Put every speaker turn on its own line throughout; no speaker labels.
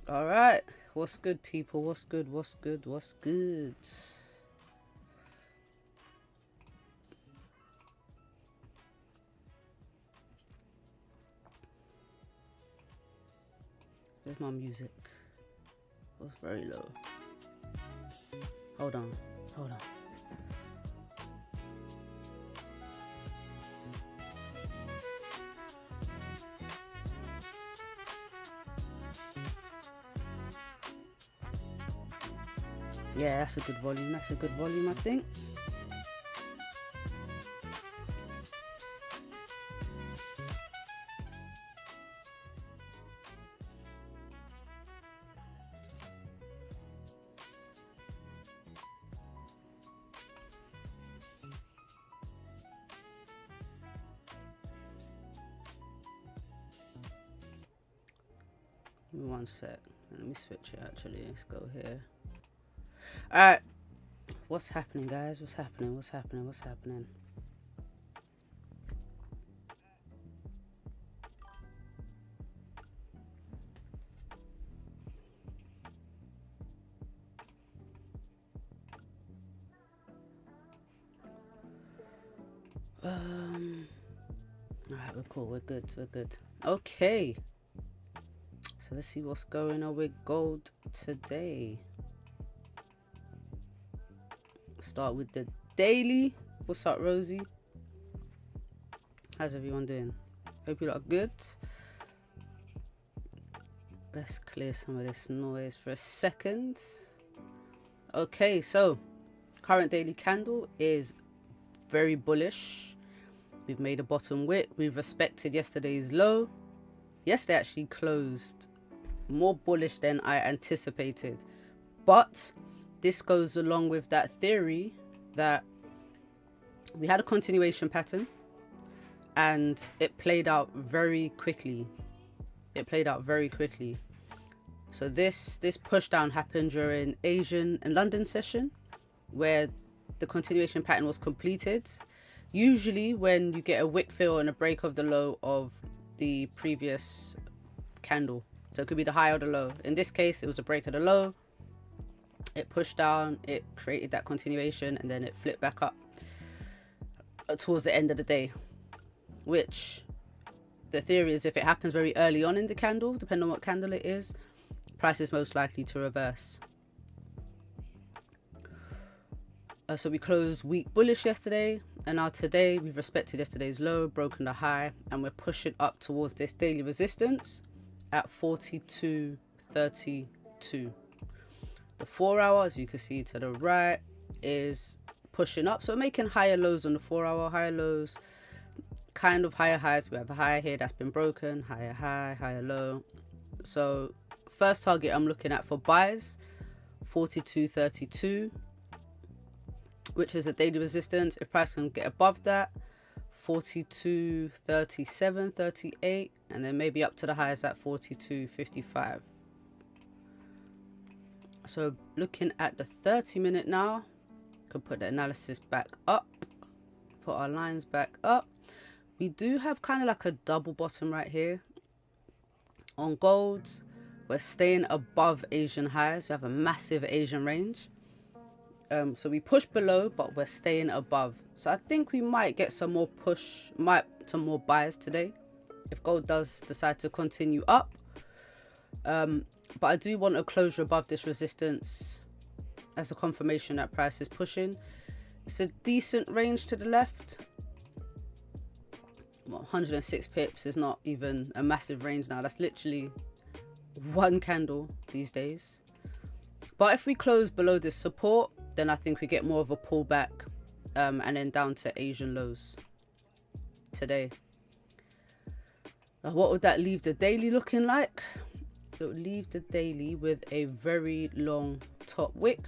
All right, what's good, people? What's good? What's good? What's good? Where's my music? It was very low. Hold on, hold on. Yeah, that's a good volume. That's a good volume, I think. Give me one sec. Let me switch it actually. Let's go here. Alright. What's happening, guys? What's happening? What's happening? What's happening? Alright, we're cool. We're good. We're good. Okay. So let's see what's going on with gold today. Start with the daily. What's up, Rosie? How's everyone doing? Hope you lot are good. Let's clear some of this noise for a second. Okay, so current daily candle is very bullish. We've made a bottom wick. We've respected yesterday's low. Yesterday actually closed more bullish than I anticipated, but this goes along with that theory that we had a continuation pattern and it played out very quickly. So this push down happened during Asian and London session, where the continuation pattern was completed. Usually when you get a wick fill and a break of the low of the previous candle, so it could be the high or the low. In this case, it was a break of the low. It pushed down, it created that continuation, and then it flipped back up towards the end of the day, which the theory is if it happens very early on in the candle, depending on what candle it is, price is most likely to reverse. So we closed weak bullish yesterday, and now today we've respected yesterday's low, broken the high, and we're pushing up towards this daily resistance at 42.32. The 4 hour, as you can see to the right, is pushing up, so we're making higher lows on the 4 hour, higher lows, kind of higher highs. We have a high here that's been broken, higher high, higher low. So first target I'm looking at for buys, 42.32, which is a daily resistance. If price can get above that, 42.37, 38, and then maybe up to the highs at 42.55. So looking at the 30-minute now, can put the analysis back up, put our lines back up. We do have kind of like a double bottom right here. On gold, we're staying above Asian highs. We have a massive Asian range. So we push below, but we're staying above. So I think we might get some more some more buys today if gold does decide to continue up. But I do want a closure above this resistance as a confirmation that price is pushing. It's a decent range to the left. Well, 106 pips is not even a massive range now. That's literally one candle these days. But if we close below this support, then I think we get more of a pullback, and then down to Asian lows today. Now, what would that leave the daily looking like? It would leave the daily with a very long top wick,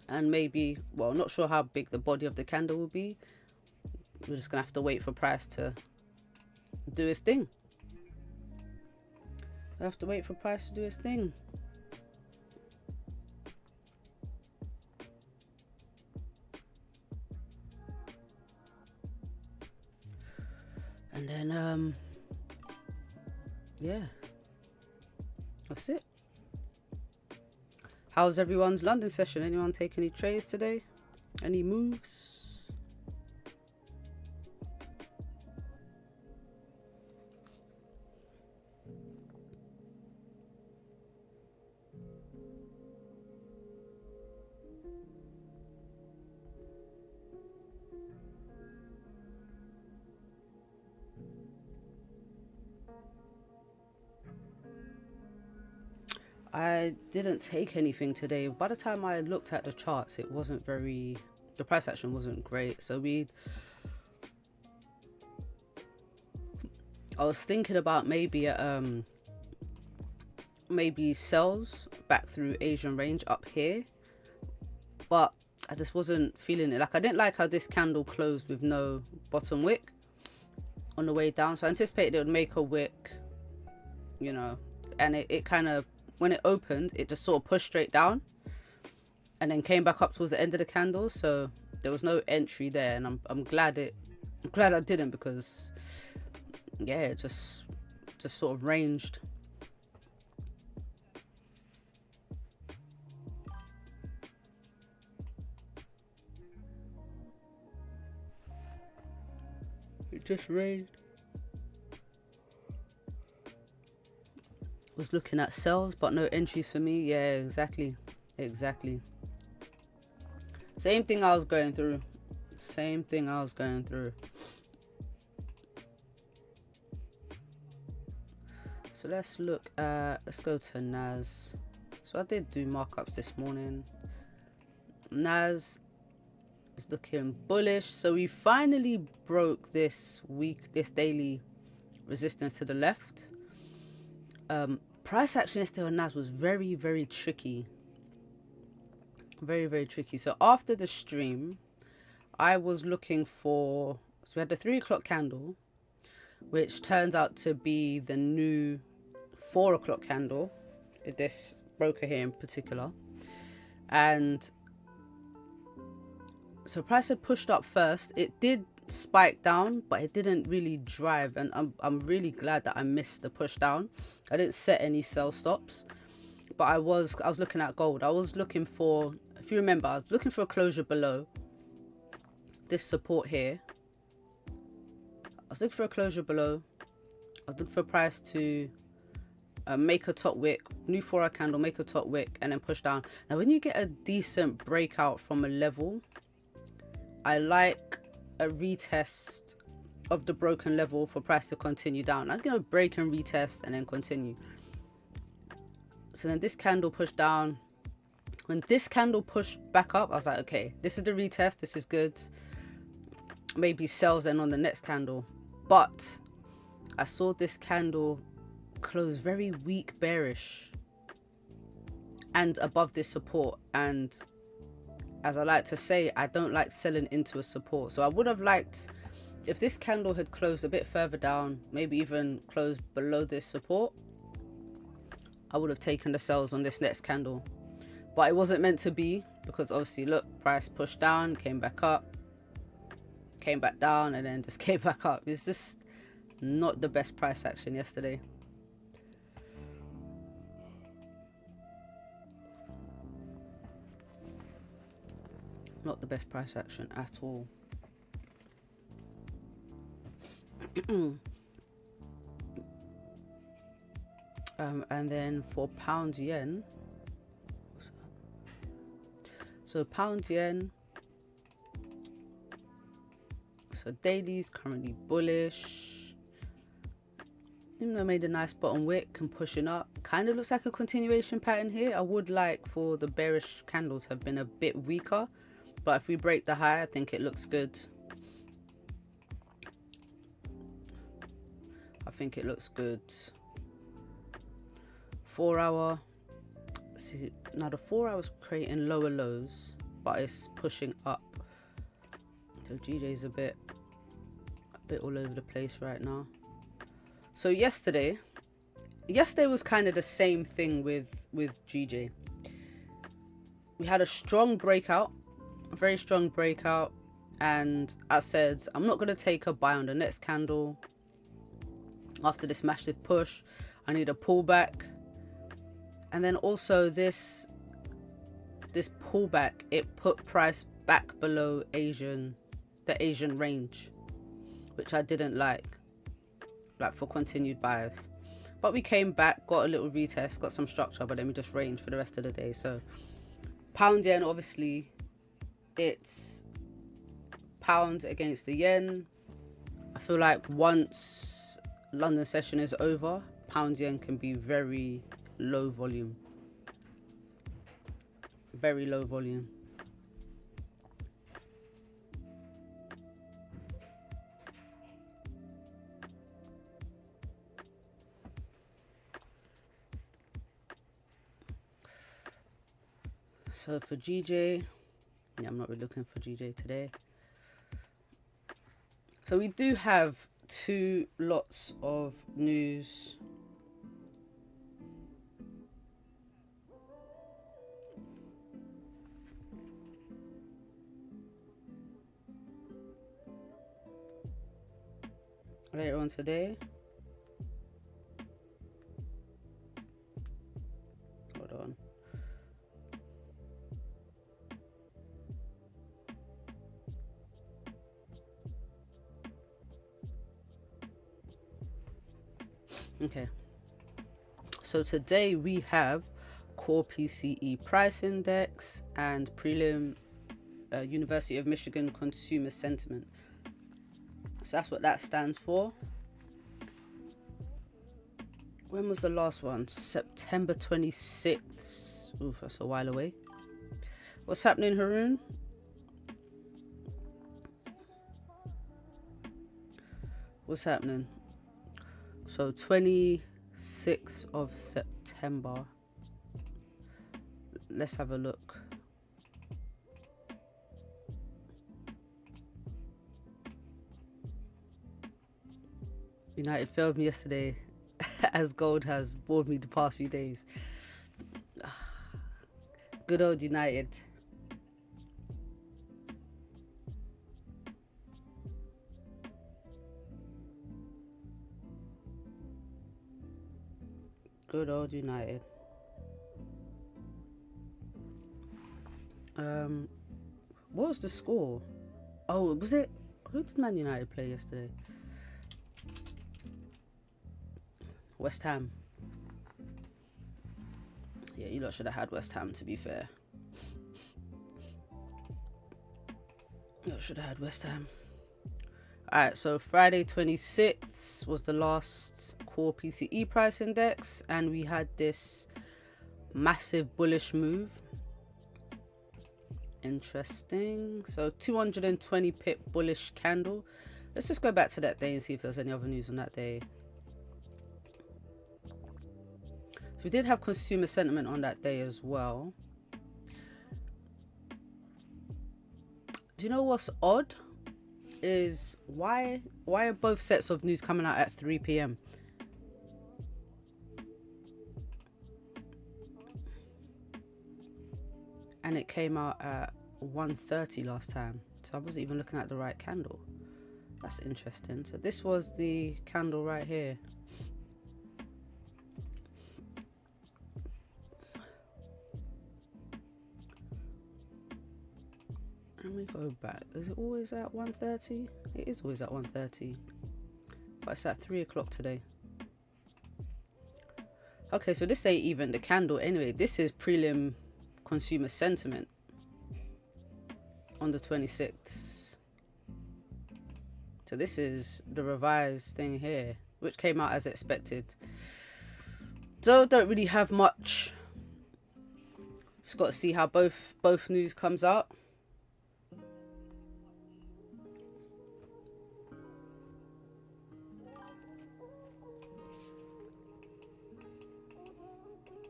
and maybe, well, not sure how big the body of the candle will be. We're just gonna have to wait for price to do its thing. I have to wait for price to do its thing. And then yeah, That's it. How's everyone's London session? Anyone take any trades today? Any moves? I didn't take anything today. By the time I looked at the charts, it wasn't very, the price action wasn't great. So I was thinking about maybe maybe sells back through Asian range up here, but I just wasn't feeling it. Like, I didn't like how this candle closed with no bottom wick on the way down. So I anticipated it would make a wick, you know, and it kind of, when it opened, it just sort of pushed straight down and then came back up towards the end of the candle. So there was no entry there, and I'm glad I didn't, because yeah, it just sort of ranged. It just ranged. Was looking at sells, but no entries for me. Yeah, exactly. Same thing I was going through. So let's look at, let's go to NAS. So I did do markups this morning. NAS is looking bullish. So we finally broke this daily resistance to the left. Price action yesterday on NAS was very, very tricky. Very tricky. So after the stream, I was looking for, so we had the 3 o'clock candle, which turns out to be the new 4 o'clock candle, this broker here in particular. And so price had pushed up first. It did spike down, but it didn't really drive, and I'm really glad that I missed the push down. I didn't set any sell stops, but I was looking at gold. I was looking for, if you remember, I was looking for a closure below this support here. I was looking for a closure below. I was looking for a price to make a top wick, new 4 hour candle, make a top wick, and then push down. Now when you get a decent breakout from a level, I like a retest of the broken level for price to continue down. I'm gonna break and retest and then continue. So then this candle pushed down. When this candle pushed back up, I was like, okay, this is the retest, this is good. Maybe sells then on the next candle. But I saw this candle close very weak bearish and above this support, and as I like to say, I don't like selling into a support. So I would have liked if this candle had closed a bit further down, maybe even closed below this support, I would have taken the sells on this next candle. But it wasn't meant to be, because obviously look, price pushed down, came back up, came back down, and then just came back up. It's just not the best price action yesterday. Not the best price action at all. And then for pound yen, so pound yen, so daily's currently bullish, even though I made a nice bottom wick and pushing up. Kind of looks like a continuation pattern here. I would like for the bearish candle to have been a bit weaker, but if we break the high, I think it looks good. I think it looks good. 4 hour, see, now the 4 hours creating lower lows, but it's pushing up. So GJ's a bit all over the place right now. So yesterday was kind of the same thing with GJ. We had a strong breakout, a very strong breakout, and I said I'm not going to take a buy on the next candle after this massive push. I need a pullback. And then also this pullback, it put price back below the Asian range, which I didn't like for continued buyers. But we came back, got a little retest, got some structure, but then we just ranged for the rest of the day. So pound yen, obviously it's pound against the yen. I feel like once London session is over, pound yen can be very low volume. Very low volume. So for GJ, yeah, I'm not really looking for GJ today. So we do have 2 lots of news. Later on today. Hold on. Okay. So today we have core PCE price index and prelim University of Michigan consumer sentiment. So that's what that stands for. When was the last one? September 26th. Oof, that's a while away. What's happening, Haroon? What's happening? So 26th of September. Let's have a look. United failed me yesterday, as gold has bored me the past few days. Good old United. Good old United. What was the score? Oh, was it? Who did Man United play yesterday? West Ham. Yeah, you lot should have had West Ham, to be fair. You lot should have had West Ham. Alright, so Friday 26th was the last core PCE price index, and we had this massive bullish move. Interesting. So 220 pip bullish candle. Let's just go back to that day and see if there's any other news on that day. So we did have consumer sentiment on that day as well. Do you know what's odd? Is why are both sets of news coming out at 3 p.m? And it came out at 1:30 last time, so I wasn't even looking at the right candle. That's interesting. So this was the candle right here. Let me go back. Is it always at 1:30? It is always at 1:30, but it's at 3 o'clock today. Okay, so this ain't even the candle anyway. This is prelim consumer sentiment on the 26th. So this is the revised thing here, which came out as expected. So don't really have much. Just got to see how both news comes out.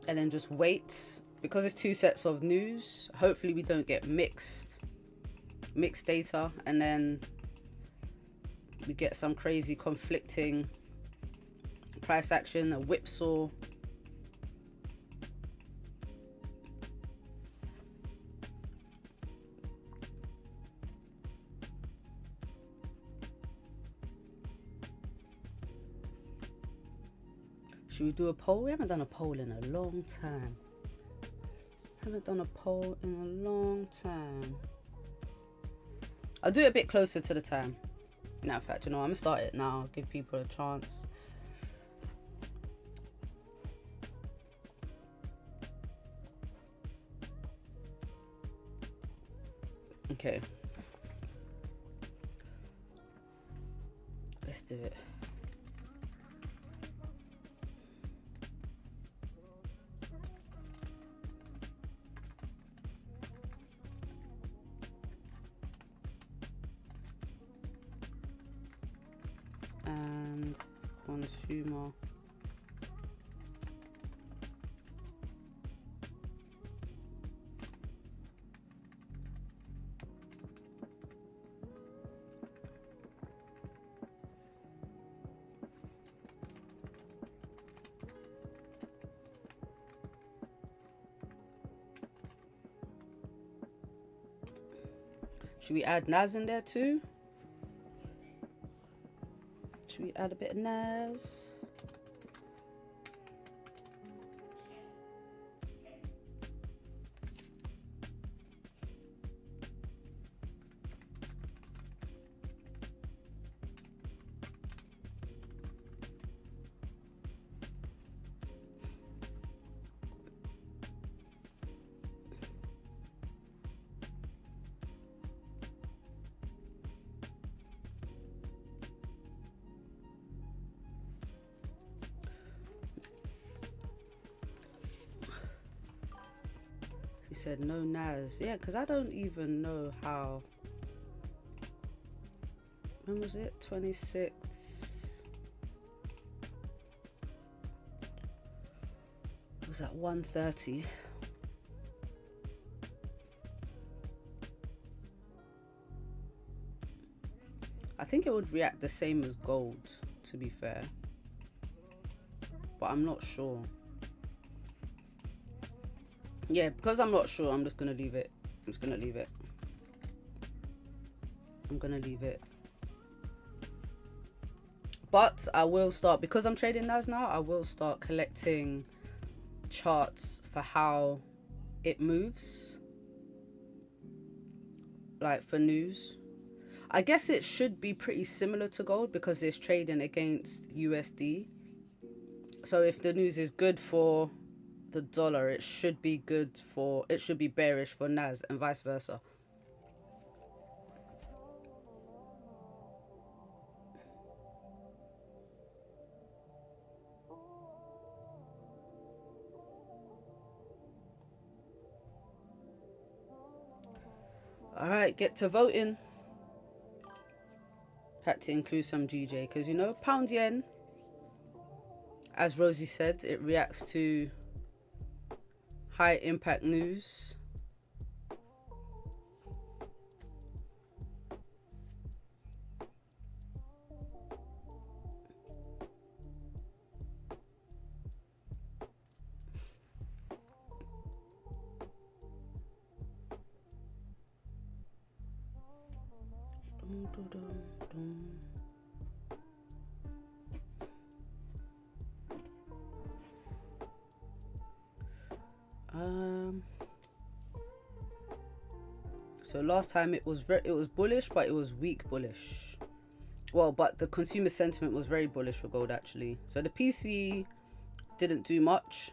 And then just wait, because it's 2 sets of news. Hopefully we don't get mixed data, and then we get some crazy conflicting price action, a whipsaw. Should we do a poll? We haven't done a poll in a long time. Haven't done a poll in a long time. I'll do it a bit closer to the time. No, in fact, you know, I'm gonna start it now. Give people a chance. Okay. Let's do it. And consumer. Should we add NAS in there too? Should we add a bit of NAS? He said no NAS. Yeah, because I don't even know how. When was it? 26. It was at 1:30. I think it would react the same as gold, to be fair. But I'm not sure. Yeah, because I'm not sure, I'm just going to leave it. I'm just going to leave it. I'm going to leave it. But I will start, because I'm trading NAS now, I will start collecting charts for how it moves. Like for news. I guess it should be pretty similar to gold because it's trading against USD. So if the news is good for the dollar, it should be good for, it should be bearish for NAS and vice versa. All right, get to voting. Had to include some GJ because, you know, pound yen, as Rosie said, it reacts to high impact news. So last time it was bullish, but it was weak bullish. Well, but the consumer sentiment was very bullish for gold actually. So the PC didn't do much.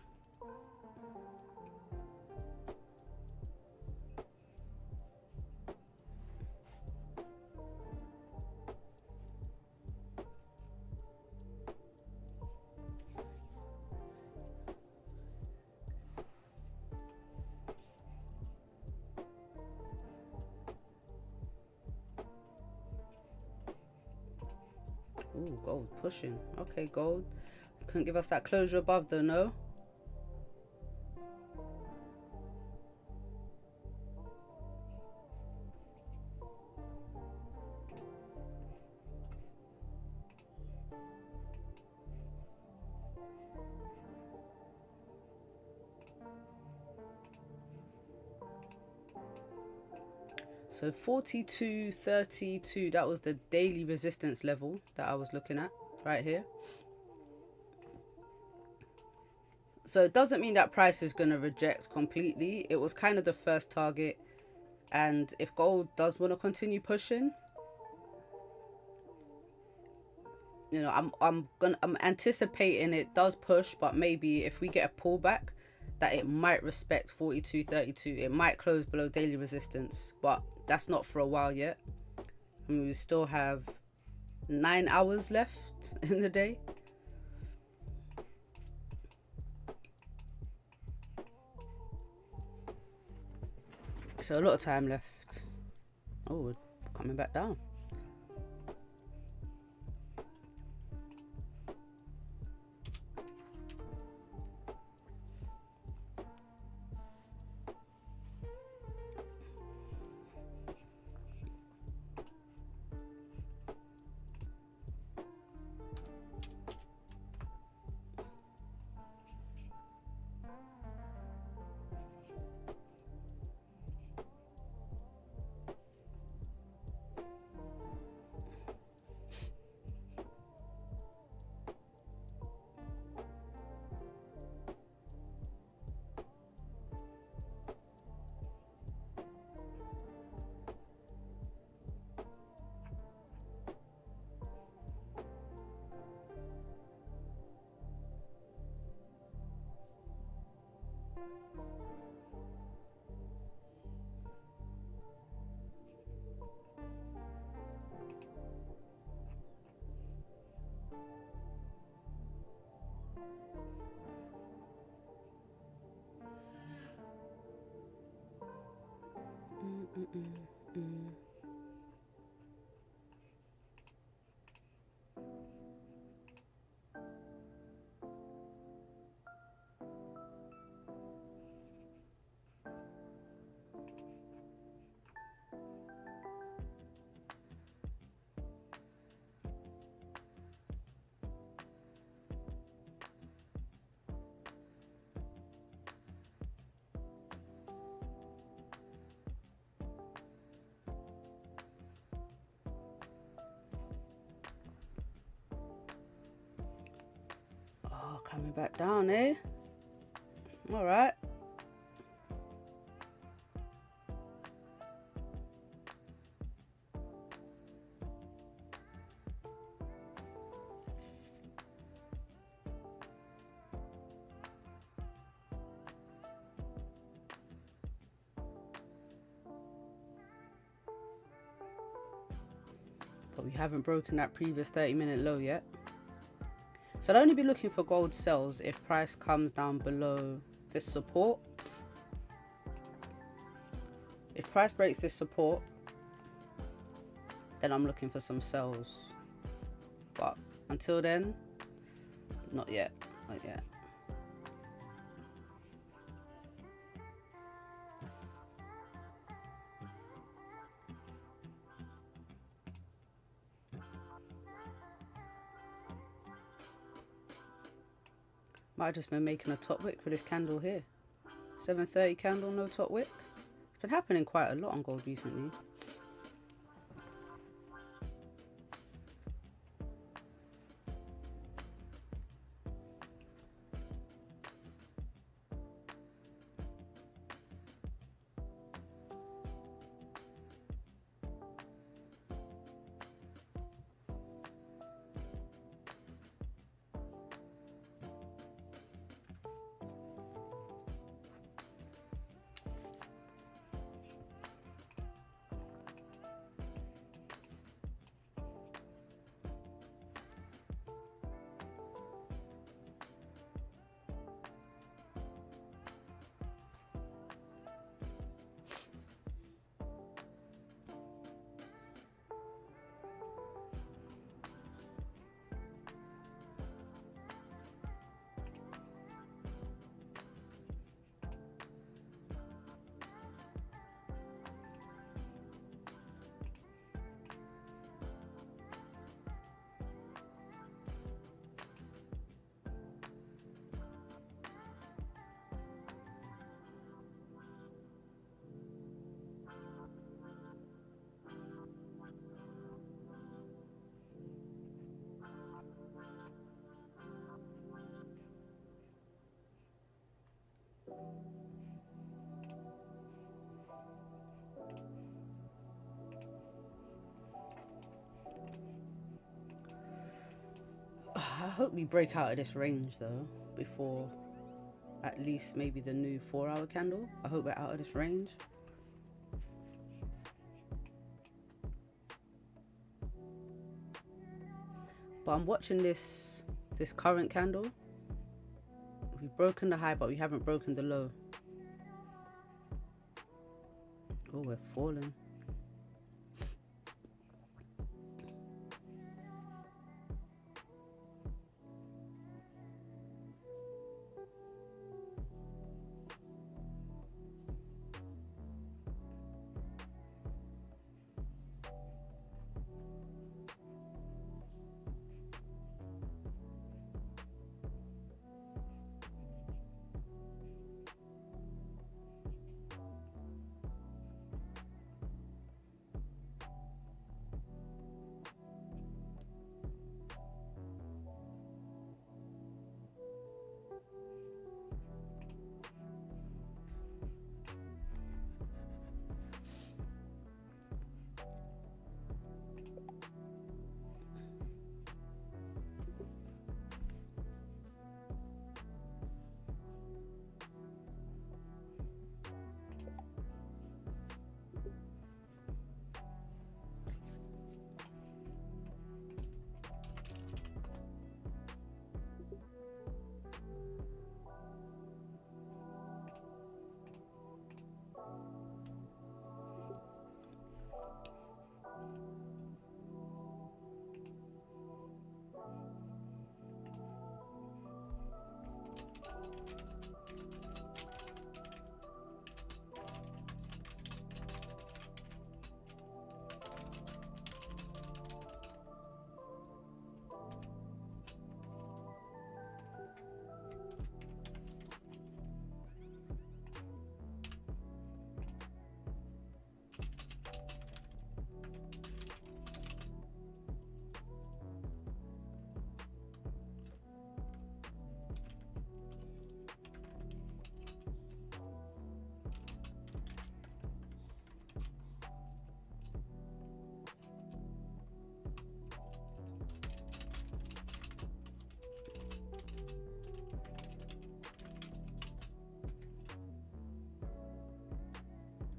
Ooh, gold pushing. Okay, gold. Couldn't give us that closure above though, no? So 42.32, that was the daily resistance level that I was looking at right here. So it doesn't mean that price is going to reject completely. It was kind of the first target. And if gold does want to continue pushing, you know, I'm anticipating it does push, but maybe if we get a pullback, that it might respect 42.32. It might close below daily resistance, but that's not for a while yet. I mean, we still have 9 hours left in the day. So a lot of time left. Oh, we're coming back down. Oh, coming back down, eh? All right. But we haven't broken that previous 30-minute low yet. So I'd only be looking for gold sells if price comes down below this support. If price breaks this support, then I'm looking for some sells. But until then, not yet, not yet. Might have just been making a top wick for this candle here. 7:30 candle, no top wick. It's been happening quite a lot on gold recently. hope we break out of this range though before at least maybe the new 4-hour candle. I hope we're out of this range. But I'm watching this current candle. We've broken the high, but we haven't broken the low. Oh, we're falling.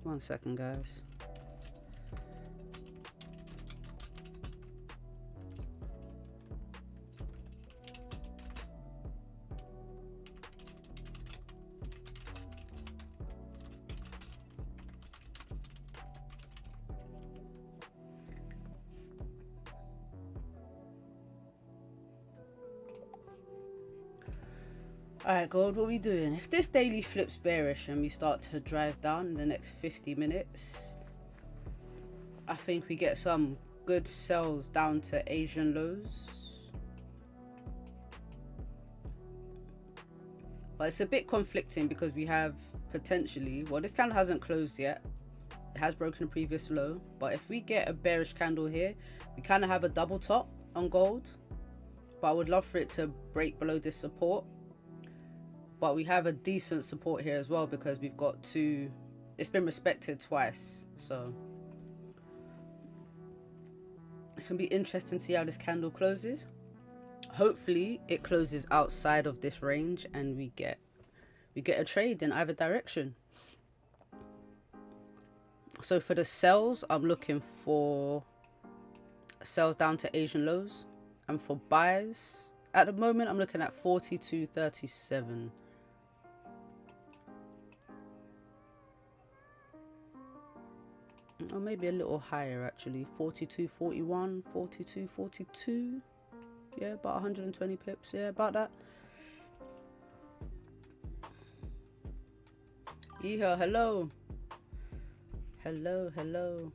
One second, guys. Alright, gold, what are we doing? If this daily flips bearish and we start to drive down in the next 50 minutes, I think we get some good sells down to Asian lows. But it's a bit conflicting because we have potentially, well, this candle hasn't closed yet. It has broken a previous low. But if we get a bearish candle here, we kind of have a double top on gold. But I would love for it to break below this support. But we have a decent support here as well because we've got two, it's been respected twice. So it's gonna be interesting to see how this candle closes. Hopefully it closes outside of this range and we get a trade in either direction. So for the sells, I'm looking for sells down to Asian lows, and for buys at the moment I'm looking at 42.37. Or maybe a little higher actually, 42.41, 42.42. Yeah, about 120 pips. Yeah, about that. Yeehaw, hello. Hello, hello.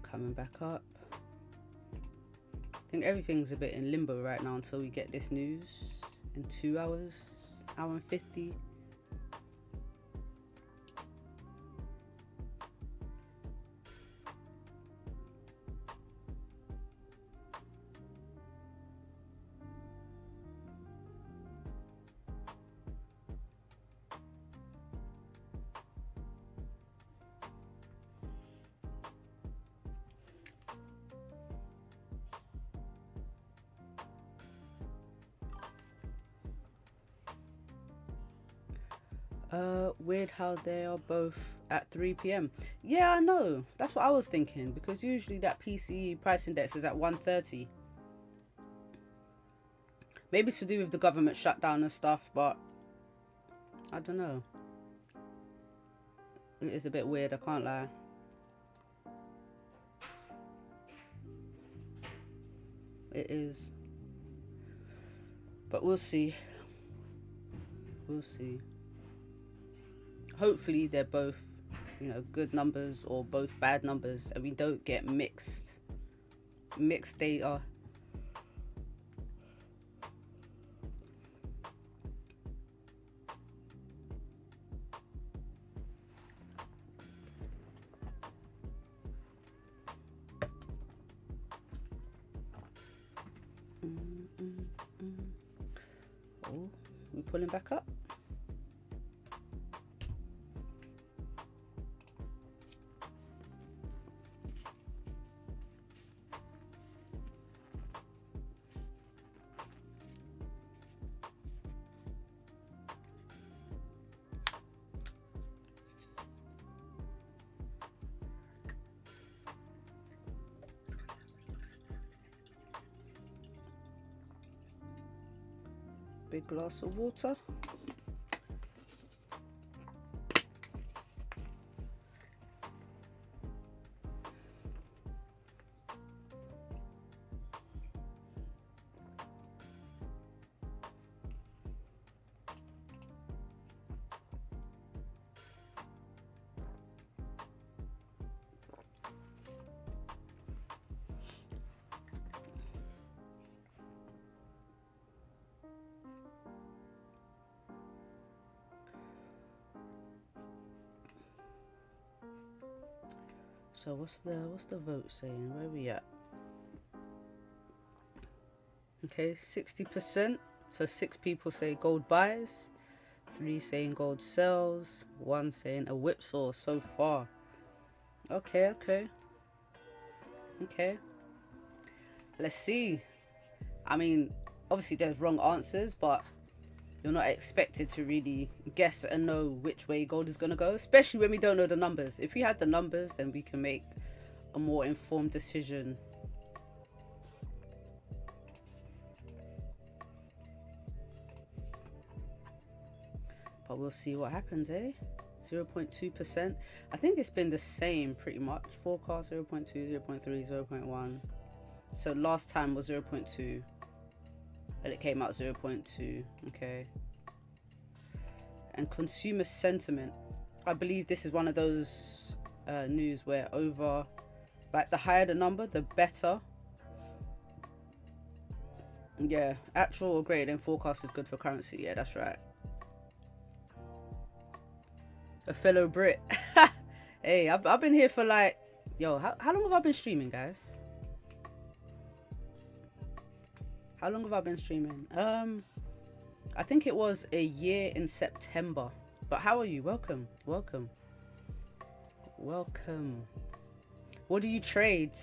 Coming back up. I think everything's a bit in limbo right now until we get this news in 2 hours, hour and 50. Weird how they are both at 3 p.m. Yeah, I know. That's what I was thinking, because usually that PCE price index is at 130. Maybe it's to do with the government shutdown and stuff, but I don't know. It is a bit weird, I can't lie. It is. But we'll see. We'll see. Hopefully they're both, you know, good numbers or both bad numbers, and we don't get mixed data. Oh, we're pulling back up. Big glass of water. So what's the vote saying? Where are we at? Okay, 60%. So 6 people say gold buys, 3 saying gold sells, 1 saying a whipsaw so far. Okay. Let's see. I mean, obviously there's wrong answers, but you're not expected to really guess and know which way gold is going to go, especially when we don't know the numbers. If we had the numbers, then we can make a more informed decision. But we'll see what happens, eh? 0.2%. I think it's been the same pretty much. Forecast 0.2, 0.3, 0.1. So last time was 0.2. And it came out 0.2. Okay. And consumer sentiment. I believe this is one of those news where over, like, the higher the number, the better. Yeah, actual or greater than forecast is good for currency. Yeah, that's right. A fellow Brit. Hey, I've been here for like, yo, how long have I been streaming, guys? How long have I been streaming? I think it was a year in September. But how are you? Welcome. What do you trade?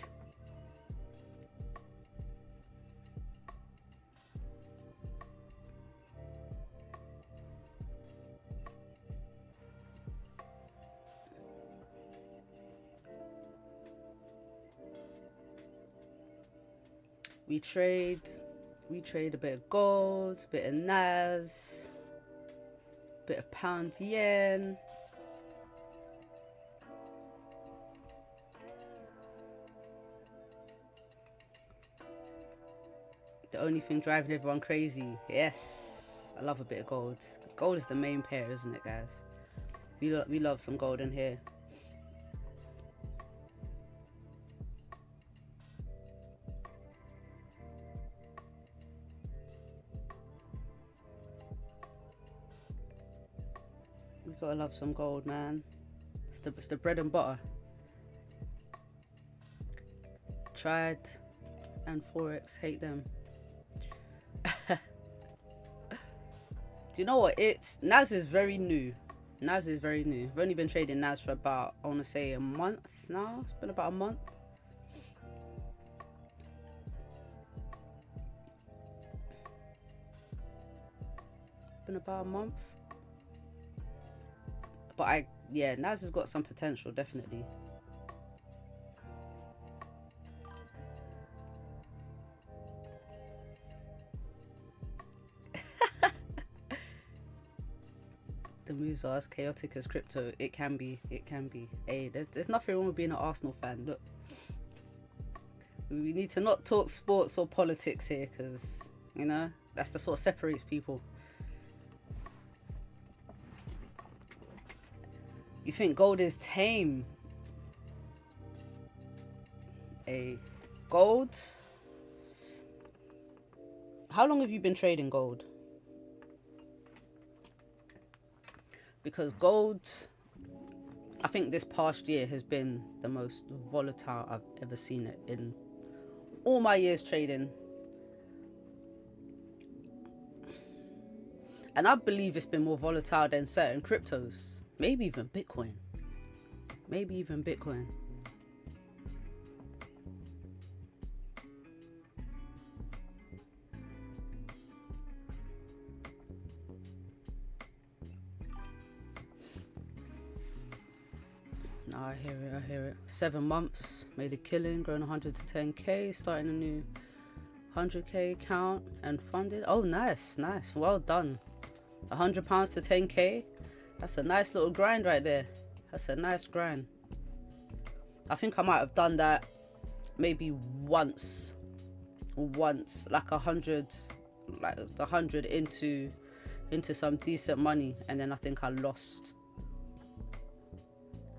We trade a bit of gold, a bit of NAS, a bit of pound yen. The only thing driving everyone crazy. Yes, I love a bit of gold. Gold is the main pair, isn't it, guys? We love some gold in here. We gotta love some gold, man. It's the bread and butter. Tried and Forex, hate them. Do you know what? NAS is very new. NAS is very new. I've only been trading NAS for about, I want to say, a month now. It's been about a month. Been about a month. But yeah, NAS has got some potential, definitely. The moves are as chaotic as crypto. It can be. Hey, there's nothing wrong with being an Arsenal fan. Look, we need to not talk sports or politics here, because, you know, that's the sort of separates people. You think gold is tame? Gold? How long have you been trading gold? Because gold, I think this past year has been the most volatile I've ever seen it in all my years trading. And I believe it's been more volatile than certain cryptos. Maybe even Bitcoin. No, I hear it. 7 months, made a killing, grown 100 to 10k, starting a new 100k account and funded. Oh, nice. Well done. £100 to 10k. That's a nice little grind right there. That's a nice grind. I think I might have done that maybe once, like 100 into some decent money, and then I think I lost.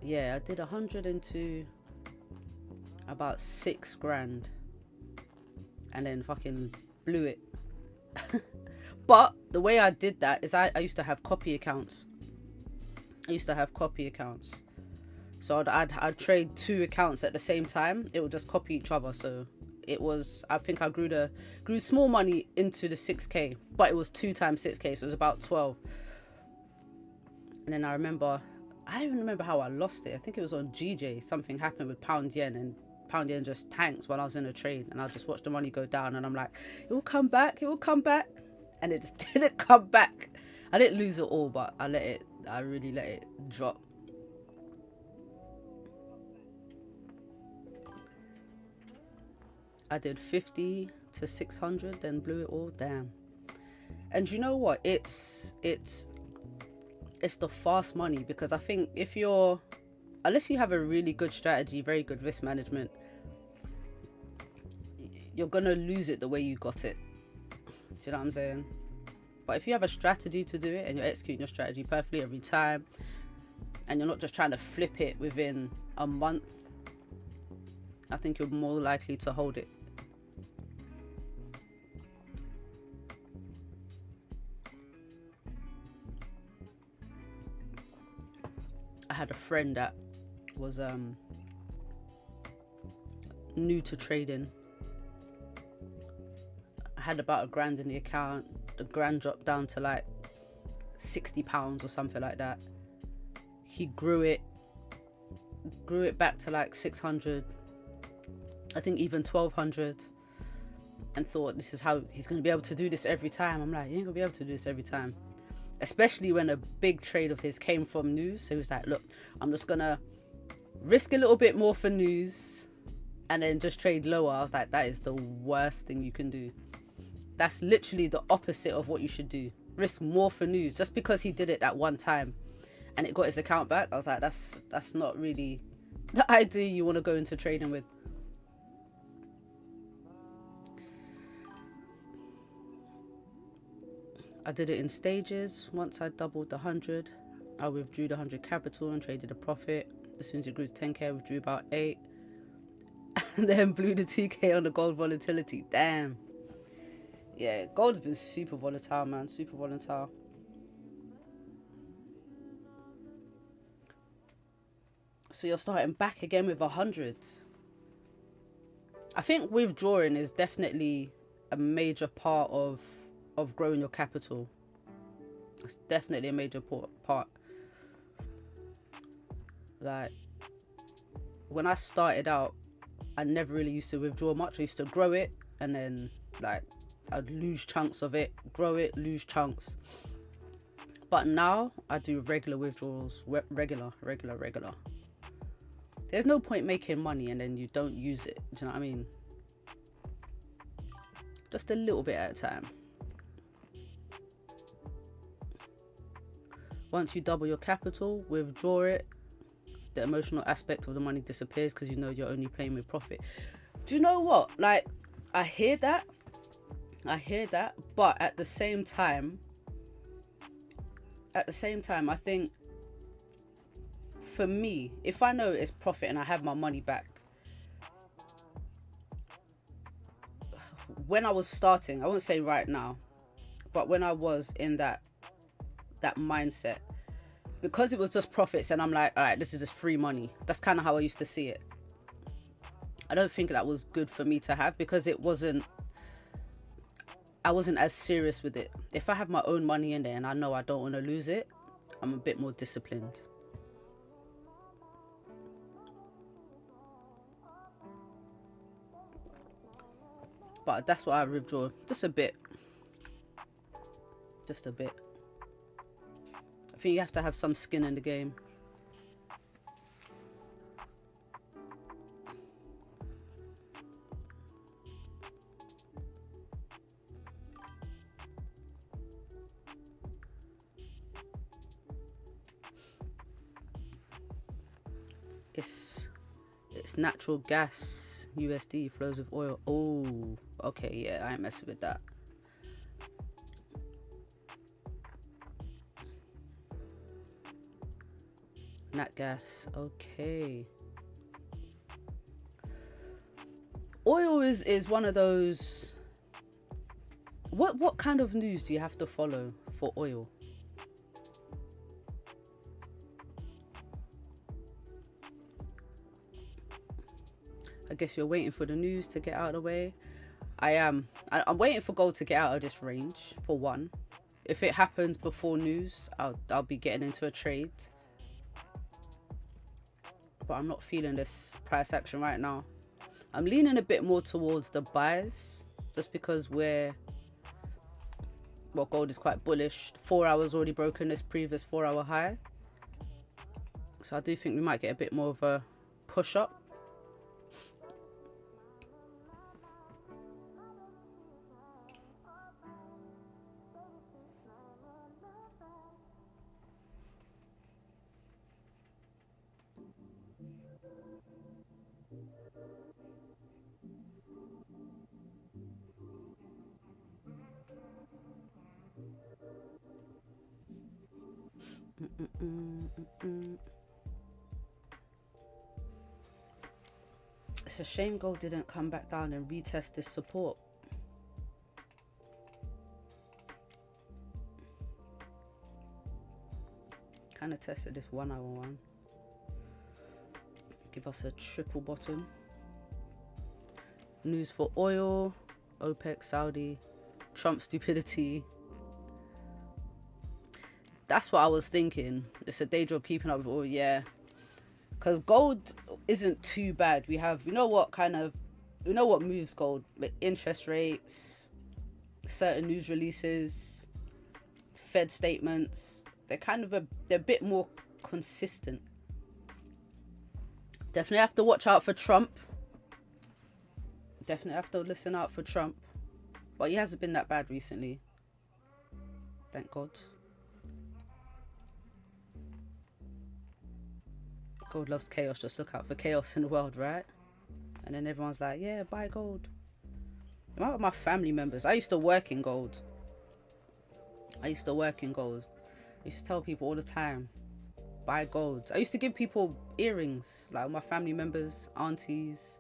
Yeah, I did 100 into about 6 grand, and then fucking blew it. But the way I did that is I used to have copy accounts. So I'd trade 2 accounts at the same time. It would just copy each other. So it was, I think I grew small money into the 6k, but it was 2 times 6k, so it was about 12. And then I don't even remember how I lost it. I think it was on GJ. Something happened with pound yen, and pound yen just tanked while I was in a trade, and I just watched the money go down, and I'm like, it will come back, and it just didn't come back. I didn't lose it all, but I really let it drop. I did 50 to 600, then blew it all. Damn. And you know what? It's the fast money, because I think unless you have a really good strategy, very good risk management, you're gonna lose it the way you got it. Do you know what I'm saying? But if you have a strategy to do it, and you're executing your strategy perfectly every time, and you're not just trying to flip it within a month, I think you're more likely to hold it. I had a friend that was new to trading. I had about £1,000 in the account. The grand dropped down to like £60 or something like that. He grew it back to like 600, I think even 1200, and thought this is how he's going to be able to do this every time. I'm like, you ain't going to be able to do this every time. Especially when a big trade of his came from news. So he was like, look, I'm just going to risk a little bit more for news and then just trade lower. I was like, that is the worst thing you can do. That's literally the opposite of what you should do. Risk more for news. Just because he did it that one time and it got his account back, I was like, that's not really the idea you want to go into trading with. I did it in stages. Once I doubled the 100, I withdrew the 100 capital and traded a profit. As soon as it grew to 10k, I withdrew about 8, and then blew the 2k on the gold volatility. Damn. Yeah, gold has been super volatile, man. Super volatile. So you're starting back again with 100. I think withdrawing is definitely a major part of growing your capital. It's definitely a major part. Like, when I started out, I never really used to withdraw much. I used to grow it, and then like I'd lose chunks of it, grow it, lose chunks. But now I do regular withdrawals, regular. There's no point making money and then you don't use it. Do you know what I mean? Just a little bit at a time. Once you double your capital, withdraw it. The emotional aspect of the money disappears because you know you're only playing with profit. Do you know what? Like, I hear that, but at the same time, I think for me, if I know it's profit and I have my money back, when I was starting, I won't say right now, but when I was in that mindset, because it was just profits and I'm like, all right, this is just free money. That's kind of how I used to see it. I don't think that was good for me to have, because I wasn't as serious with it. If I have my own money in there and I know I don't want to lose it, I'm a bit more disciplined. But that's what I withdraw. Just a bit. I think you have to have some skin in the game. It's natural gas USD flows with oil. Oh, okay, yeah, I ain't messing with that. Nat gas, okay. Oil is one of those. What kind of news do you have to follow for oil? I guess you're waiting for the news to get out of the way. I'm waiting for gold to get out of this range, for one. If it happens before news, I'll be getting into a trade. But I'm not feeling this price action right now. I'm leaning a bit more towards the buys, just because gold is quite bullish. 4 hours already broken this previous 4 hour high. So I do think we might get a bit more of a push up. It's a shame gold didn't come back down and retest this support. Kind of tested this 1 hour one. Give us a triple bottom. News for oil, OPEC, Saudi, Trump stupidity. That's what I was thinking. It's a day job keeping up with oil, yeah. Because gold isn't too bad. We have, you know what moves gold? Interest rates, certain news releases, Fed statements. They're a bit more consistent. Definitely have to watch out for Trump. Definitely have to listen out for Trump. But he hasn't been that bad recently. Thank God. Gold loves chaos. Just look out for chaos in the world, right? And then everyone's like, yeah, buy gold. My family members. I used to work in gold. I used to tell people all the time, buy gold. I used to give people earrings, like my family members, aunties,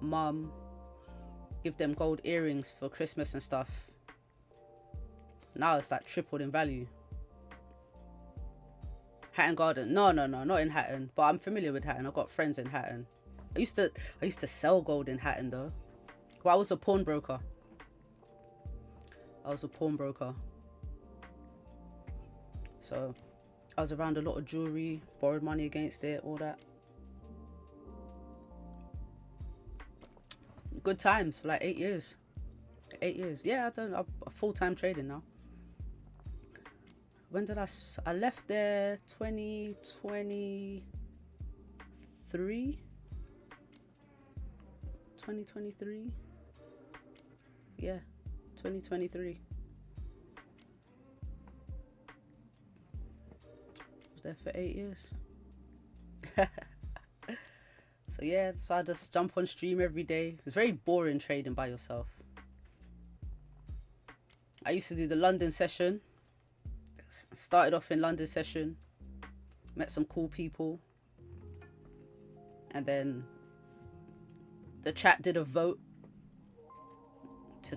mum, give them gold earrings for Christmas and stuff. Now it's like tripled in value. Hatton Garden. No, not in Hatton, but I'm familiar with Hatton. I've got friends in Hatton. I used to sell gold in Hatton though. Well, I was a pawnbroker. So I was around a lot of jewelry, borrowed money against it, all that. Good times for like 8 years. 8 years. Yeah, I'm full-time trading now. when did I left there 2023. 2023. Yeah, 2023. Was there for 8 years. So yeah, so I just jump on stream every day. It's very boring trading by yourself. I used to do the London session. Started off in London session, met some cool people, and then the chat did a vote to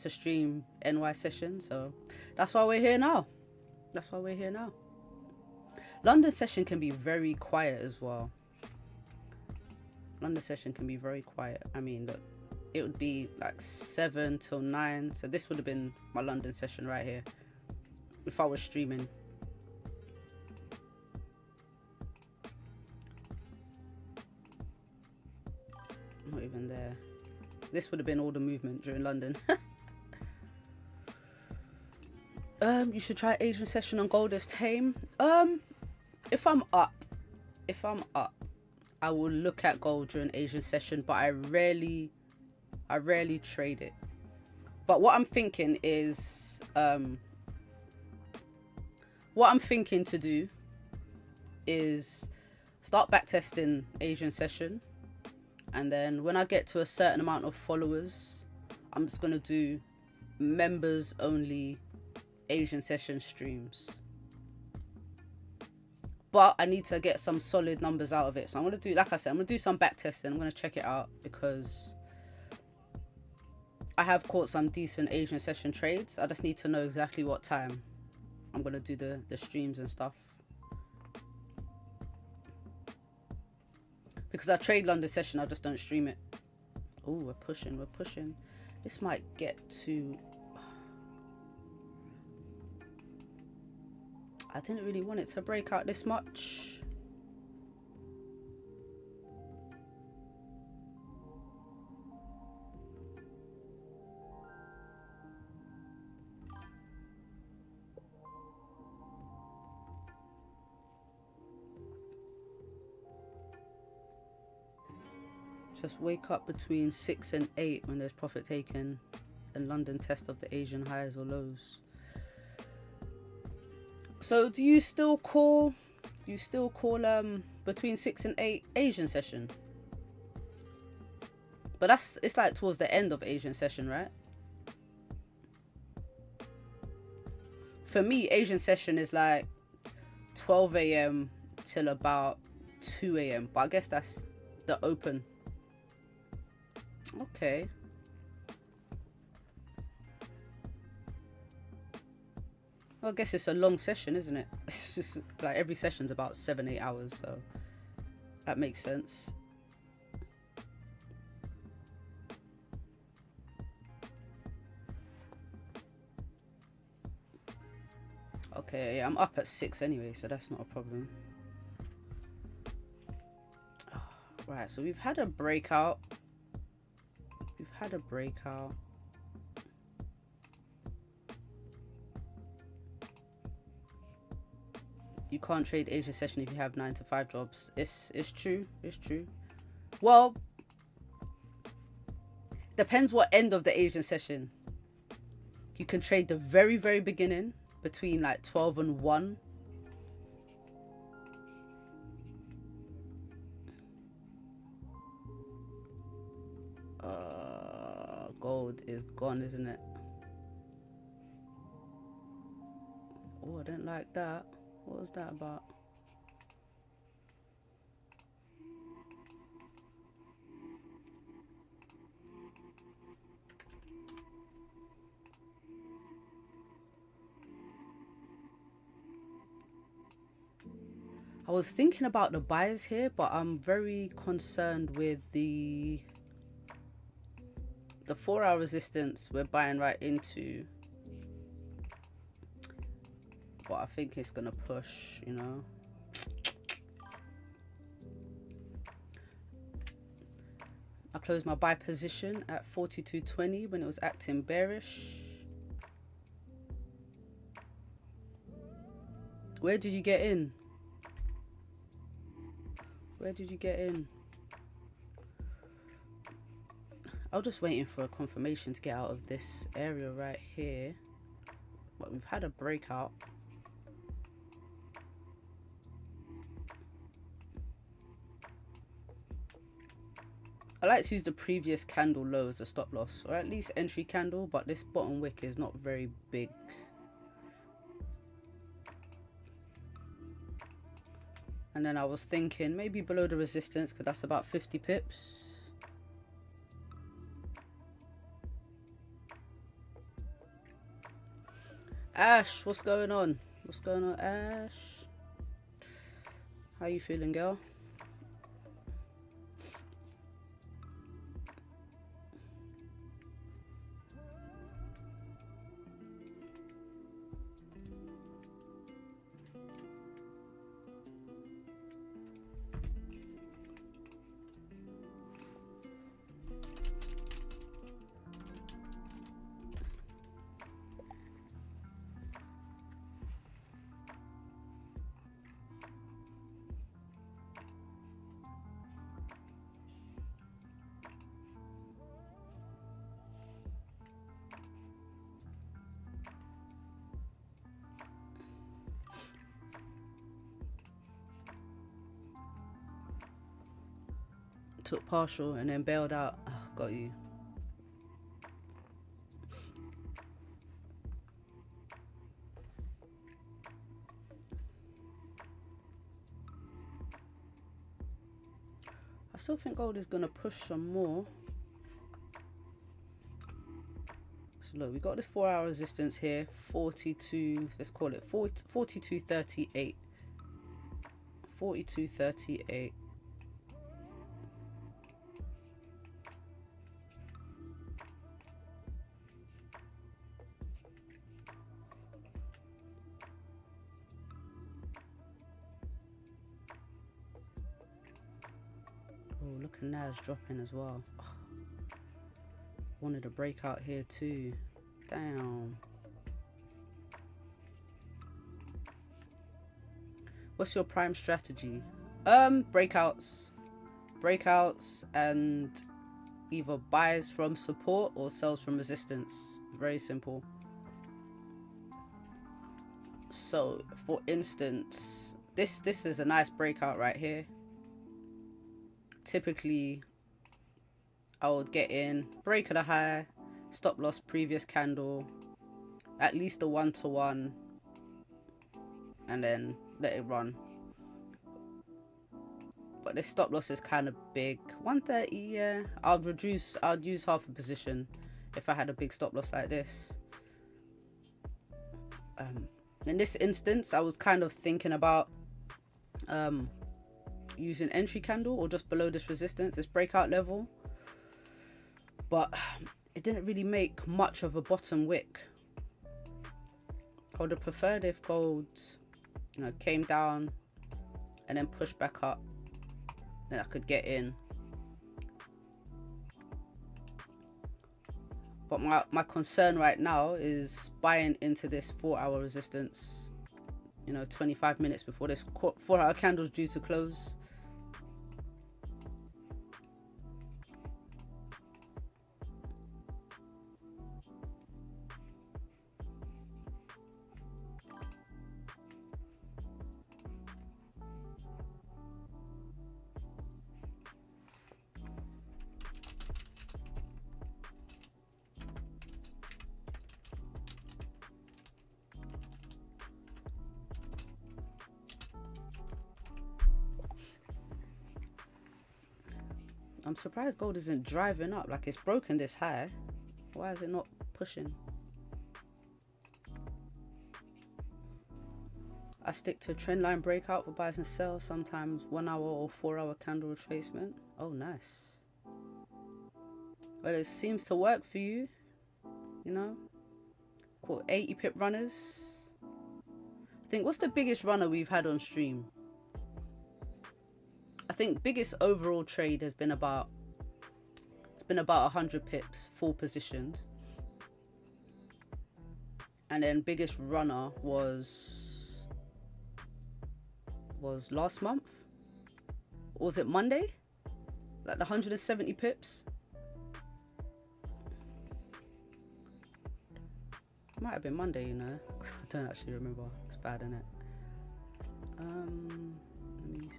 stream NY session. So that's why we're here now. London session can be very quiet as well. London session can be very quiet. I mean, look, it would be like 7 till 9. So this would have been my London session right here if I was streaming. Not even there. This would have been all the movement during London. You should try Asian session on gold as tame. If I'm up, I will look at gold during Asian session, but I rarely trade it. But what I'm thinking is, what I'm thinking to do is start backtesting Asian session, and then when I get to a certain amount of followers, I'm just gonna do members only Asian session streams. But I need to get some solid numbers out of it, so I'm gonna do, like I said, I'm gonna do some backtesting. I'm gonna check it out because I have caught some decent Asian session trades. I just need to know exactly what time I'm gonna do the streams and stuff, because I trade London session, I just don't stream it. Oh, we're pushing. This might get to, I didn't really want it to break out this much. Just wake up between 6 and 8 when there's profit taken, and London test of the Asian highs or lows. So do you still call between 6 and 8 Asian session? But it's like towards the end of Asian session, right? For me, Asian session is like 12 a.m. till about 2 a.m. But I guess that's the open. Okay. Well, I guess it's a long session, isn't it? It's just like every session's about 7-8 hours, so that makes sense. Okay, I'm up at 6 anyway, so that's not a problem. Right, so we've had a breakout. You can't trade Asia session if you have 9 to 5 jobs. It's true. Well, depends what end of the Asian session. You can trade the very, very beginning between like 12 and 1. Gold is gone, isn't it? Oh, I didn't like that. What was that about? I was thinking about the buys here, but I'm very concerned with the 4-hour resistance we're buying right into. But I think it's gonna push, you know. I closed my buy position at 42.20 when it was acting bearish. Where did you get in? Where did you get in? I was just waiting for a confirmation to get out of this area right here. But we've had a breakout. I like to use the previous candle low as a stop loss, or at least entry candle, but this bottom wick is not very big. And then I was thinking maybe below the resistance, because that's about 50 pips. Ash, what's going on? What's going on, Ash? How you feeling, girl? Took partial and then bailed out. Oh, got you. I still think gold is gonna push some more. So look, we got this 4-hour resistance here, 42. Let's call it 42.38. 42.38. Oh, look at NAS dropping as well. Oh, wanted a breakout here too. Damn. What's your prime strategy? Breakouts. Breakouts and either buys from support or sells from resistance. Very simple. So, for instance, this is a nice breakout right here. Typically, I would get in, break at a high, stop loss previous candle, at least a 1-to-1, and then let it run. But this stop loss is kind of big. 130, yeah. I'd use half a position if I had a big stop loss like this. In this instance, I was kind of thinking about using entry candle or just below this resistance, this breakout level, but it didn't really make much of a bottom wick. I would have preferred if gold, you know, came down and then pushed back up, then I could get in. But my concern right now is buying into this 4-hour resistance, you know, 25 minutes before this 4-hour candle is due to close. I'm surprised gold isn't driving up. Like, it's broken this high. Why is it not pushing? I stick to trend line breakout for buys and sells. Sometimes 1-hour or 4-hour candle retracement. Oh, nice. Well, it seems to work for you. You know, called 80 pip runners. I think, what's the biggest runner we've had on stream? I think biggest overall trade has been about, it's been about 100 pips, full positioned. And then biggest runner was was last month. Or was it Monday? Like the 170 pips. Might have been Monday, you know. I don't actually remember. It's bad, isn't it?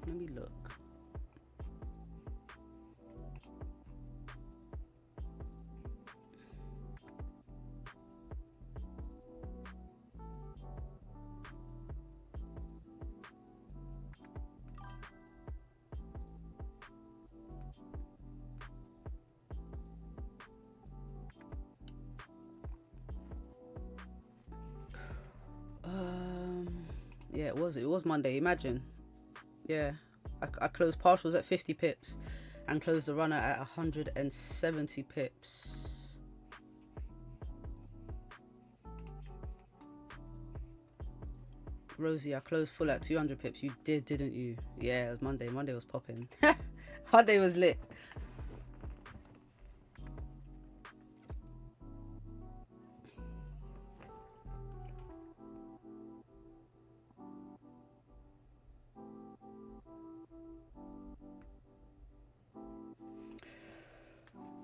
Let me look. Yeah, it was Monday. Imagine. Yeah, I closed partials at 50 pips and closed the runner at 170 pips. Rosie, I closed full at 200 pips. You did, didn't you? Yeah, it was Monday. Monday was popping. Monday was lit.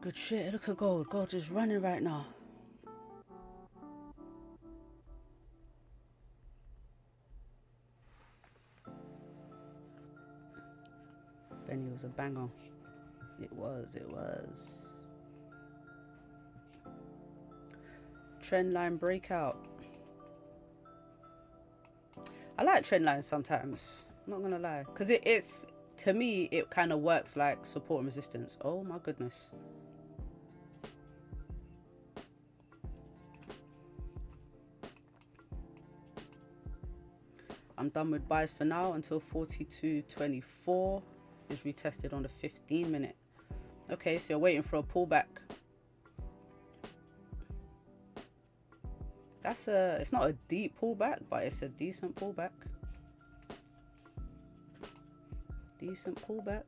Good shit. Look at gold. Gold is running right now. Benny was a banger. It was. Trend line breakout. I like trend lines sometimes. I'm not gonna lie, because it's to me it kind of works like support and resistance. Oh my goodness. I'm done with buys for now until 42.24 is retested on the 15-minute. Okay, so you're waiting for a pullback. It's not a deep pullback, but it's a decent pullback. Decent pullback.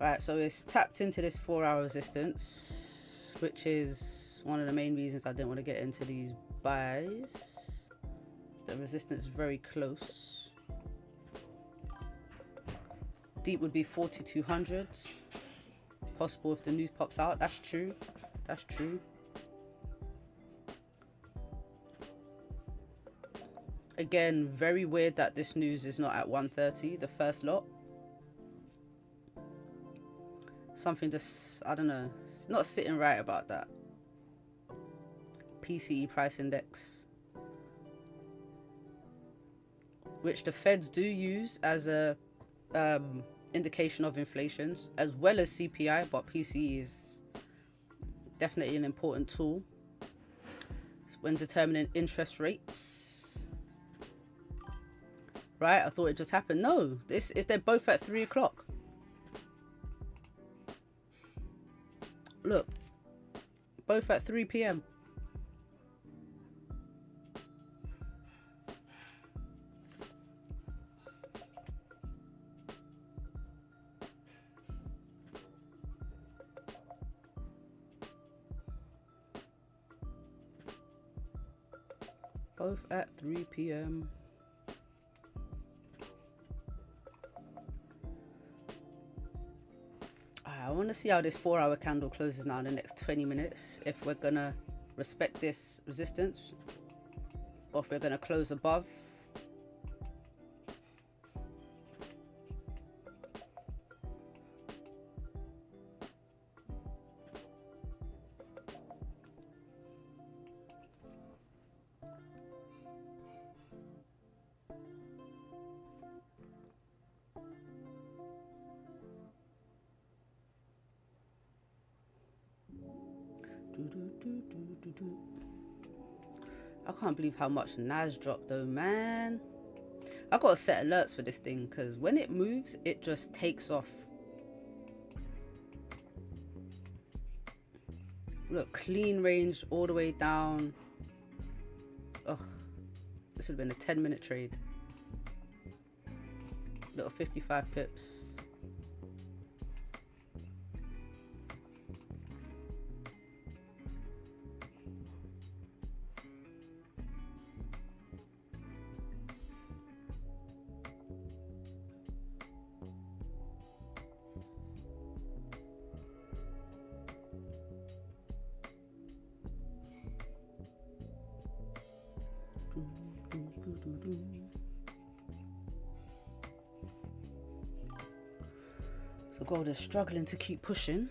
Right, so it's tapped into this 4-hour resistance, which is one of the main reasons I didn't want to get into these buys. The resistance is very close. Deep would be 4,200. Possible if the news pops out. That's true. That's true. Again, very weird that this news is not at 1:30, the first lot. Something just, I don't know, it's not sitting right about that. PCE price index, which the feds do use as a indication of inflation as well as CPI, but PCE is definitely an important tool when determining interest rates. Right, I thought it just happened. No, they're both at 3 o'clock. Look, both at 3 p.m. Both at 3 p.m. I want to see how this 4-hour candle closes now in the next 20 minutes. If we're going to respect this resistance or if we're going to close above. I can't believe how much NAS dropped though, man. I gotta set alerts for this thing because when it moves, it just takes off. Look, clean range all the way down. Oh, this would have been a 10-minute trade. Little 55 pips. So gold is struggling to keep pushing.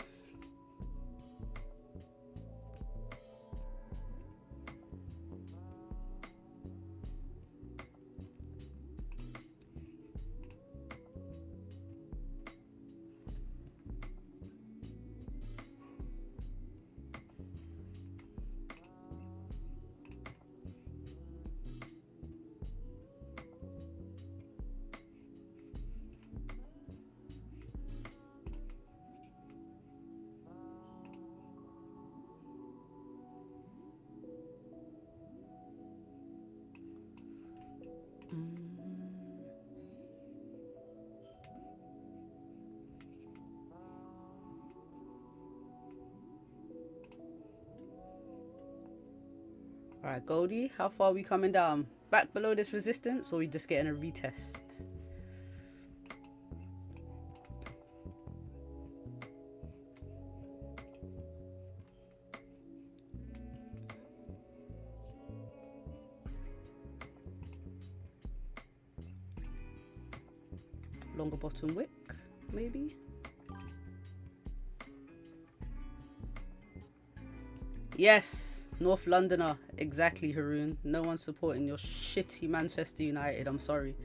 All right, Goldie, how far are we coming down? Back below this resistance, or are we just getting a retest? Longer bottom wick, maybe? Yes, North Londoner. Exactly, Haroon. No one's supporting your shitty Manchester United. I'm sorry.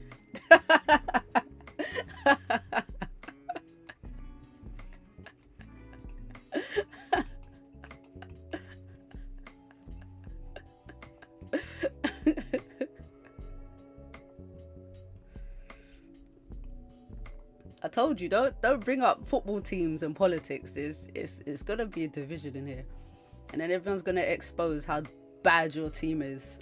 I told you, don't bring up football teams and politics. It's gonna be a division in here. And then everyone's gonna expose how bad your team is.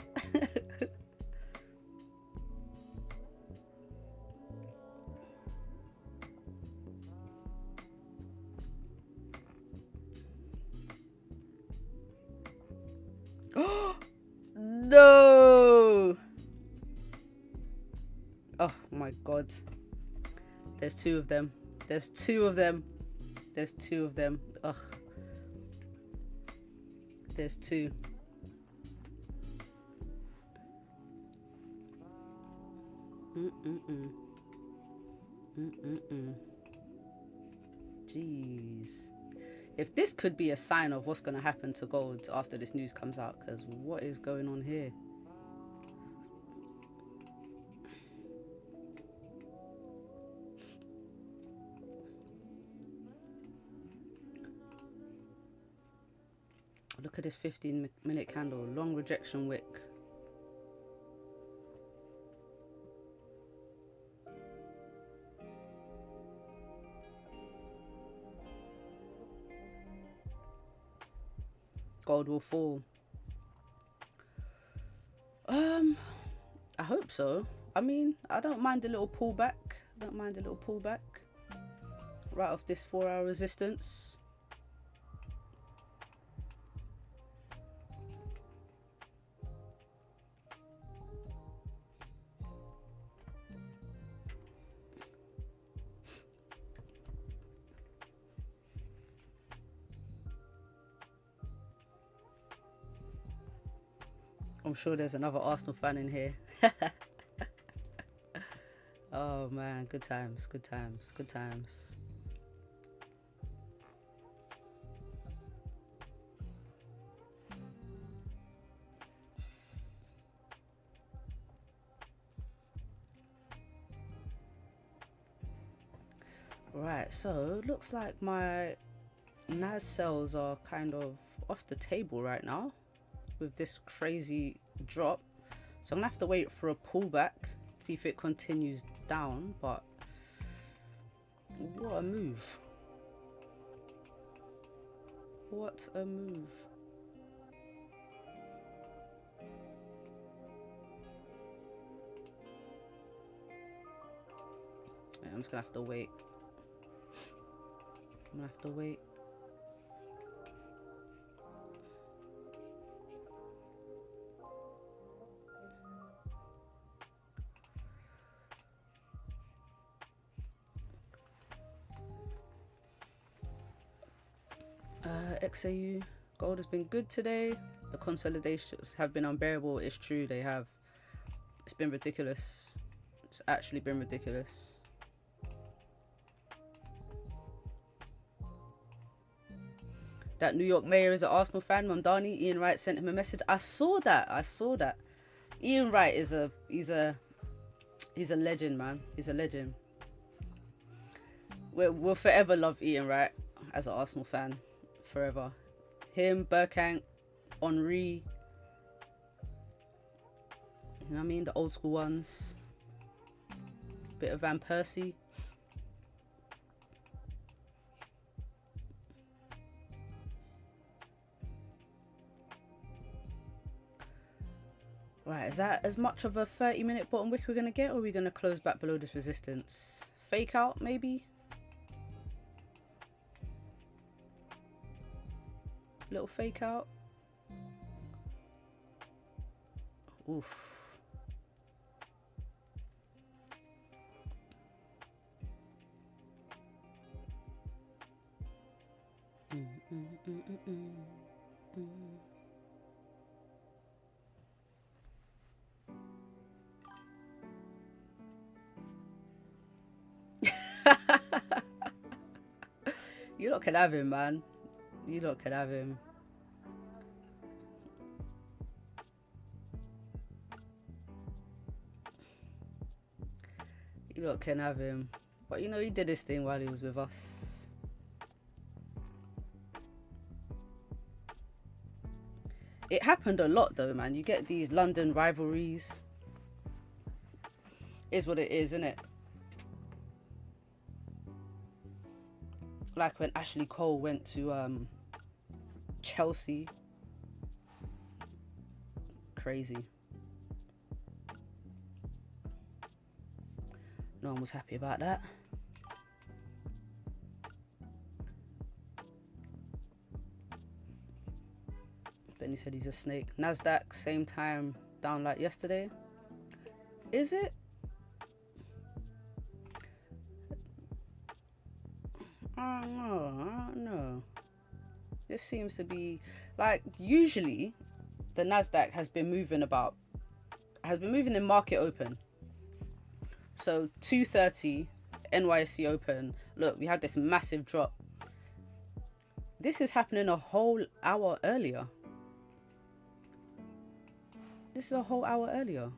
No! Oh my god. There's two of them. There's two of them. There's two of them. Ugh. There's two. Jeez. If this could be a sign of what's going to happen to gold after this news comes out, because what is going on here? Look at this 15-minute candle, long rejection wick. Gold will fall. I hope so. I mean, I don't mind a little pullback. Right off this 4-hour resistance. I'm sure there's another Arsenal fan in here. Oh man, good times, good times, good times. Right, so looks like my NAS sells are kind of off the table right now with this crazy drop. So I'm gonna have to wait for a pullback, see if it continues down, but what a move. What a move. Yeah, I'm just gonna have to wait. I'm gonna have to wait. XAU gold has been good today. The consolidations have been unbearable. It's true, they have. It's been ridiculous. It's actually been ridiculous. That New York mayor is an Arsenal fan. Mamdani, Ian Wright sent him a message. I saw that. Ian Wright is he's a legend, man. He's a legend. We'll forever love Ian Wright as an Arsenal fan. Forever. Him, Bergkamp, Henry. You know what I mean? The old school ones. Bit of Van Persie. Right, is that as much of a 30-minute bottom wick we're going to get, or are we going to close back below this resistance? Fake out, maybe? Little fake out. Oof. You lot can have him, man. You lot can have him. You lot can have him. But you know, he did his thing while he was with us. It happened a lot though, man. You get these London rivalries. Is what it is, isn't it? Like when Ashley Cole went to Chelsea. Crazy. No one was happy about that. Benny said he's a snake. NASDAQ, same time, down like yesterday. Is it? I don't know. This seems to be like, usually the NASDAQ has been moving in market open. So 2:30 NYSE open. Look, we had this massive drop. This is happening a whole hour earlier. This is a whole hour earlier.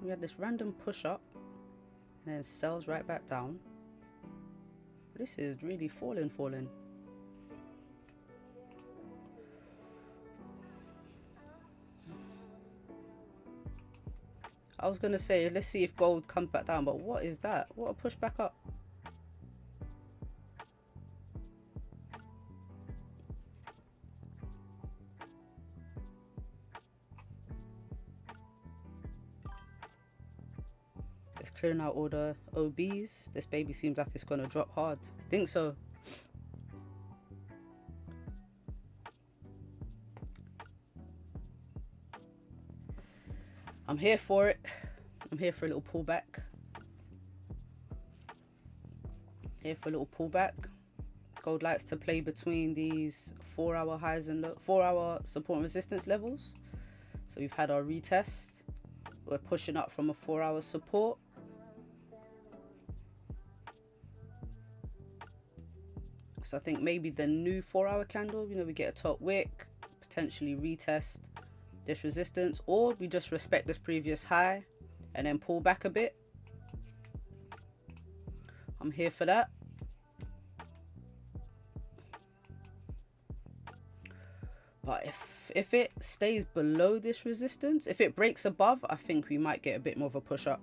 We had this random push up and then sells right back down. This is really falling. I was gonna say, let's see if gold comes back down, but what is that? What a push back up. It's clearing out all the OBs. This baby seems like it's gonna drop hard. I think so. I'm here for it. I'm here for a little pullback. Here for a little pullback. Gold likes to play between these 4-hour highs and 4-hour support and resistance levels. So we've had our retest. We're pushing up from a 4-hour support. So I think maybe the new 4-hour candle, you know, we get a top wick, potentially retest this resistance, or we just respect this previous high and then pull back a bit. I'm here for that. But if it stays below this resistance, if it breaks above, I think we might get a bit more of a push up.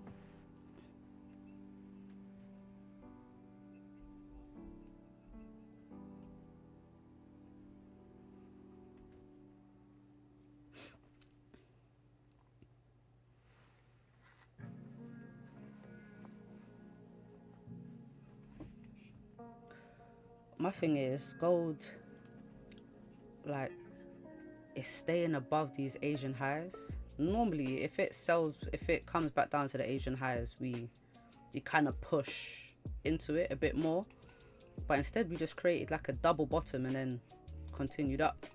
My thing is, gold, like, is staying above these Asian highs. Normally, if it comes back down to the Asian highs, we kind of push into it a bit more. But instead, we just created like a double bottom and then continued up.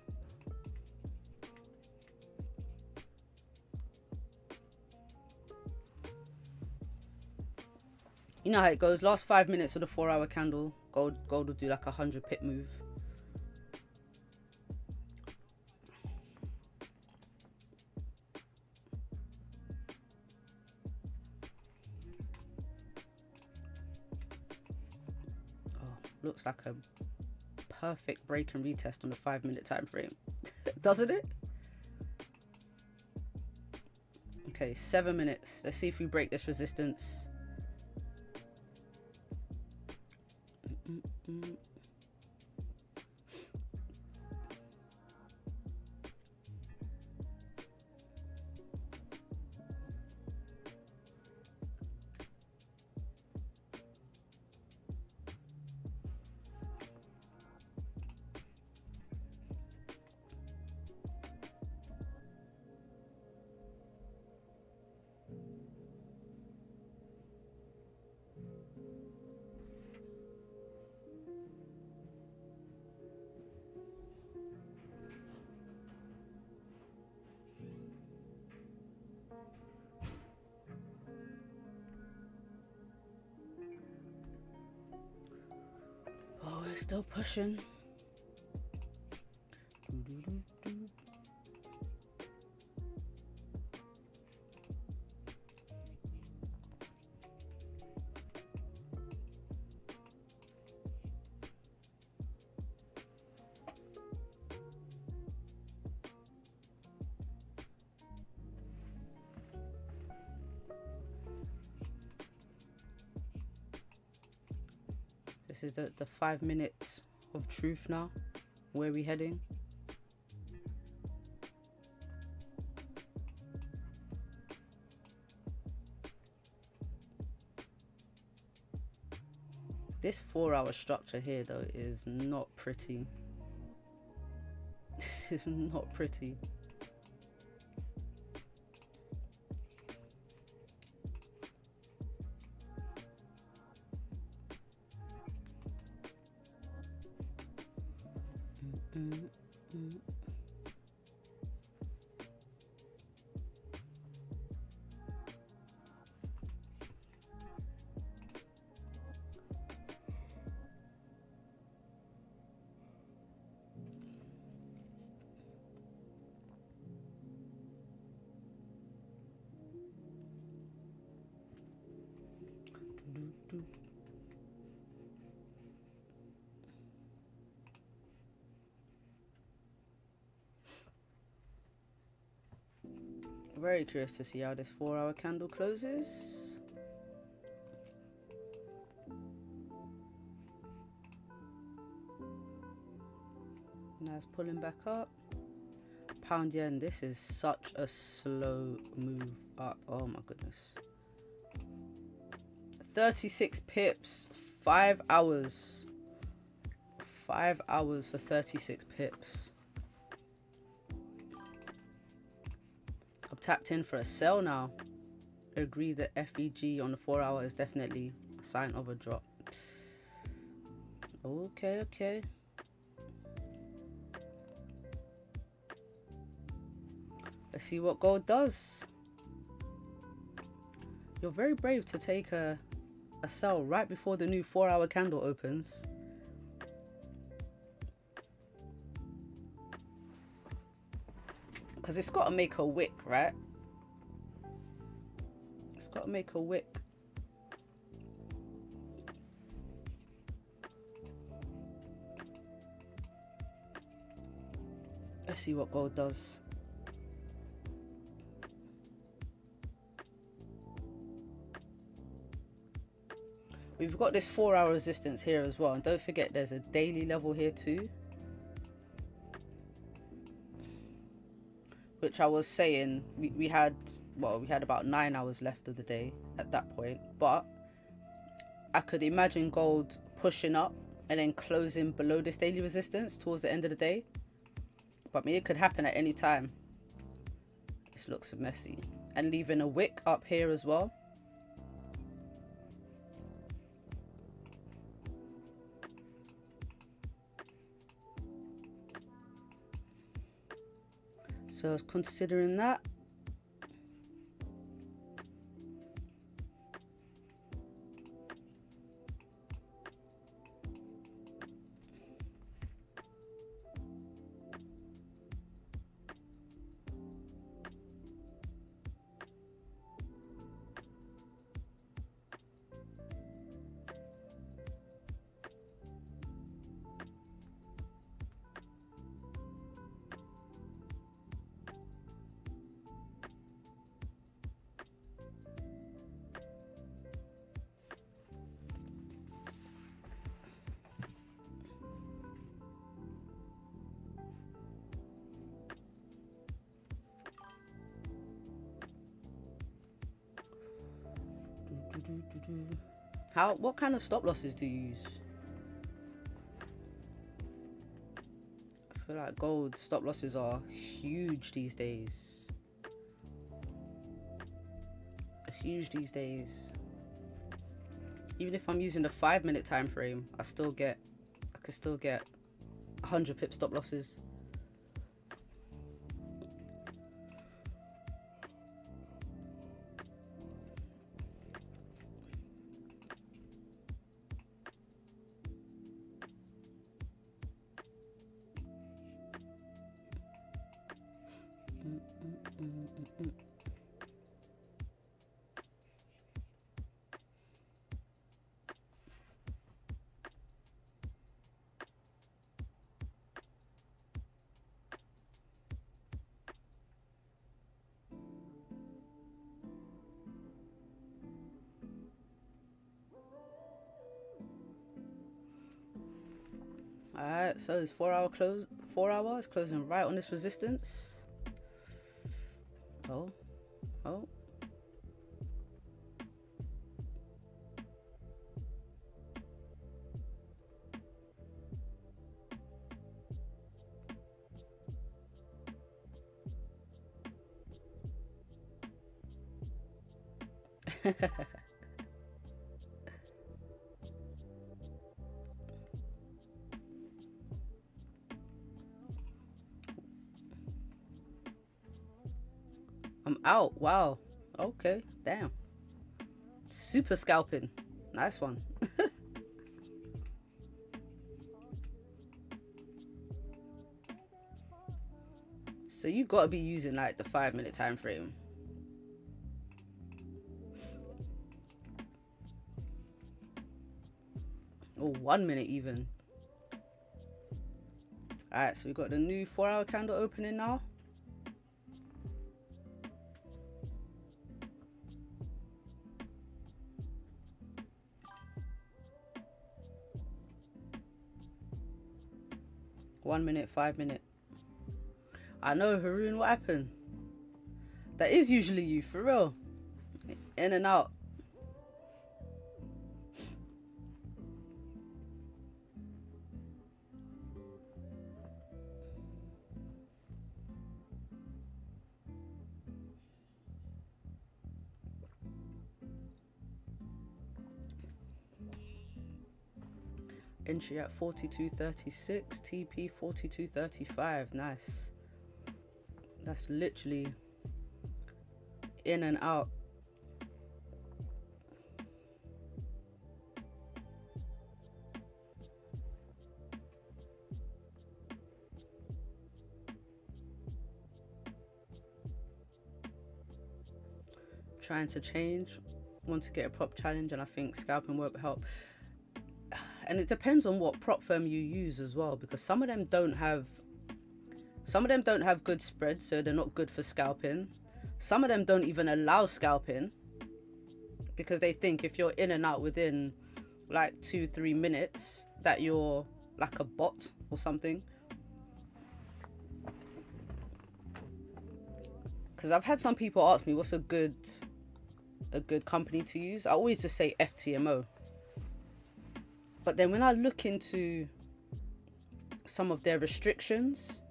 You know how it goes. Last 5 minutes of the 4-hour candle, gold will do like a 100 pip move. Oh, looks like a perfect break and retest on the 5-minute time frame, doesn't it? Okay, 7 minutes. Let's see if we break this resistance. Oh, we're still pushing. This is the 5 minutes of truth now. Where are we heading? This 4-hour structure here though is not pretty. This is not pretty. Very curious to see how this 4-hour candle closes. Now it's pulling back up. Pound yen, this is such a slow move up. Oh my goodness. 36 pips, 5 hours. 5 hours for 36 pips. I've tapped in for a sell now. I agree that FEG on the 4-hour is definitely a sign of a drop. Okay, okay. Let's see what gold does. You're very brave to take a sell right before the new 4-hour candle opens. Because it's got to make a wick, right? It's got to make a wick. Let's see what gold does. We've got this 4-hour resistance here as well. And don't forget there's a daily level here too. Which I was saying, we had about 9 hours left of the day at that point. But I could imagine gold pushing up and then closing below this daily resistance towards the end of the day. But I mean, it could happen at any time. This looks messy. And leaving a wick up here as well. So I was considering that. What kind of stop losses do you use? I feel like gold stop losses are huge these days. Huge these days. Even if I'm using the 5-minute time frame, I can still get 100 pip stop losses. Alright, so it's 4 hours closing right on this resistance. Oh. I'm out. Wow. Okay. Damn. Super scalping. Nice one. So you gotta be using like the 5-minute time frame. Or 1 minute even. Alright, so we got the new 4-hour candle opening now. One minute, 5 minute. I know, Haroon, what happened? That is usually you, for real. In and out. Entry at 42.36, TP 42.35. Nice. That's literally in and out. Trying to change, want to get a prop challenge, and I think scalping won't help. And it depends on what prop firm you use as well, because some of them don't have good spreads, so they're not good for scalping. Some of them don't even allow scalping because they think if you're in and out within like 2-3 minutes that you're like a bot or something. Because I've had some people ask me what's a good company to use. I always just say FTMO. But then when I look into some of their restrictions,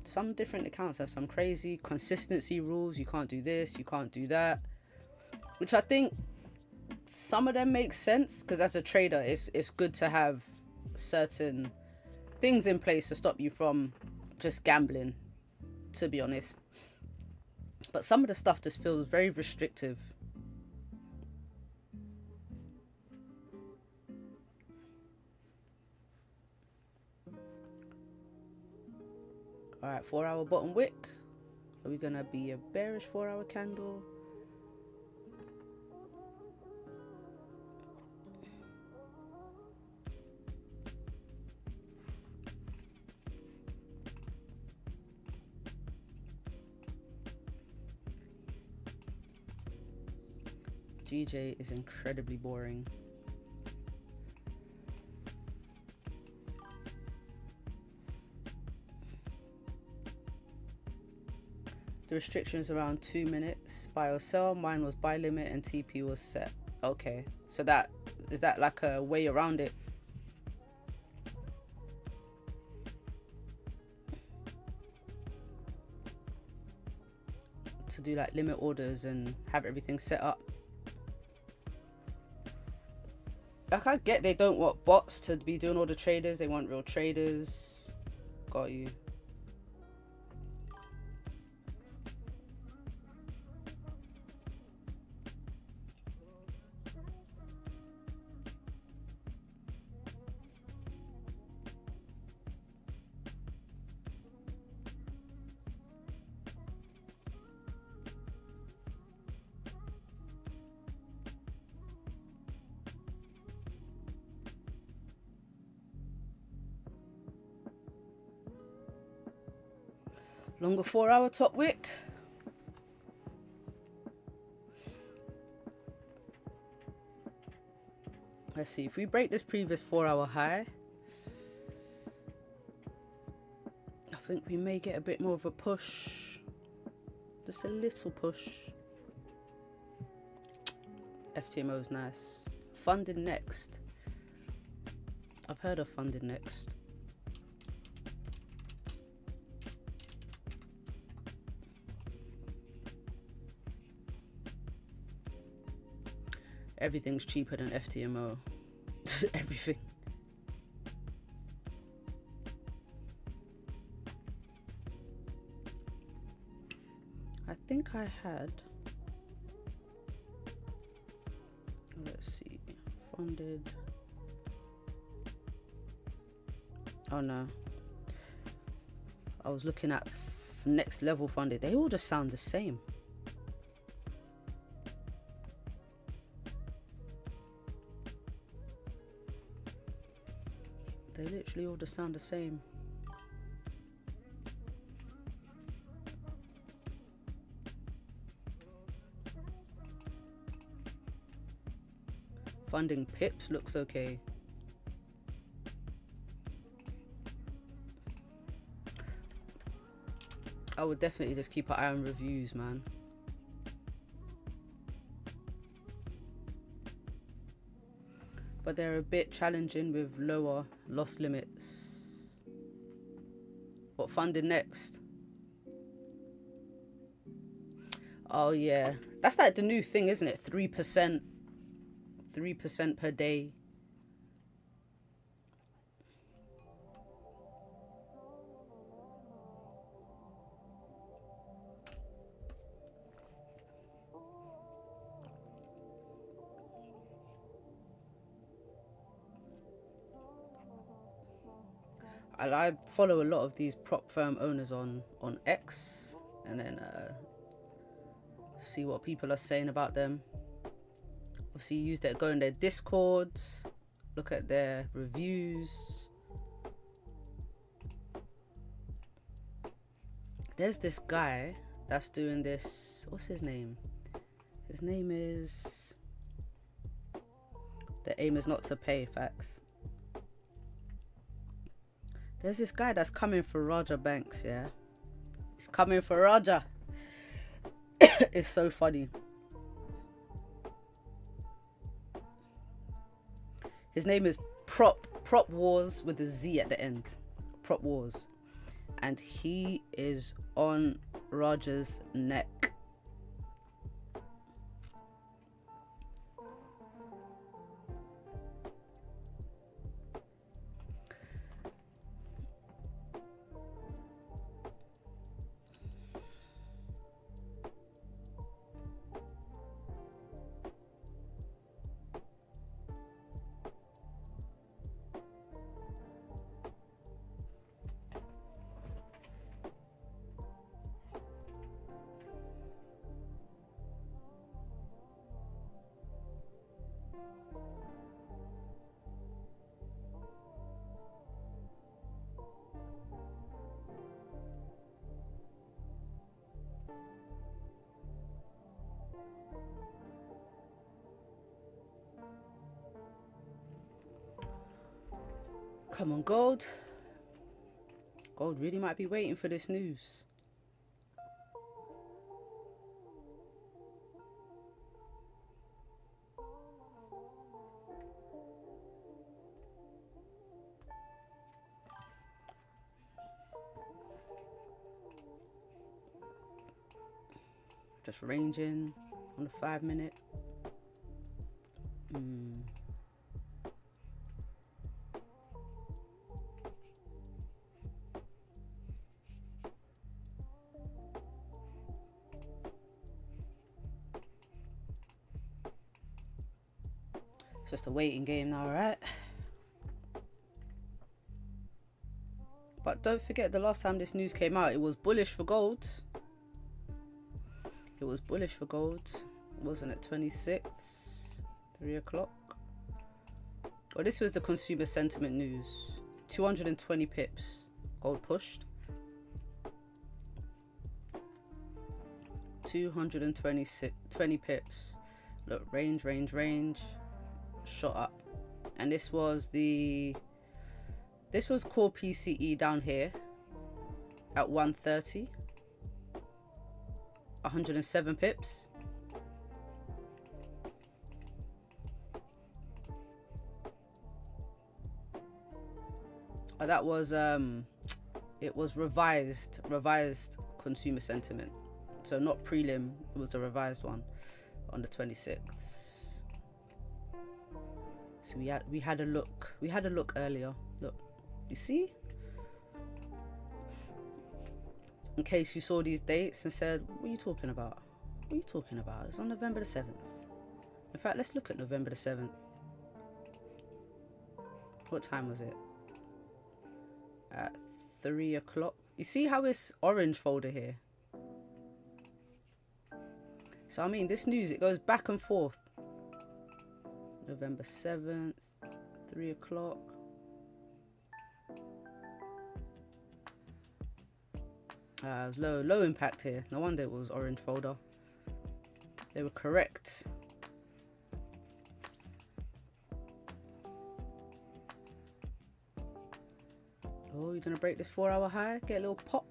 some different accounts have some crazy consistency rules. You can't do this, you can't do that. Which I think some of them make sense, because as a trader, it's good to have certain things in place to stop you from just gambling to be honest. But some of the stuff just feels very restrictive. All right, 4-hour bottom wick. Are we gonna be a bearish 4-hour candle? GJ is incredibly boring. The restrictions around 2 minutes. Buy or sell. Mine was buy limit and TP was set. Okay, so that is that like a way around it? To do like limit orders and have everything set up. Like, I get they don't want bots to be doing all the traders. They want real traders. Got you. Longer 4-hour top wick. Let's see if we break this previous 4-hour high. I think we may get a bit more of a push. Just a little push. FTMO is nice. Funded next. I've heard of funded next. Everything's cheaper than FTMO. Everything. I think I had. Let's see. Funded. Oh no. I was looking at next level funded. They all just sound the same. They literally all just sound the same. Funding pips looks okay. I would definitely just keep an eye on reviews, man. But they're a bit challenging with lower loss limits. What funded next? Oh yeah, that's like the new thing, isn't it? 3%, 3% per day. I follow a lot of these prop firm owners on X, and then see what people are saying about them. Obviously, go in their Discords, look at their reviews. There's this guy that's doing this. What's his name? His name is. The aim is not to pay. Facts. There's this guy that's coming for Roger Banks, yeah? He's coming for Roger. It's so funny. His name is Prop Wars with a Z at the end. Prop Wars. And he is on Roger's neck. Come on, gold. Gold really might be waiting for this news. Just ranging on the 5 minute. It's just a waiting game now, right? But don't forget, the last time this news came out, it was bullish for gold. It was bullish for gold. Wasn't it 26? 3 o'clock? Oh, this was the consumer sentiment news. 220 pips. Gold pushed. 220 pips. Look, range. Shot up. And this was core PCE down here at 130. 107 pips. That was it was revised consumer sentiment, so not prelim, it was the revised one on the 26th. So we had a look earlier. Look, you see, in case you saw these dates and said, what are you talking about? What are you talking about? It's on November the 7th. In fact, let's look at November the 7th. What time was it? At 3 o'clock. You see how it's orange folder here? So I mean, this news, it goes back and forth. November 7th, 3 o'clock. It was low impact here. No wonder it was orange folder. They were correct. Oh, you're gonna break this 4-hour high? Get a little pop.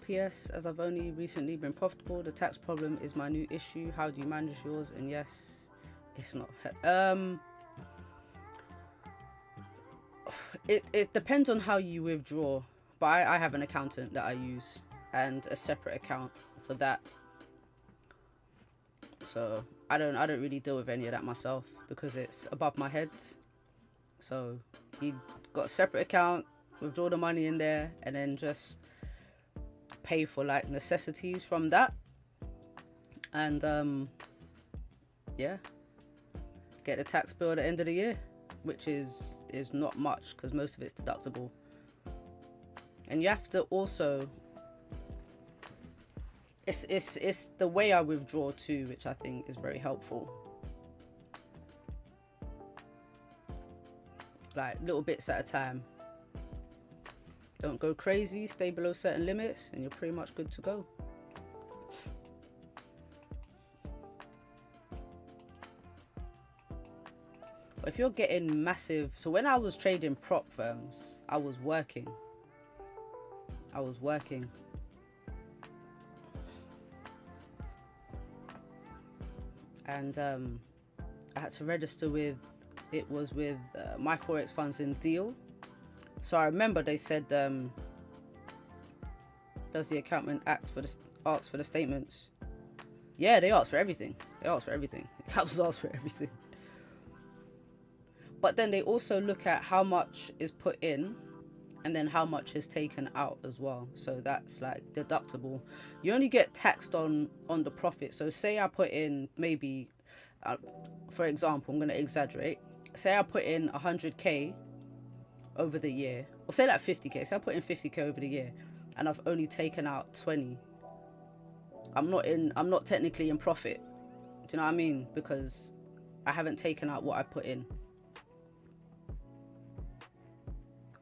PS, as I've only recently been profitable, the tax problem is my new issue. How do you manage yours? And yes, it's not. It depends on how you withdraw. But I have an accountant that I use and a separate account for that. So I don't really deal with any of that myself because it's above my head. So he got a separate account, withdraw the money in there, and then just pay for like necessities from that, and yeah, get the tax bill at the end of the year, which is not much because most of it's deductible. And you have to also, it's the way I withdraw too, which I think is very helpful. Like little bits at a time. Don't go crazy, stay below certain limits, and you're pretty much good to go. But if you're getting massive, so when I was trading prop firms, I was working. And I had to register with, it was with my Forex funds in deal. So I remember they said, does the accountant ask for the statements? Yeah, they asked for everything. The accountants asked for everything. But then they also look at how much is put in and then how much is taken out as well. So that's like deductible. You only get taxed on the profit. So say I put in maybe, for example, I'm going to exaggerate. Say I put in 100k over the year, or say like 50k. Say I put in 50k over the year and I've only taken out 20. I'm not technically in profit. Do you know what I mean? Because I haven't taken out what I put in.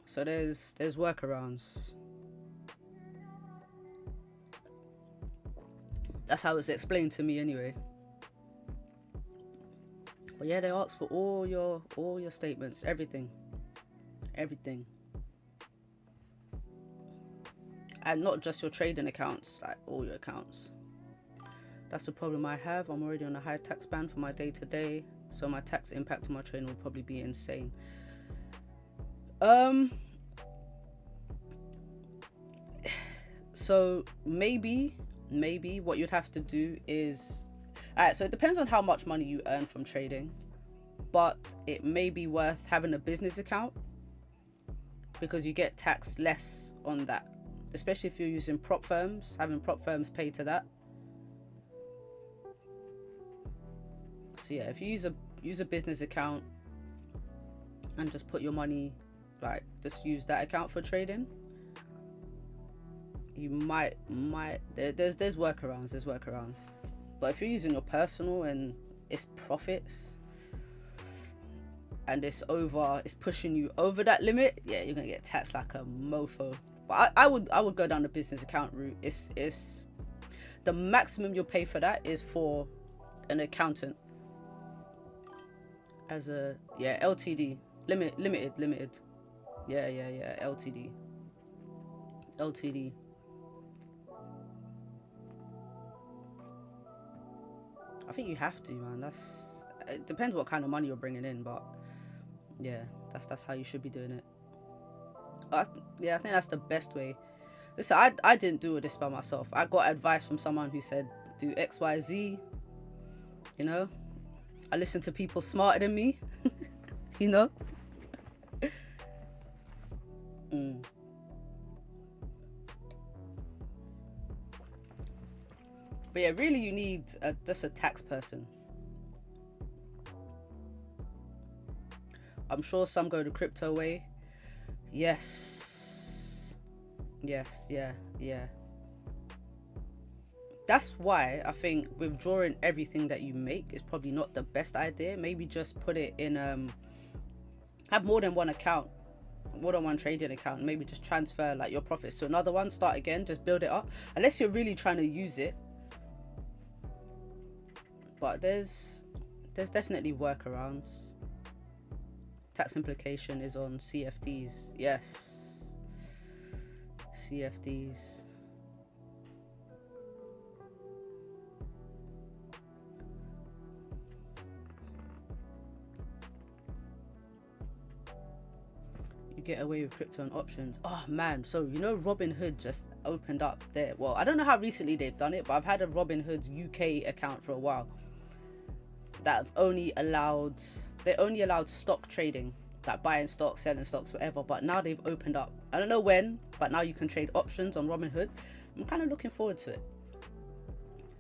So there's workarounds. That's how it's explained to me anyway. But yeah, they ask for all your statements, everything. And not just your trading accounts, like all your accounts. That's the problem I have. I'm already on a high tax band for my day-to-day, so my tax impact on my trading will probably be insane. So maybe what you'd have to do is, all right, so it depends on how much money you earn from trading, but it may be worth having a business account because you get taxed less on that, especially if you're using prop firms, having prop firms pay to that. So yeah, if you use a business account and just put your money, like just use that account for trading, you might there's workarounds. But if you're using your personal and it's profits and it's pushing you over that limit, yeah, you're gonna get taxed like a mofo. But I would go down the business account route. It's the maximum you'll pay for that is for an accountant as a LTD, limited. Yeah, LTD. I think you have to, man. It depends what kind of money you're bringing in, but yeah, that's how you should be doing it. I think that's the best way. Listen, I didn't do this by myself. I got advice from someone who said do XYZ. You know, I listen to people smarter than me. You know. But yeah, really you need just a tax person. I'm sure some go the crypto way. Yes, yeah. That's why I think withdrawing everything that you make is probably not the best idea. Maybe just put it in, have more than one account, more than one trading account. Maybe just transfer like your profits to another one, start again, just build it up. Unless you're really trying to use it. But there's definitely workarounds. Tax implication is on CFDs. Yes. CFDs. You get away with crypto and options. Oh man, so you know Robinhood just opened up there. Well, I don't know how recently they've done it, but I've had a Robinhood UK account for a while. That only allowed stock trading, like buying stocks, selling stocks, whatever. But now they've opened up. I don't know when, but now you can trade options on Robinhood. I'm kind of looking forward to it.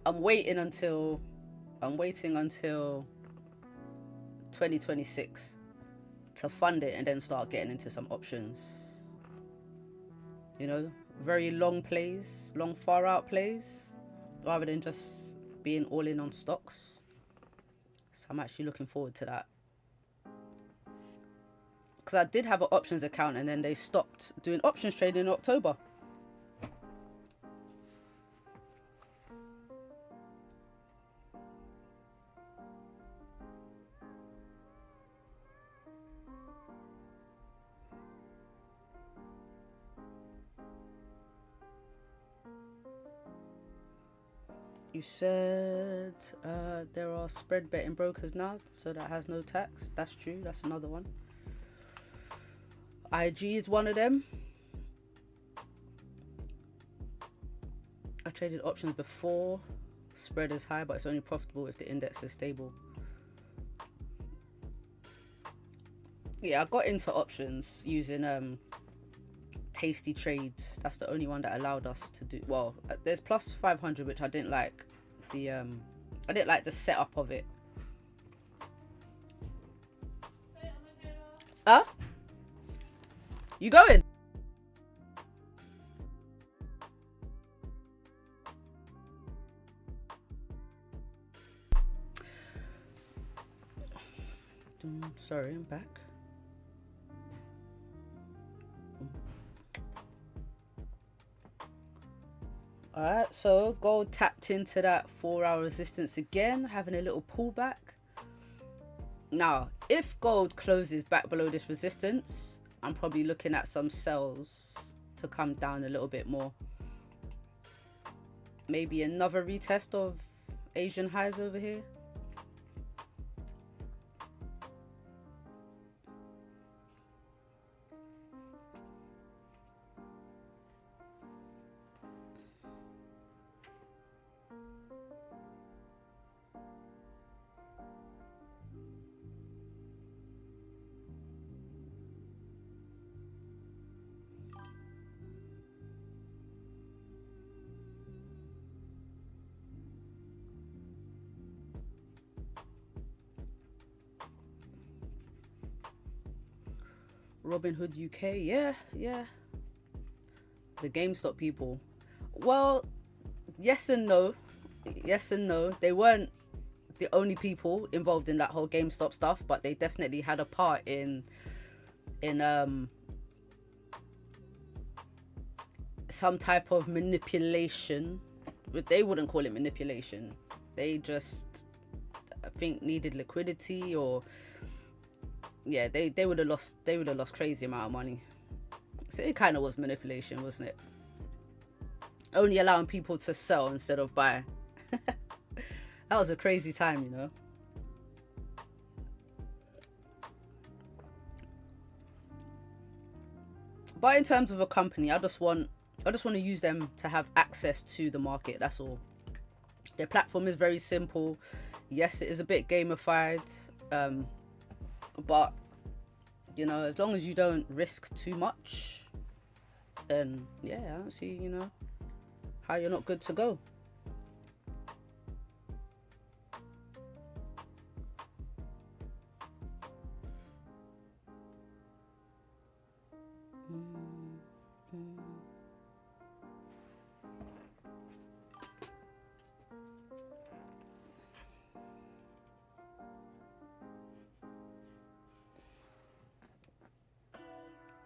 I'm waiting until 2026 to fund it and then start getting into some options. You know, very long plays, long far out plays, rather than just being all in on stocks. So I'm actually looking forward to that. Because I did have an options account and then they stopped doing options trading in October. You said there are spread betting brokers now, so that has no tax. That's true. That's another one. IG is one of them. I traded options before. Spread is high, but it's only profitable if the index is stable. Yeah, I got into options using Tasty Trades. That's the only one that allowed us to do well. There's plus 500, which I didn't like the setup of it. Huh? You going? Sorry, I'm back. Alright, so gold tapped into that 4-hour resistance again, having a little pullback. Now, if gold closes back below this resistance, I'm probably looking at some sells to come down a little bit more. Maybe another retest of Asian highs over here. Robinhood UK, yeah. The GameStop people. Well, yes and no. Yes and no. They weren't the only people involved in that whole GameStop stuff, but they definitely had a part in some type of manipulation. But they wouldn't call it manipulation. They just, I think, needed liquidity, or yeah, they would have lost crazy amount of money. So it kind of was manipulation, wasn't it? Only allowing people to sell instead of buy. That was a crazy time, you know. But in terms of a company, I just want to use them to have access to the market. That's all. Their platform is very simple. Yes, it is a bit gamified, but you know, as long as you don't risk too much, then yeah, I don't see, you know, how you're not good to go.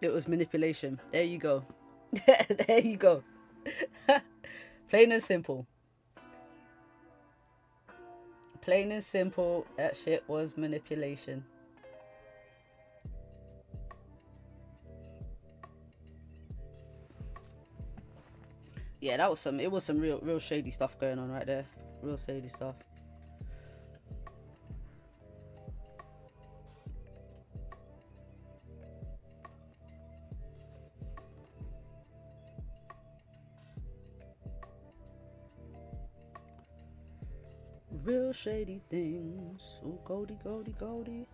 It was manipulation. There you go. There you go. Plain and simple. Plain and simple, that shit was manipulation. Yeah, that was some, it was some real shady stuff going on right there. Real shady stuff. Real shady things. Ooh, Goldie.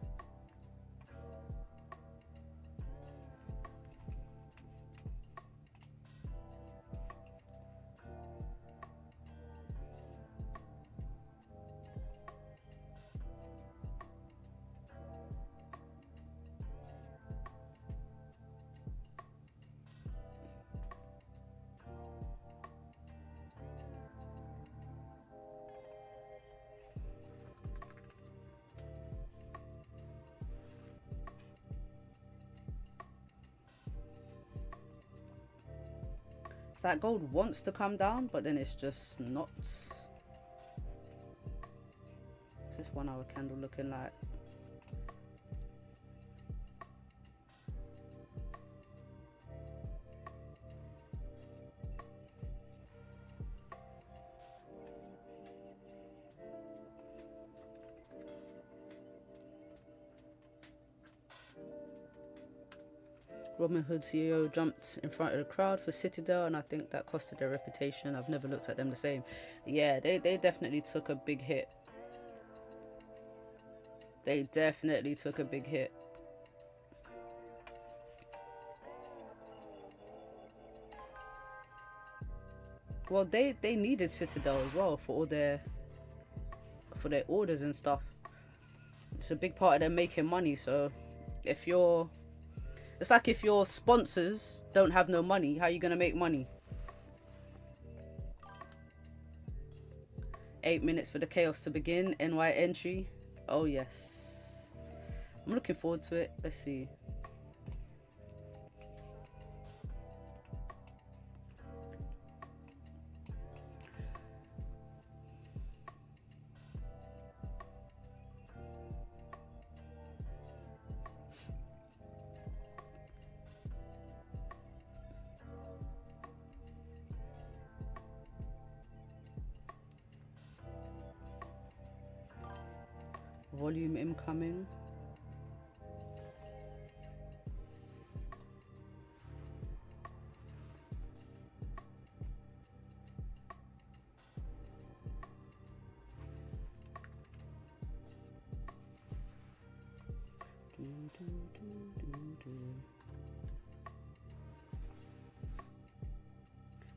It's like gold wants to come down, but then it's just not. What's this 1 hour candle looking like? Robinhood CEO jumped in front of the crowd for Citadel, and I think that costed their reputation. I've never looked at them the same. Yeah, they definitely took a big hit. They definitely took a big hit. Well, they needed Citadel as well for all their orders and stuff. It's a big part of them making money. So if you're, it's like if your sponsors don't have no money, how are you gonna make money? 8 minutes for the chaos to begin. NY entry. Oh yes, I'm looking forward to it. Let's see. Volume incoming.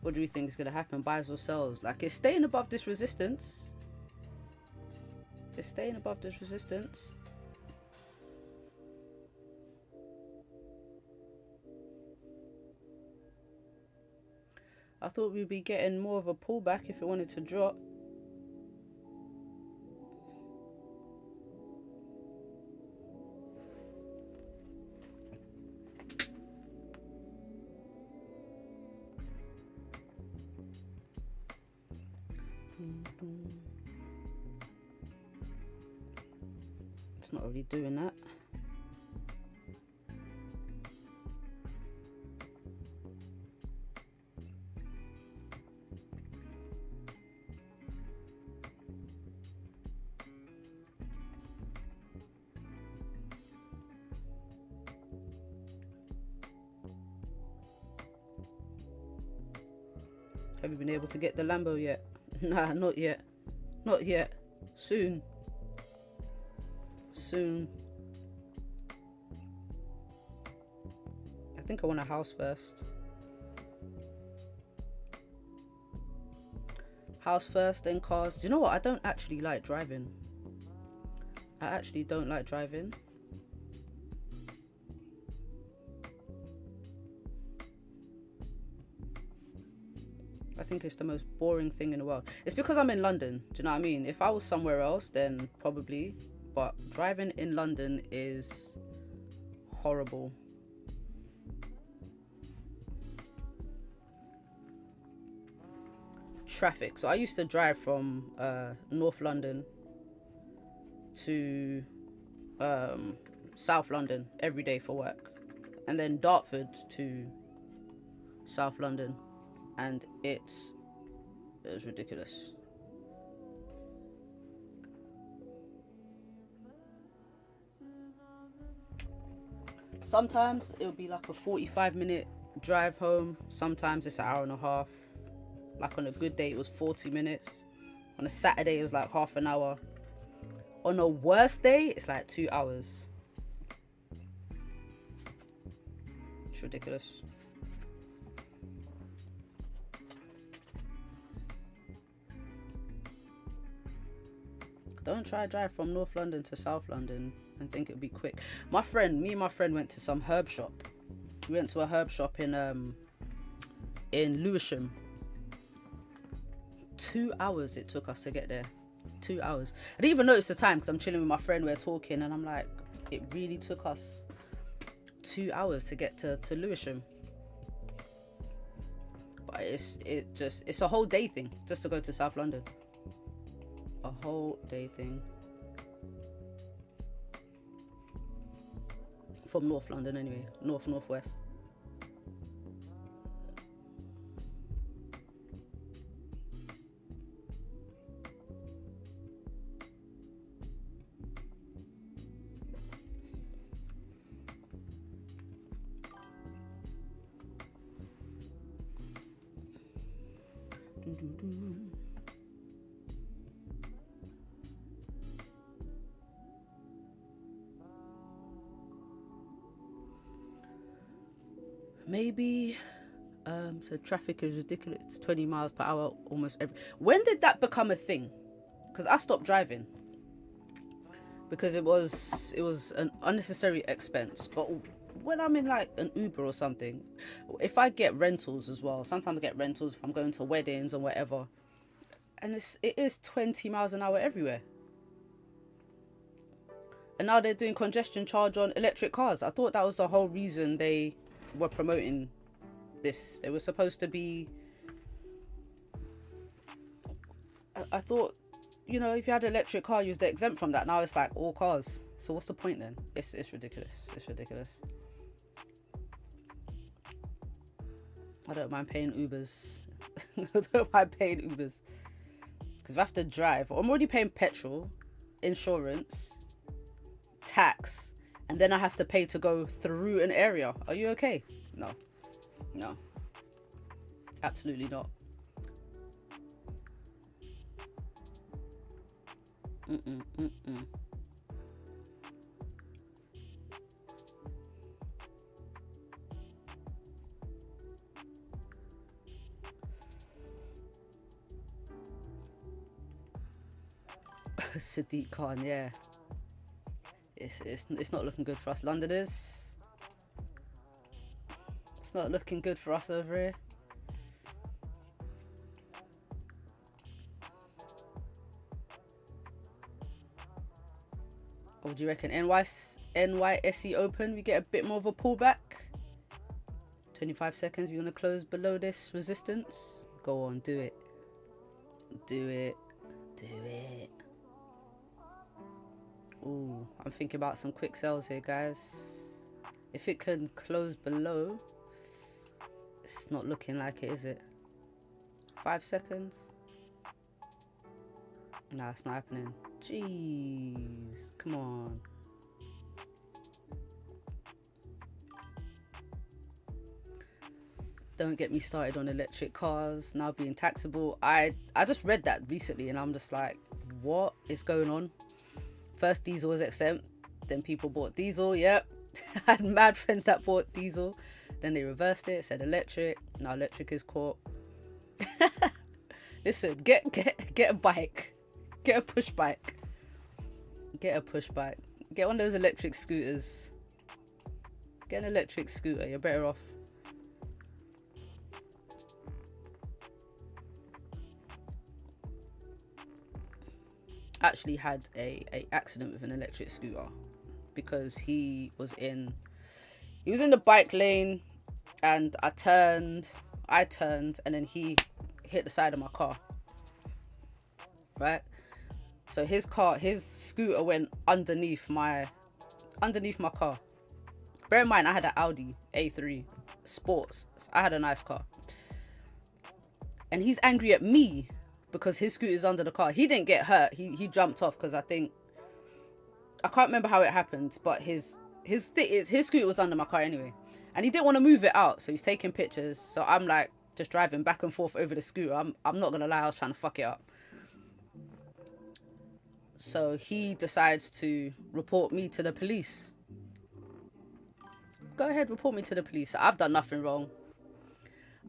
What do you think is going to happen? Buys or sells? Like, it's staying above this resistance. It's staying above this resistance. I thought we'd be getting more of a pullback if it wanted to drop. It's not really doing that. Have you been able to get the Lambo yet? Nah, not yet. Not yet. Soon. Soon. I think I want a house first. House first, then cars. Do you know what? I don't actually like driving. I actually don't like driving. I think it's the most boring thing in the world. It's because I'm in London. Do you know what I mean? If I was somewhere else, then probably. But driving in London is horrible. Traffic. So I used to drive from North London to South London every day for work, and then Dartford to South London, and it was ridiculous. Sometimes it'll be like a 45-minute drive home. Sometimes it's an hour and a half. Like on a good day, it was 40 minutes. On a Saturday, it was like half an hour. On a worst day, it's like 2 hours. It's ridiculous. Don't try to drive from North London to South London and think it'd be quick. Me and my friend went to some herb shop. We went to a herb shop in Lewisham. 2 hours it took us to get there. 2 hours. I didn't even notice the time because I'm chilling with my friend. We're talking and I'm like, it really took us 2 hours to get to Lewisham. But it's a whole day thing just to go to South London. A whole day thing. From North London anyway. Northwest. Maybe So traffic is ridiculous. It's 20 miles per hour almost every. When did that become a thing? Because I stopped driving because it was an unnecessary expense. But when I'm in like an Uber or something, if I get rentals as well, sometimes I get rentals if I'm going to weddings or whatever, and it is 20 miles an hour everywhere. And now they're doing congestion charge on electric cars. I thought that was the whole reason they were promoting this. They were supposed to be, I thought, you know, if you had an electric car, you was exempt from that. Now it's like all cars. So what's the point then? It's ridiculous. It's ridiculous. I don't mind paying Ubers. I don't mind paying Ubers. Because if I have to drive, I'm already paying petrol, insurance, tax, and then I have to pay to go through an area. Are you okay? No. No. Absolutely not. Sadiq Khan, yeah. It's not looking good for us Londoners. It's not looking good for us over here. What do you reckon? NYSE Open, we get a bit more of a pullback. 25 seconds, we're going to close below this resistance. Go on, do it. Do it. Do it. Ooh, I'm thinking about some quick sells here, guys. If it can close below, it's not looking like it, is it? 5 seconds. Nah, it's not happening. Jeez, come on. Don't get me started on electric cars now being taxable. I just read that recently and I'm just like, what is going on? First diesel was exempt, then people bought diesel. Yep. I had mad friends that bought diesel, then they reversed it, said electric. Now electric is caught. Listen, get a bike, get a push bike, get a push bike, get one of those electric scooters. Get an electric scooter, you're better off. Actually had a accident with an electric scooter because he was in the bike lane and I turned and then he hit the side of my car, right? So his scooter went underneath my car. Bear in mind I had an Audi A3 Sports. So I had a nice car, and he's angry at me because his scooter's under the car. He didn't get hurt. He jumped off because I can't remember how it happened, but his scooter was under my car anyway, and he didn't want to move it out, so he's taking pictures. So I'm like just driving back and forth over the scooter. I'm not gonna lie, I was trying to fuck it up. So he decides to report me to the police. Go ahead, report me to the police. I've done nothing wrong.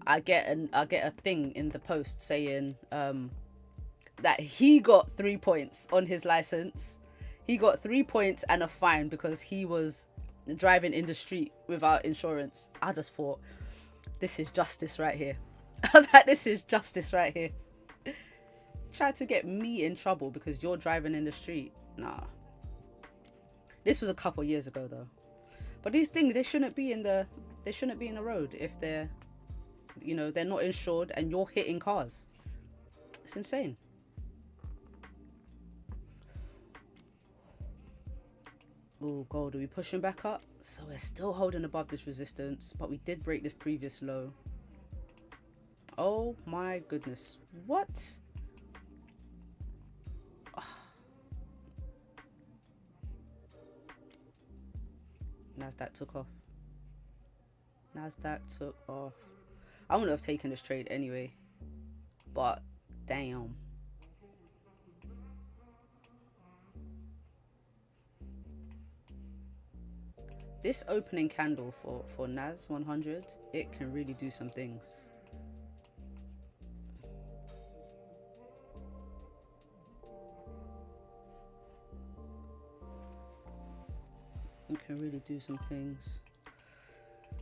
I get a thing in the post saying that he got 3 points on his license. He got 3 points and a fine because he was driving in the street without insurance. I just thought, this is justice right here. I was like, this is justice right here. Tried to get me in trouble because you're driving in the street. Nah. This was a couple years ago though. But these things, they shouldn't be in the road if they're not insured and you're hitting cars. It's insane. Oh, gold, are we pushing back up? So we're still holding above this resistance, but we did break this previous low. Oh my goodness. What? NASDAQ took off. NASDAQ took off. I wouldn't have taken this trade anyway, but damn. This opening candle for NAS100, it can really do some things. It can really do some things.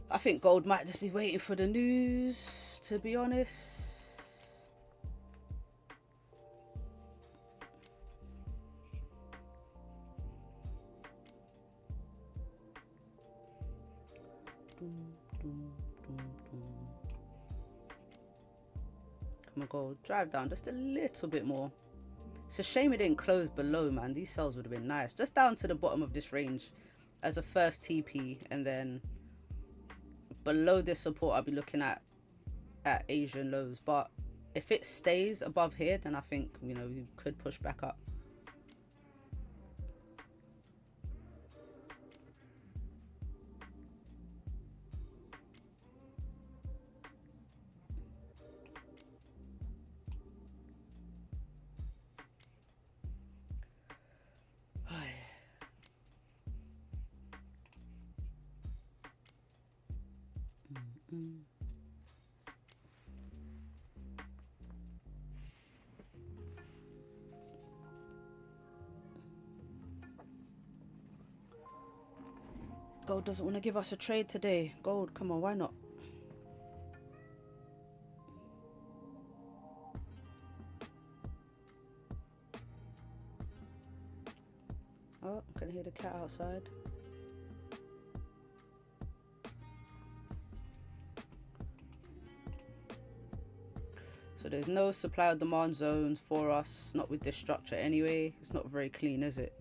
I think gold might just be waiting for the news, to be honest. Come on, gold, drive down just a little bit more. It's a shame it didn't close below, man. These sells would have been nice. Just down to the bottom of this range as a first TP, and then below this support I'll be looking at Asian lows. But if it stays above here, then I think, you know, you could push back up. Gold doesn't want to give us a trade today. Gold, come on, why not? Oh, I can hear the cat outside. So there's no supply or demand zones for us, not with this structure anyway. It's not very clean, is it?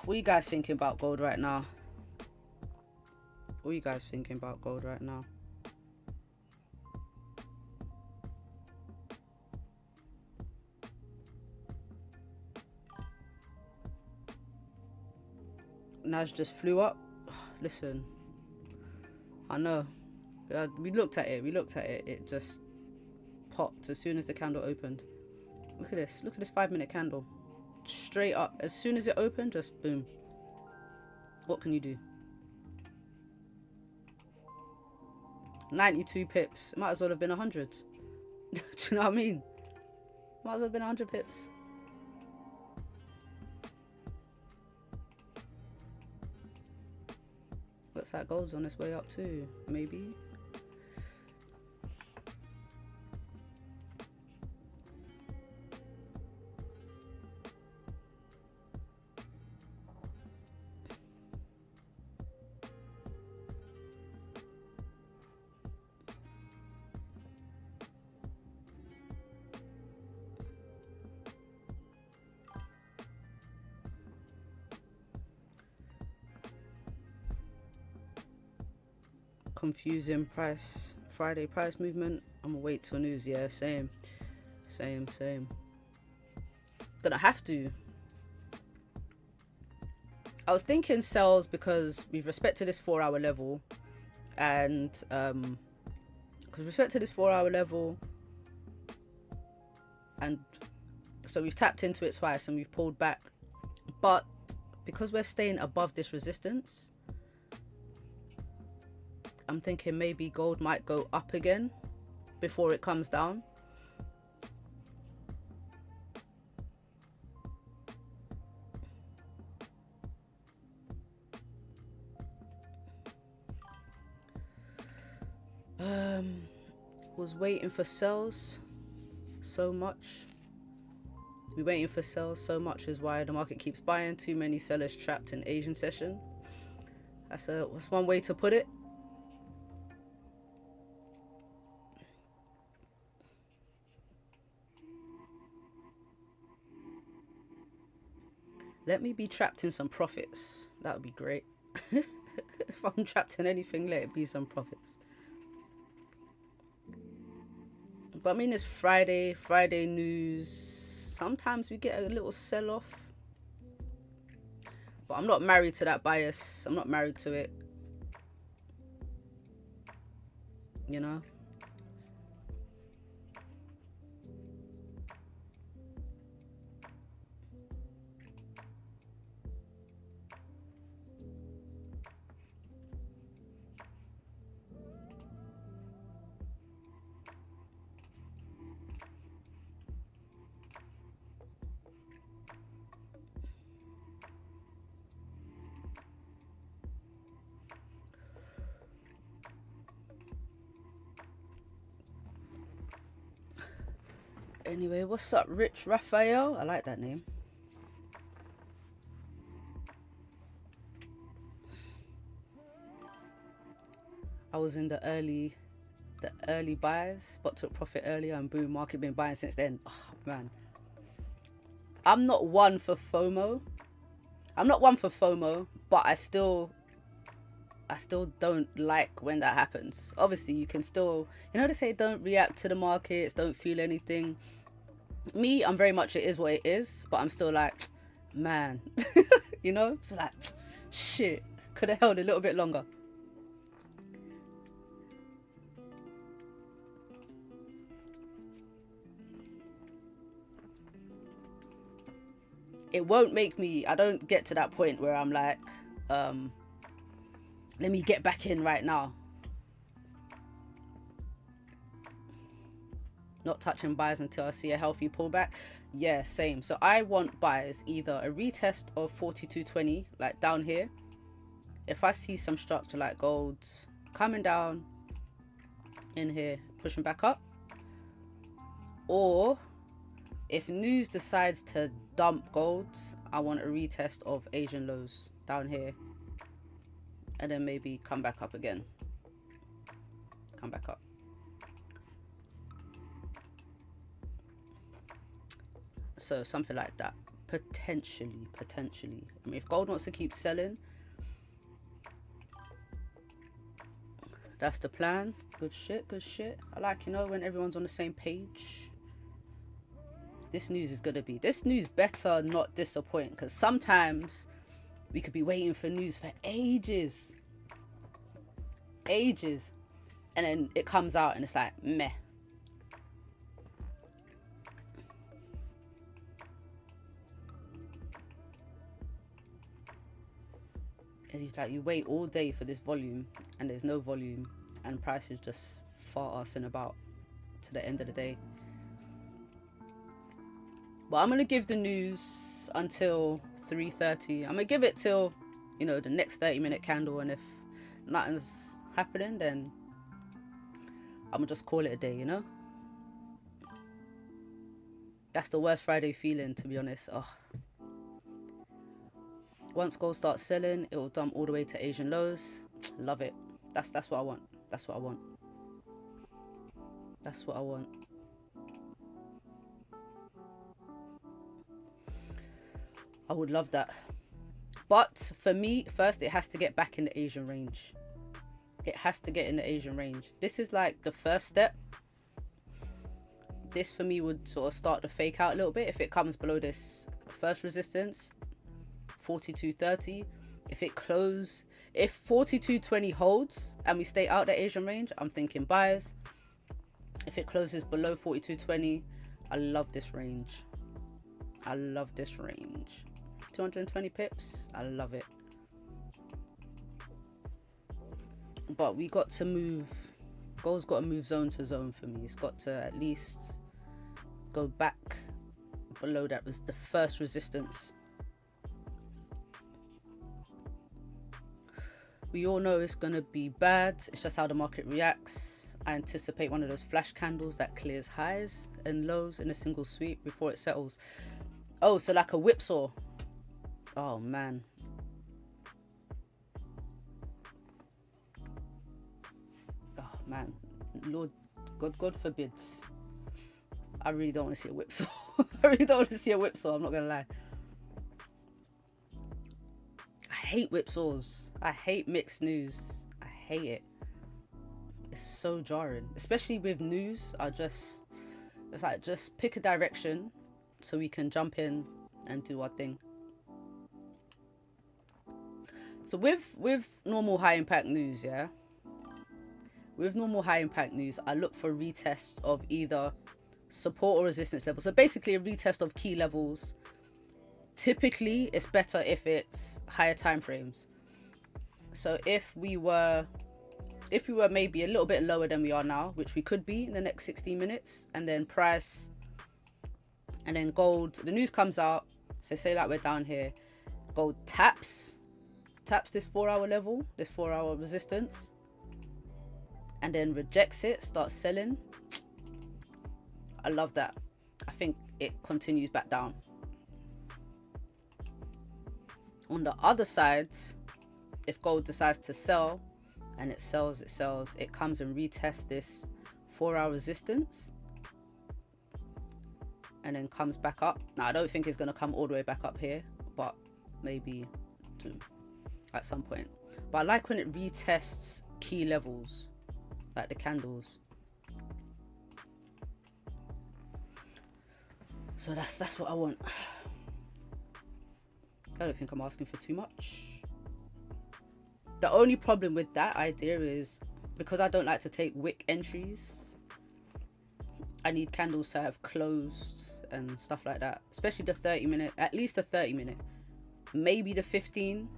What are you guys thinking about gold right now? What are you guys thinking about gold right now? NAS just flew up. Listen, I know. We looked at it. It just popped as soon as the candle opened. Look at this. Look at this 5-minute candle. Straight up. As soon as it opened, just boom. What can you do? 92 pips. It might as well have been 100. Do you know what I mean? Might as well have been 100 pips. Looks like gold's on its way up too. Maybe. Confusing Friday price movement. I'm gonna wait till news. Yeah, same. Gonna have to. I was thinking sells because we've respected this 4-hour level, and because respected this 4-hour level, and so we've tapped into it twice and we've pulled back, but because we're staying above this resistance, I'm thinking maybe gold might go up again before it comes down. Was waiting for sells so much. We're waiting for sales. So much is why the market keeps buying. Too many sellers trapped in Asian session. That's one way to put it. Let me be trapped in some profits. That would be great. If I'm trapped in anything, let it be some profits. But I mean, it's Friday news. Sometimes we get a little sell-off. But I'm not married to that bias. I'm not married to it. You know? Anyway, what's up, Rich Raphael? I like that name. I was in the early buys, but took profit earlier, and boom, market been buying since then. Oh, man. I'm not one for FOMO. But I still don't like when that happens. Obviously, you can still, you know, they say don't react to the markets, don't feel anything. Me, I'm very much it is what it is, but I'm still like, man, you know? So like, shit, could have held a little bit longer. It won't make me, I don't get to that point where I'm like, let me get back in right now. Not touching buys until I see a healthy pullback. Yeah, same. So I want buys, either a retest of 42.20, like down here. If I see some structure like gold coming down in here, pushing back up. Or if news decides to dump gold, I want a retest of Asian lows down here. And then maybe come back up again. Come back up. So something like that. Potentially. I mean, if gold wants to keep selling, that's the plan. Good shit. I like, you know, when everyone's on the same page. This news better not disappoint, because sometimes we could be waiting for news for ages. And then it comes out and it's like, meh. It's like you wait all day for this volume and there's no volume and prices just fart arsing about to the end of the day. But I'm going to give the news until 3:30. I'm going to give it till, you know, the next 30-minute candle. And if nothing's happening, then I'm going to just call it a day, you know? That's the worst Friday feeling, to be honest. Oh. Once gold starts selling, it will dump all the way to Asian lows. Love it. That's what I want. That's what I want. I would love that. But for me, first it has to get back in the Asian range. This is like the first step. This for me would sort of start to fake out a little bit if it comes below this first resistance, 42.30. If 42.20 holds and we stay out the Asian range, I'm thinking buyers. If it closes below 42.20, I love this range. 220 pips, I love it. But we got to move, gold's got to move zone to zone for me. It's got to at least go back below that was the first resistance. We all know it's going to be bad. It's just how the market reacts. I anticipate one of those flash candles that clears highs and lows in a single sweep before it settles. Oh, so like a whipsaw. Oh man. Oh man. Lord, God forbid. I really don't want to see a whipsaw. I really don't want to see a whipsaw, I'm not gonna lie. I hate whipsaws. I hate mixed news. I hate it. It's so jarring. Especially with news. It's like, just pick a direction so we can jump in and do our thing. So with normal high impact news, yeah. With normal high impact news, I look for retest of either support or resistance level. So basically a retest of key levels. Typically it's better if it's higher time frames. So if we were maybe a little bit lower than we are now, which we could be in the next 16 minutes, and then price, and then gold, the news comes out, so say like we're down here, gold taps this 4-hour level, this 4-hour resistance, and then rejects it, starts selling. I love that. I think it continues back down. On the other side, if gold decides to sell, and it sells, it comes and retests this 4-hour resistance, and then comes back up. Now I don't think it's going to come all the way back up here, but maybe at some point. But I like when it retests key levels, like the candles. So that's what I want. I don't think I'm asking for too much. The only problem with that idea is because I don't like to take wick entries, I need candles to have closed and stuff like that, especially the 30-minute, at least the 30-minute, maybe the 15,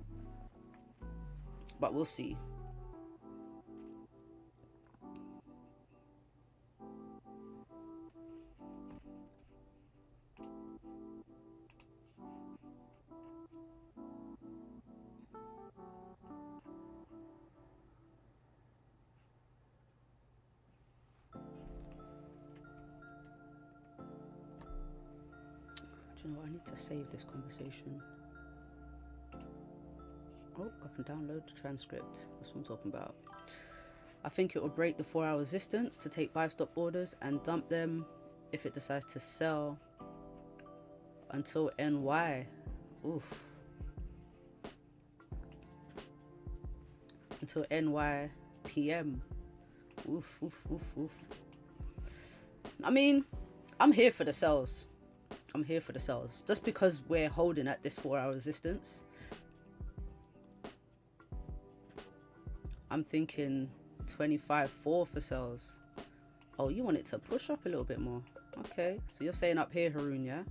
but we'll see. Do you know what? I need to save this conversation. Oh, I can download the transcript. That's what I'm talking about. I think it will break the 4-hour resistance to take buy stop orders and dump them if it decides to sell until NY. Oof. Until NY PM. Oof, oof, oof, oof. I mean, I'm here for the sells. I'm here for the sells. Just because we're holding at this 4-hour resistance, I'm thinking 25.4 for sells. Oh, you want it to push up a little bit more. Okay, so you're saying up here, Haroon, yeah?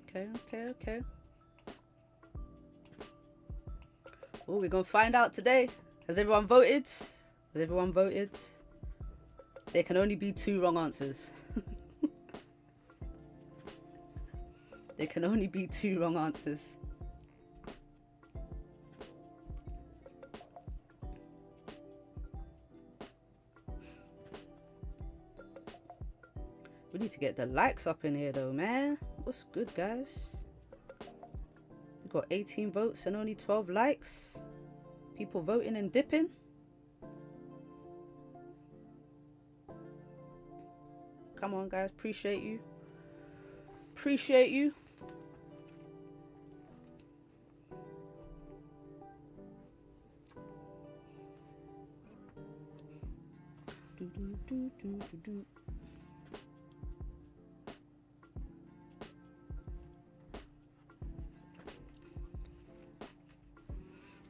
Okay. Oh, we're gonna find out today. Has everyone voted? There can only be 2 wrong answers. There can only be 2 wrong answers. We need to get the likes up in here though, man. What's good, guys? We got 18 votes and only 12 likes. People voting and dipping. Come on, guys. Appreciate you. Do.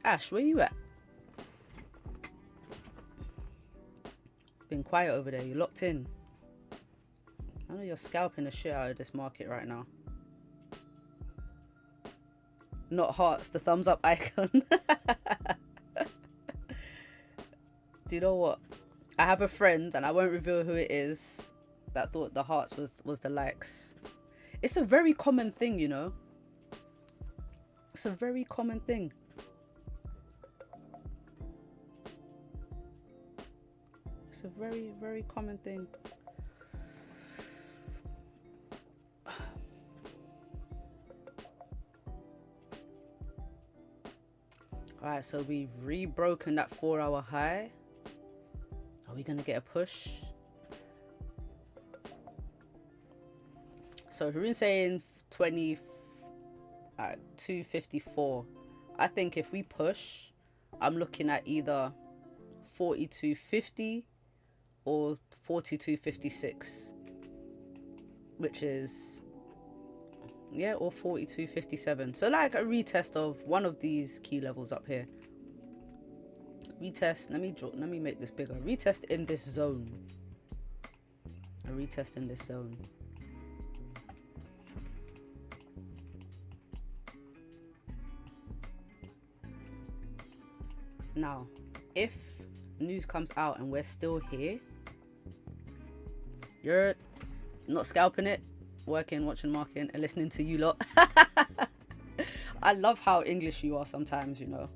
Ash, where you at? Been quiet over there. You locked in. I know you're scalping the shit out of this market right now. Not hearts, the thumbs up icon. Do you know what? I have a friend, and I won't reveal who it is, that thought the hearts was the likes. It's a very common thing, you know. It's a very common thing. It's a very, very common thing. All right, so we've re-broken that 4-hour high. Are we gonna get a push? So Haroon's saying 254. I think if we push, I'm looking at either 42.50 or 42.56, which is, yeah, or 42.57. So like a retest of one of these key levels up here. Retest. Let me make this bigger. Retest in this zone. A retest in this zone. Now, if news comes out and we're still here, you're not scalping it, working, watching market, and listening to you lot. I love how English you are sometimes, you know.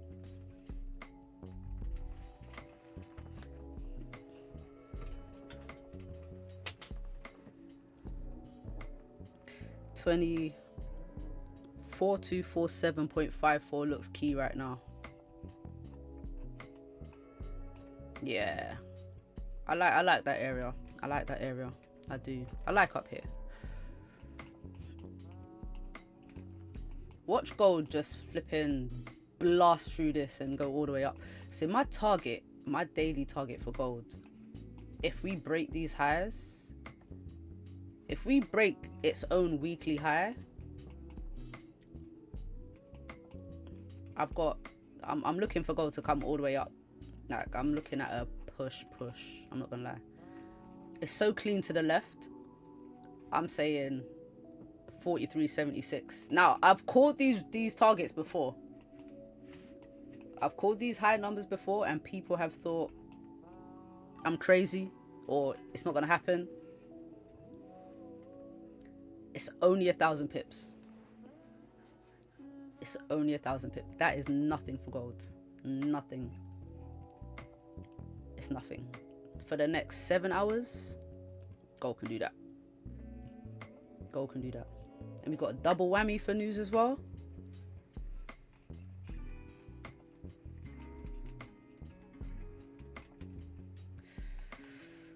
$24,247.54 looks key right now. Yeah, I like that area. I like that area. I do. I like up here. Watch gold just flipping blast through this and go all the way up. So my target, my daily target for gold, if we break these highs, if we break its own weekly high, I'm looking for gold to come all the way up. Like, I'm looking at a push. I'm not gonna lie. It's so clean to the left. I'm saying 43.76. Now, I've called these targets before. I've called these high numbers before, and people have thought I'm crazy or it's not gonna happen. It's only 1,000 pips. It's only 1,000 pips. That is nothing for gold. Nothing. It's nothing. For the next 7 hours, gold can do that. Gold can do that. And we've got a double whammy for news as well.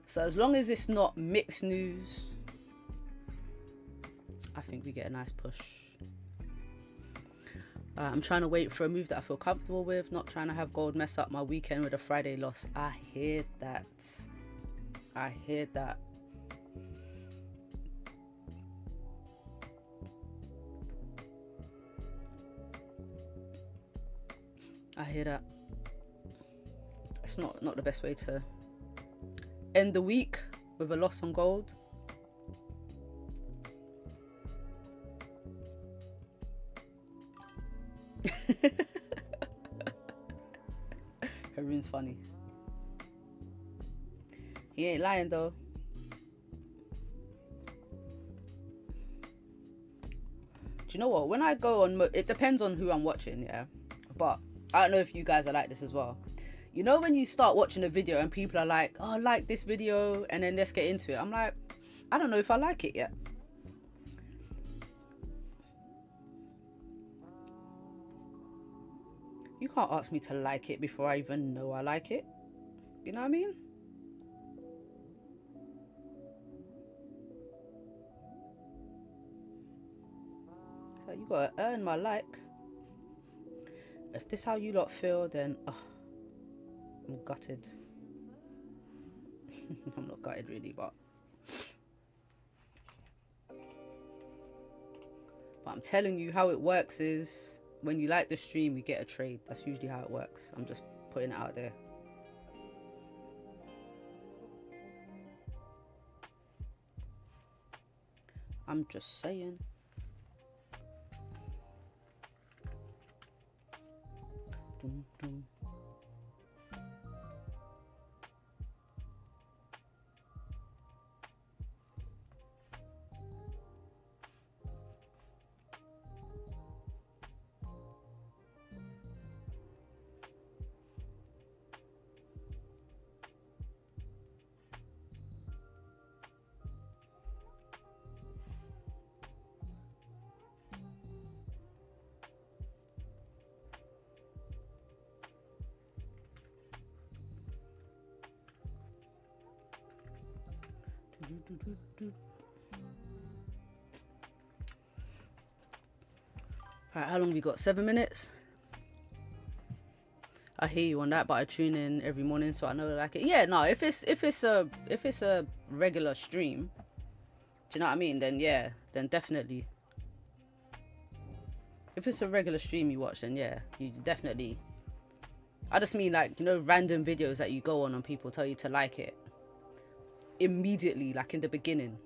So as long as it's not mixed news, I think we get a nice push. I'm trying to wait for a move that I feel comfortable with, not trying to have gold mess up my weekend with a Friday loss. I hear that. I hear that. I hear that. It's not the best way to end the week with a loss on gold. Haroon's funny. He ain't lying though. Do you know what? When I go on, it depends on who I'm watching, yeah. But I don't know if you guys are like this as well. You know when you start watching a video and people are like, "Oh, I like this video," and then let's get into it. I'm like, I don't know if I like it yet. You can't ask me to like it before I even know I like it. You know what I mean? So you gotta earn my like. If this how you lot feel, then I'm gutted. I'm not gutted really, but I'm telling you how it works is, when you like the stream, you get a trade. That's usually how it works. I'm just putting it out there. I'm just saying. Dum, dum.
Alright, how long we got? 7 minutes? I hear you on that, but I tune in every morning, so I know like it. Yeah, no, if it's a regular stream, do you know what I mean? Then yeah, then definitely. If it's a regular stream you watch, then yeah, you definitely. I just mean like, you know, random videos that you go on and people tell you to like it immediately, like in the beginning.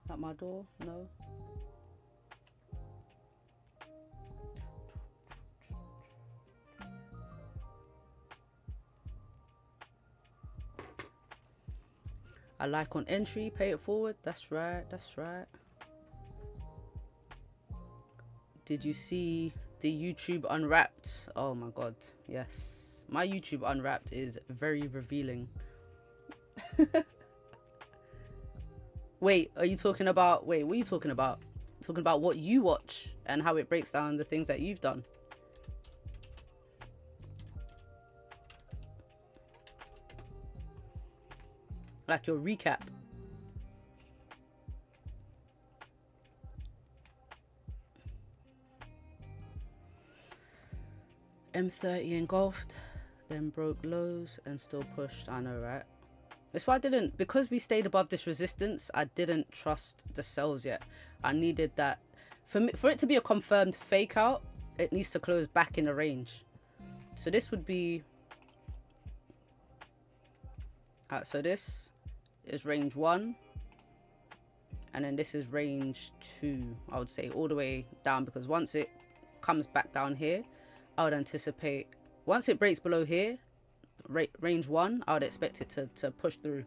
At my door? No. I like on entry, pay it forward. That's right, that's right. Did you see the YouTube Unwrapped? Oh my god, yes. My YouTube Unwrapped is very revealing. Wait, are you talking about, wait, what are you talking about? Talking about what you watch and how it breaks down the things that you've done. Like your recap. M30 engulfed, then broke lows and still pushed. I know, right? That's why I didn't, because we stayed above this resistance, I didn't trust the sells yet. I needed that. For it to be a confirmed fake out, it needs to close back in the range. So this would be... so this is range 1. And then this is range 2, I would say, all the way down. Because once it comes back down here, I would anticipate... Once it breaks below here, range 1, I would expect it to push through.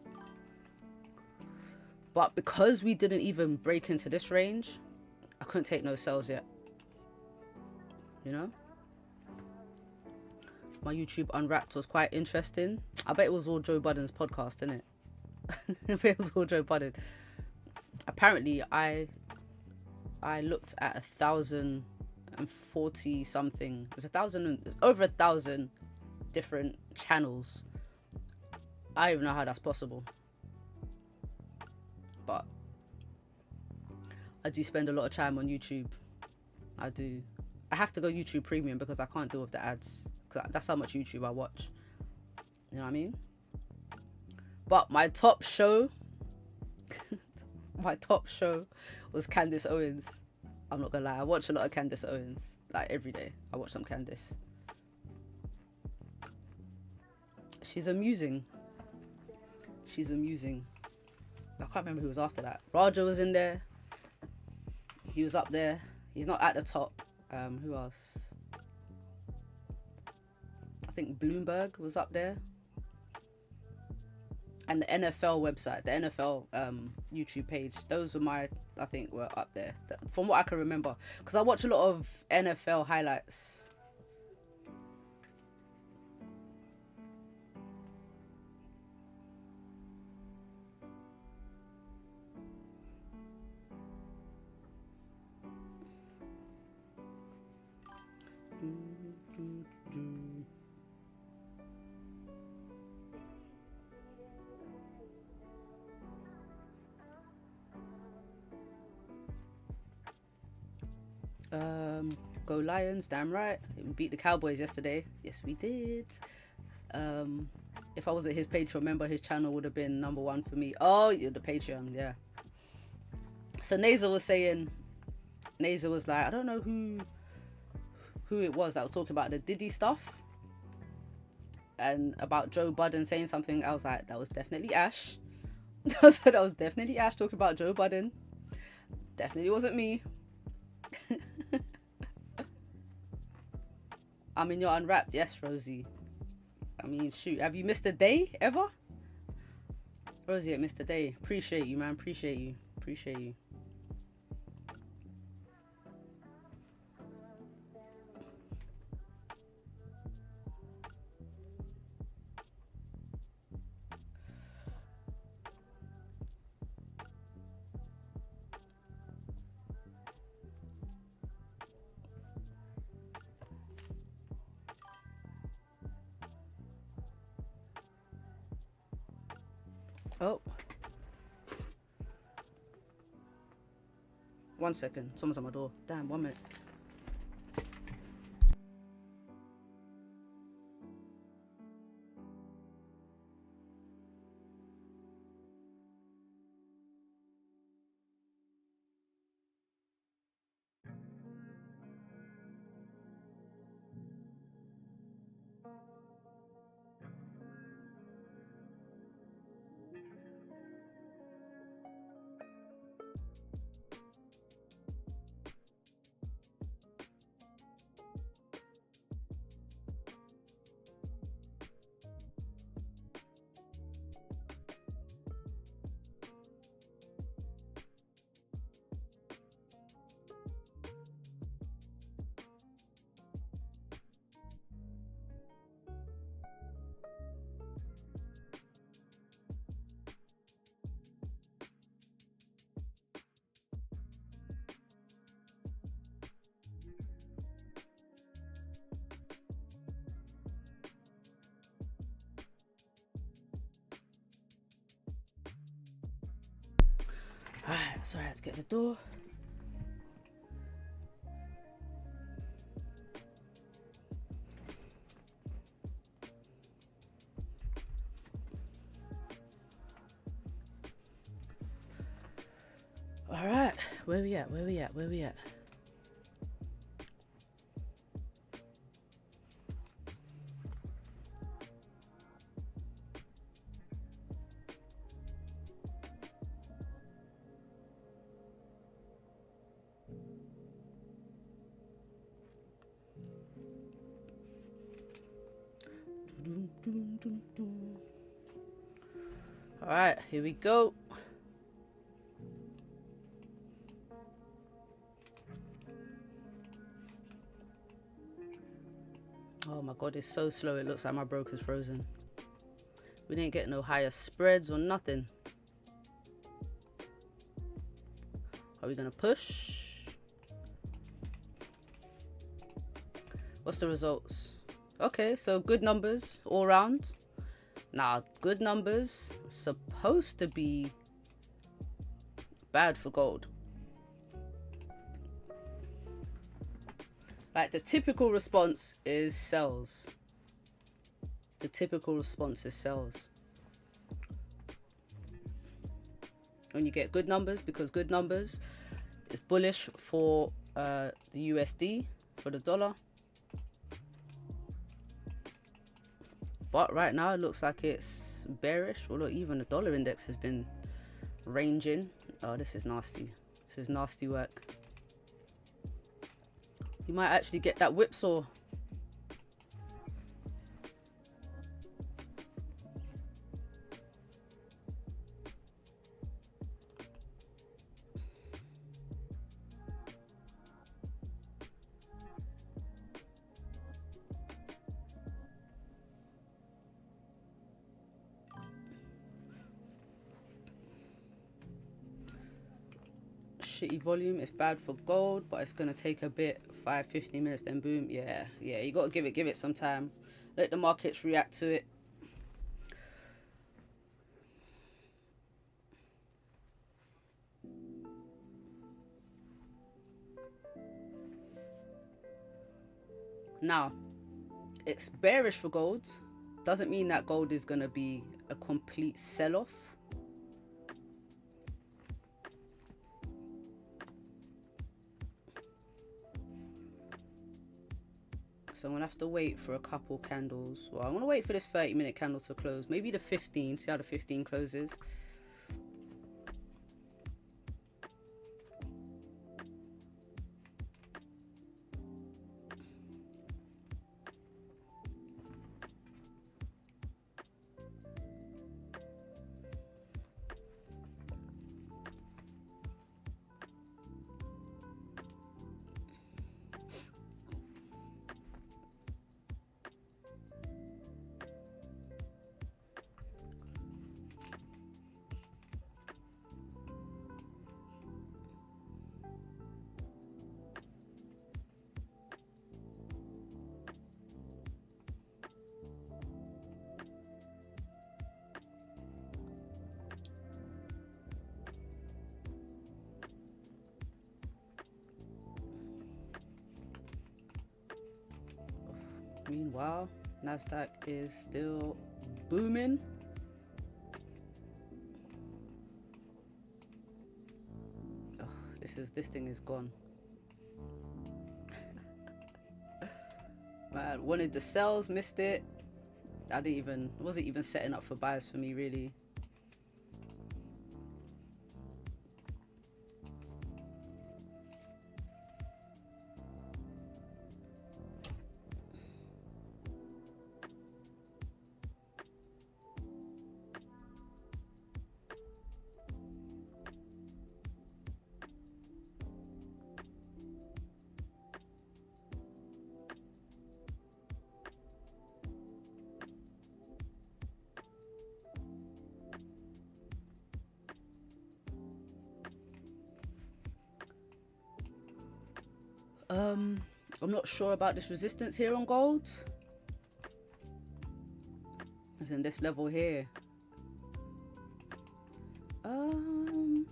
But because we didn't even break into this range, I couldn't take no sells yet. You know? My YouTube Unwrapped was quite interesting. I bet it was all Joe Budden's podcast, innit? I bet it was all Joe Budden. Apparently, I looked at 1,040 something. There's over 1,000 different channels. I don't even know how that's possible, but I do spend a lot of time on YouTube. I do. I have to go YouTube Premium because I can't deal with the ads. Cause that's how much YouTube I watch. You know what I mean? But my top show, my top show was Candace Owens. I'm not gonna lie. I watch a lot of Candace Owens. Like every day, I watch some Candace. She's amusing. She's amusing. I can't remember who was after that. Raja was in there. He was up there. He's not at the top. Who else? I think Bloomberg was up there. And the NFL website, the NFL YouTube page. Those were I think were up there. From what I can remember. Because I watch a lot of NFL highlights. Go Lions, damn right. We beat the Cowboys yesterday. Yes, we did. If I wasn't his Patreon member, his channel would have been #1 for me. Oh, you're the Patreon, yeah. So Naza was saying, Naza was like, I don't know who it was that was talking about the Diddy stuff and about Joe Budden saying something. I was like, that was definitely Ash. So that was definitely Ash talking about Joe Budden. Definitely wasn't me. I mean, you're unwrapped. Yes, Rosie. I mean, shoot. Have you missed a day ever? Rosie, I missed a day. Appreciate you, man. Appreciate you. Appreciate you.
Oh. 1 second. Someone's on my door. Damn, 1 minute. Alright, sorry I had to get the door. Alright, where we at? Where we at? Where we at? All right, here we go. Oh my god, it's so slow. It looks like my broker's frozen. We didn't get no higher spreads or nothing. Are we gonna push? What's the results? Okay, so good numbers all round. Now, good numbers supposed to be bad for gold. Like the typical response is sells. The typical response is sells. When you get good numbers, because good numbers is bullish for the USD, for the dollar. But right now it looks like it's bearish. Well, look, even the dollar index has been ranging. Oh, this is nasty. This is nasty work. You might actually get that whipsaw. Shitty volume. It's bad for gold, but it's gonna take a bit. 5-15 minutes, then boom. Yeah, you gotta give it some time. Let the markets react to it. Now, it's bearish for gold. Doesn't mean that gold is gonna be a complete sell-off. So I'm gonna have to wait for a couple candles. Well, I'm gonna wait for this 30-minute candle to close. Maybe the 15. See how the 15 closes. Meanwhile, NASDAQ is still booming. Oh, this thing is gone. Man, wanted the sells, missed it. Wasn't even setting up for buys for me really. I'm not sure about this resistance here on gold. As in this level here. I don't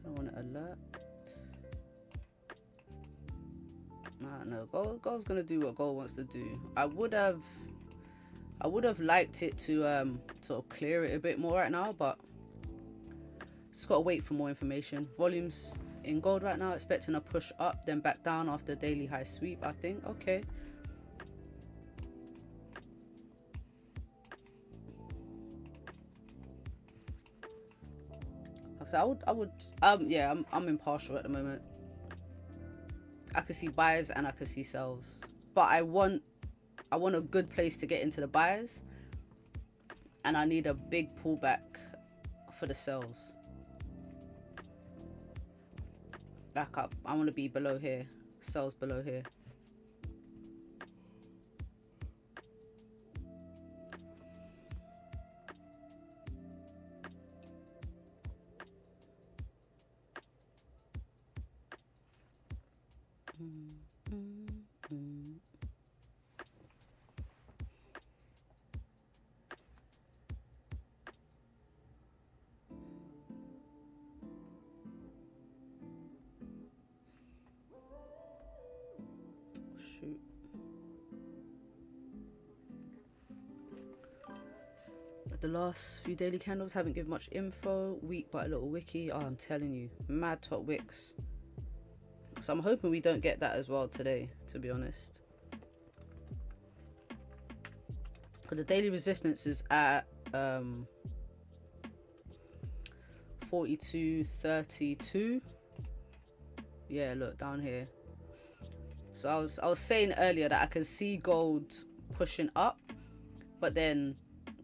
want to alert. No, gold's gonna do what gold wants to do. I would have liked it to sort of clear it a bit more right now, but just gotta wait for more information. Volumes in gold right now, expecting a push up, then back down after daily high sweep, I think. Okay. So yeah, I'm impartial at the moment. I can see buys and I can see sells, but I want a good place to get into the buys, and I need a big pullback for the sells. Back up. I want to be below here. Sells below here. Shoot. The last few daily candles haven't given much info. Weak but a little wicky. Oh, I'm telling you, mad top wicks. So I'm hoping we don't get that as well today, to be honest. Because the daily resistance is at 42.32. Yeah, look down here. So I was saying earlier that I can see gold pushing up, but then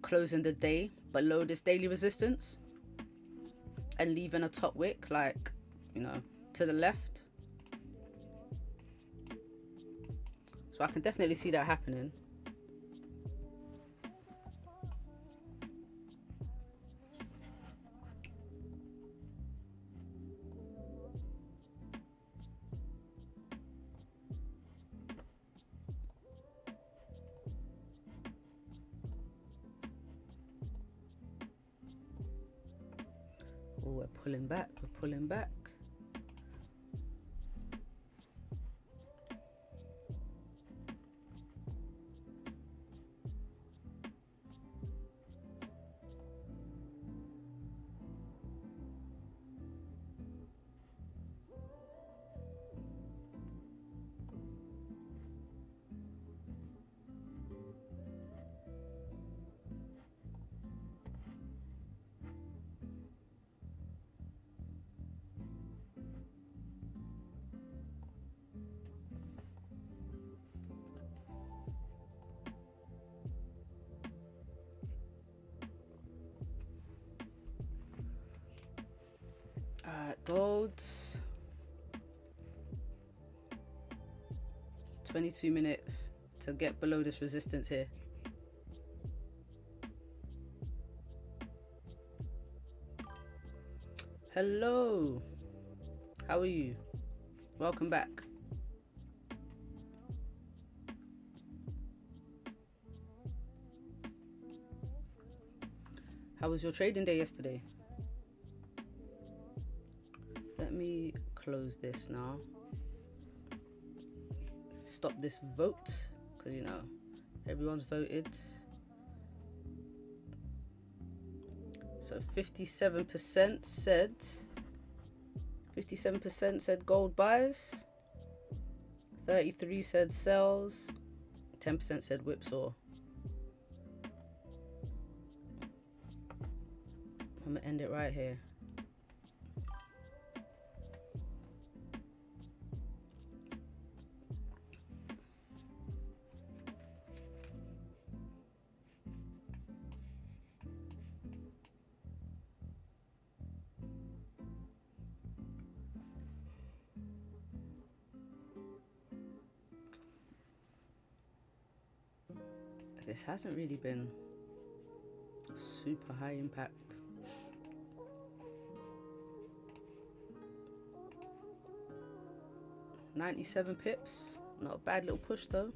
closing the day below this daily resistance and leaving a top wick, like, you know, to the left. So I can definitely see that happening. Oh, we're pulling back, we're pulling back. Alright, gold. 22 minutes to get below this resistance here. Hello. How are you? Welcome back. How was your trading day yesterday? Let me close this now. stop this vote, because you know everyone's voted. So 57% said gold buys, 33 said sells, 10% said whipsaw. I'm gonna end it right here. This hasn't really been super high impact. $97 pips, not a bad little push though.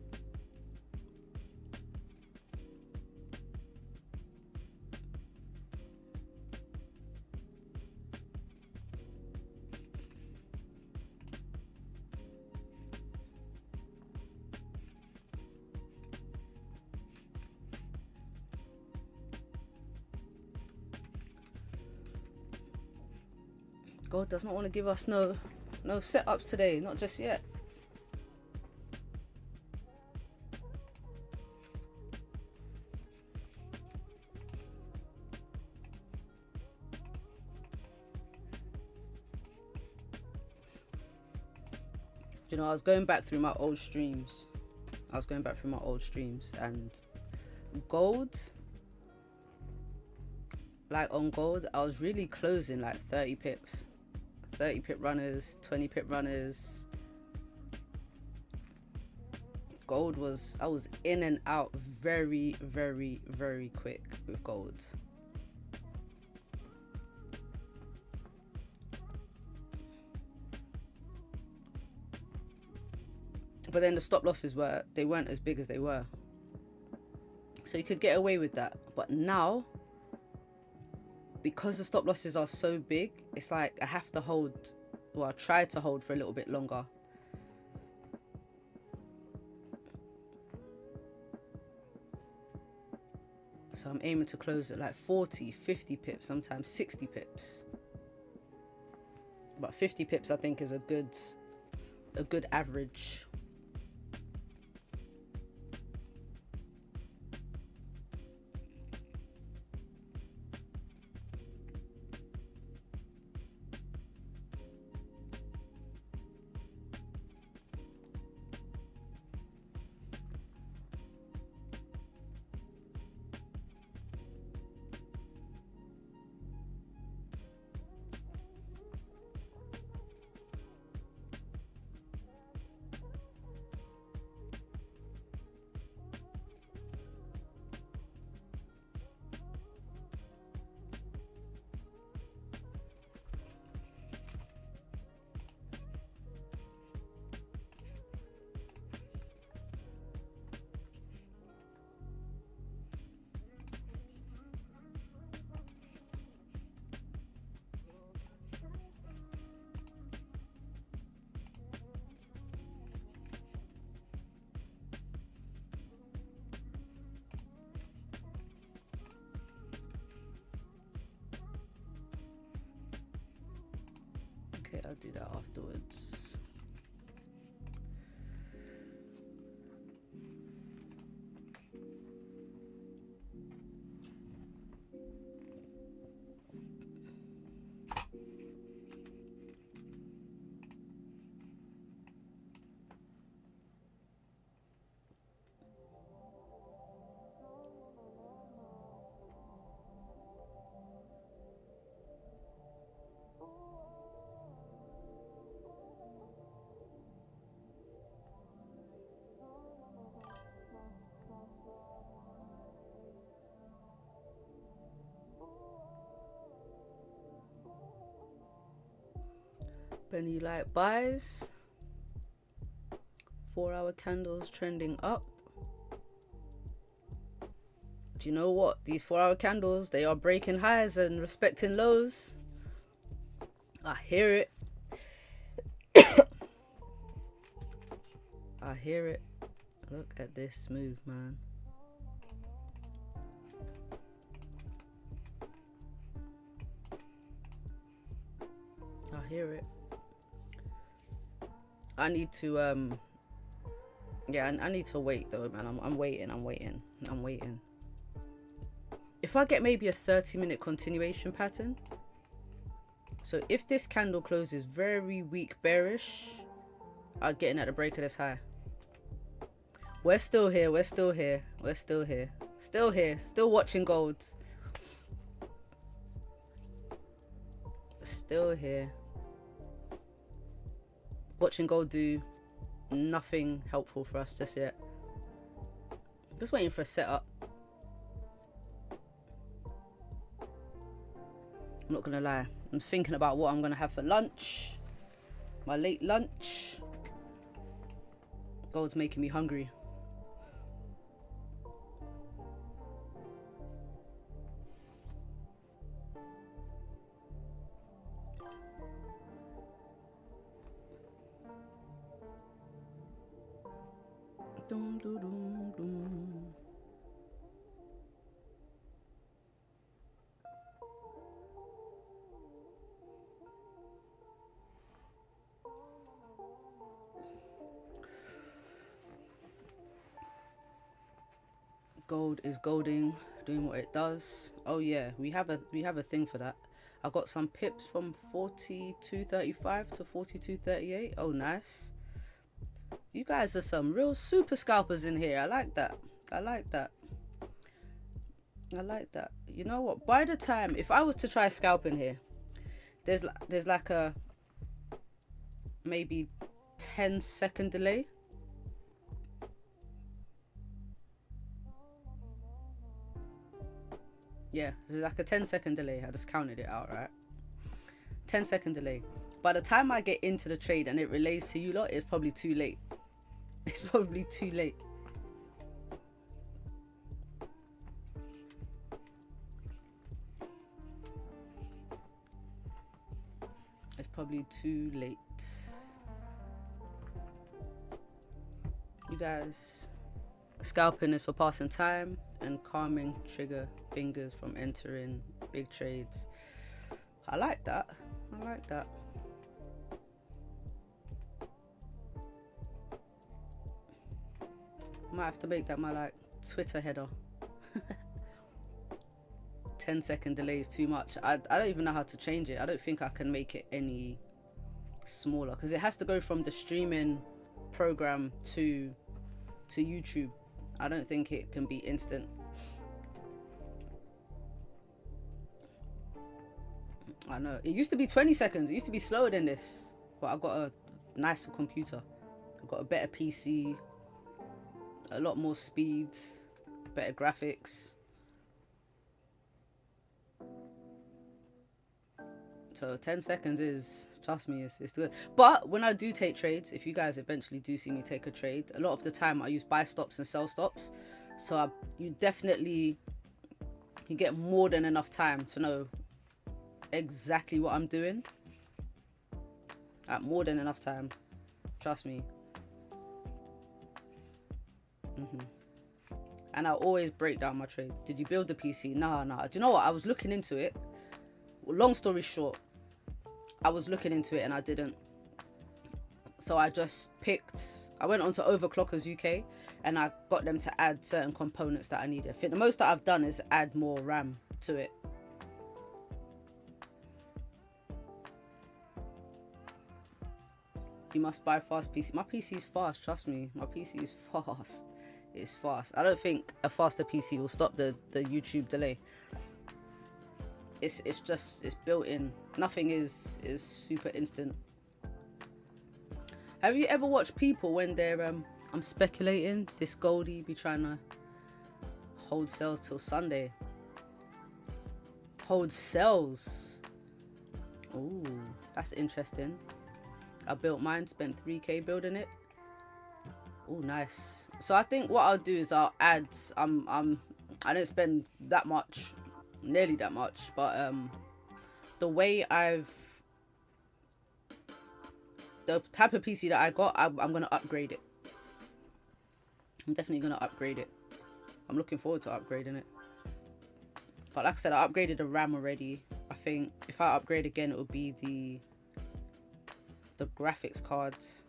God does not want to give us no setups today, not just yet. You know, I was going back through my old streams. And gold, like on gold, I was really closing like 30 pips. 30 pip runners, 20 pip runners. Gold was, I was in and out very, very, very quick with gold. But then the stop losses weren't as big as they were. So you could get away with that. But now, because the stop losses are so big, it's like I have to hold, well, I try to hold for a little bit longer. So I'm aiming to close at like 40, 50 pips, sometimes 60 pips. But 50 pips I think is a good average. Okay, I'll do that afterwards. Penny light buys, 4-hour candles trending up. Do you know what? These 4-hour candles, they are breaking highs and respecting lows. I hear it. I hear it. Look at this move, man. I hear it. I need to yeah, I need to wait though, man. I'm waiting. If I get maybe a 30-minute continuation pattern, so if this candle closes very weak bearish, I'd get in at the break of this high. We're still here. Still watching gold. Still here. Watching gold do nothing helpful for us just yet. Just waiting for a setup. I'm not gonna lie. I'm thinking about what I'm gonna have for lunch. My late lunch. Gold's making me hungry. Dum, dum, dum, dum. Gold is golding, doing what it does. Oh yeah, we have a thing for that. I got some pips from 42.35 to 42.38. Oh nice. You guys are some real super scalpers in here. I like that. You know what? By the time, if I was to try scalping here, there's like a maybe 10-second delay. Yeah, there's like a 10-second delay. I just counted it out, right? 10-second delay. By the time I get into the trade and it relays to you lot, it's probably too late. It's probably too late. It's probably too late. You guys, scalping is for passing time and calming trigger fingers from entering big trades. I like that. Might have to make that my like Twitter header. 10-second delay is too much. I don't even know how to change it. I don't think I can make it any smaller because it has to go from the streaming program to YouTube. I don't think it can be instant. I know it used to be 20 seconds. It used to be slower than this, but I got a nicer computer. I got a better PC, a lot more speed, better graphics. So 10 seconds is, trust me, it's good. But when I do take trades, if you guys eventually do see me take a trade, a lot of the time I use buy stops and sell stops. So you get more than enough time to know exactly what I'm doing. More than enough time, trust me. And I always break down my trade. Did you build the PC? Nah. Do you know what? I was looking into it. Long story short, I was looking into it and I didn't. So I went on to Overclockers UK and I got them to add certain components that I needed. I think the most that I've done is add more RAM to it. You must buy fast PC. My PC is fast, trust me. My PC is fast. It's fast. I don't think a faster PC will stop the YouTube delay. It's built in. Nothing is super instant. Have you ever watched people when they're I'm speculating, this Goldie be trying to hold sales till Sunday. Hold sales. Ooh, that's interesting. I built mine, spent 3k building it. Oh, nice. So I think what I'll do is I'll add I don't spend that much, nearly that much, but the way the type of PC that I got, I'm gonna upgrade it. I'm definitely gonna upgrade it. I'm looking forward to upgrading it. But like I said, I upgraded the RAM already. I think if I upgrade again, it would be the graphics cards.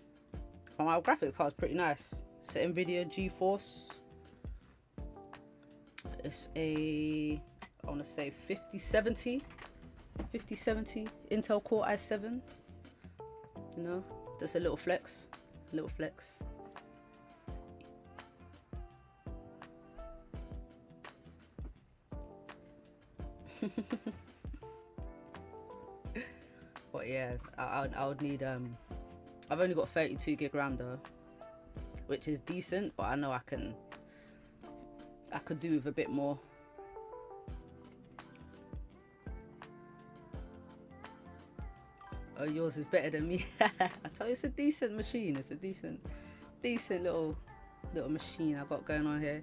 But my graphics card's pretty nice. It's an NVIDIA GeForce. It's a, I want to say 5070 Intel Core i7. You know, just a little flex. But yeah, I would need I've only got 32 gig RAM though, which is decent, but I know I could do with a bit more. Oh, yours is better than me. I tell you, it's a decent machine. It's a decent little machine I got going on here.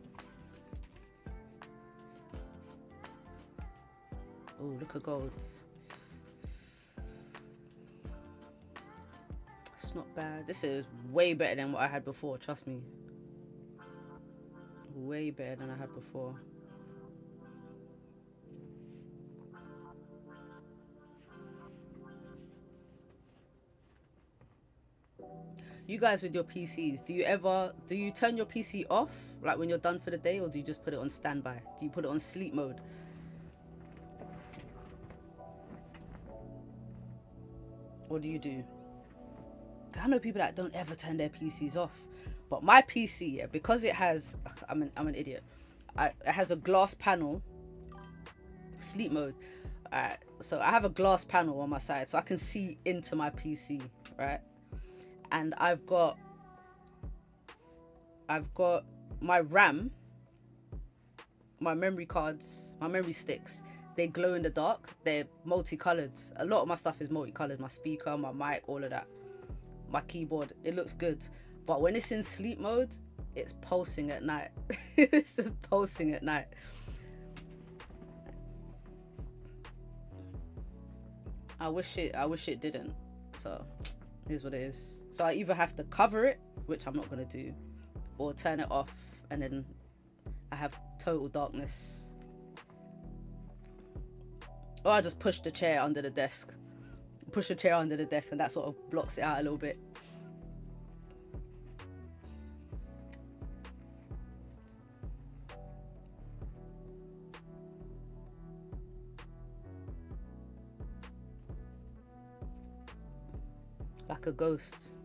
Oh, look at golds. It's not bad. This is way better than what I had before, trust me. Way better than I had before. You guys with your PCs, do you turn your PC off like when you're done for the day, or do you just put it on standby? Do you put it on sleep mode? What do you do? I know people that don't ever turn their PCs off, but my PC, yeah, because it has, I'm an idiot. It has a glass panel, sleep mode. So I have a glass panel on my side, so I can see into my PC, right? And I've got my RAM, my memory cards, my memory sticks. They glow in the dark. They're multicolored. A lot of my stuff is multicolored. My speaker, my mic, all of that. My keyboard, it looks good. But when it's in sleep mode, it's pulsing at night. It's just pulsing at night. I wish it didn't. So here's what it is. So I either have to cover it, which I'm not gonna do, or turn it off, and then I have total darkness. Or I just push the chair under the desk. Push the chair under the desk, and that sort of blocks it out a little bit. Like a ghost.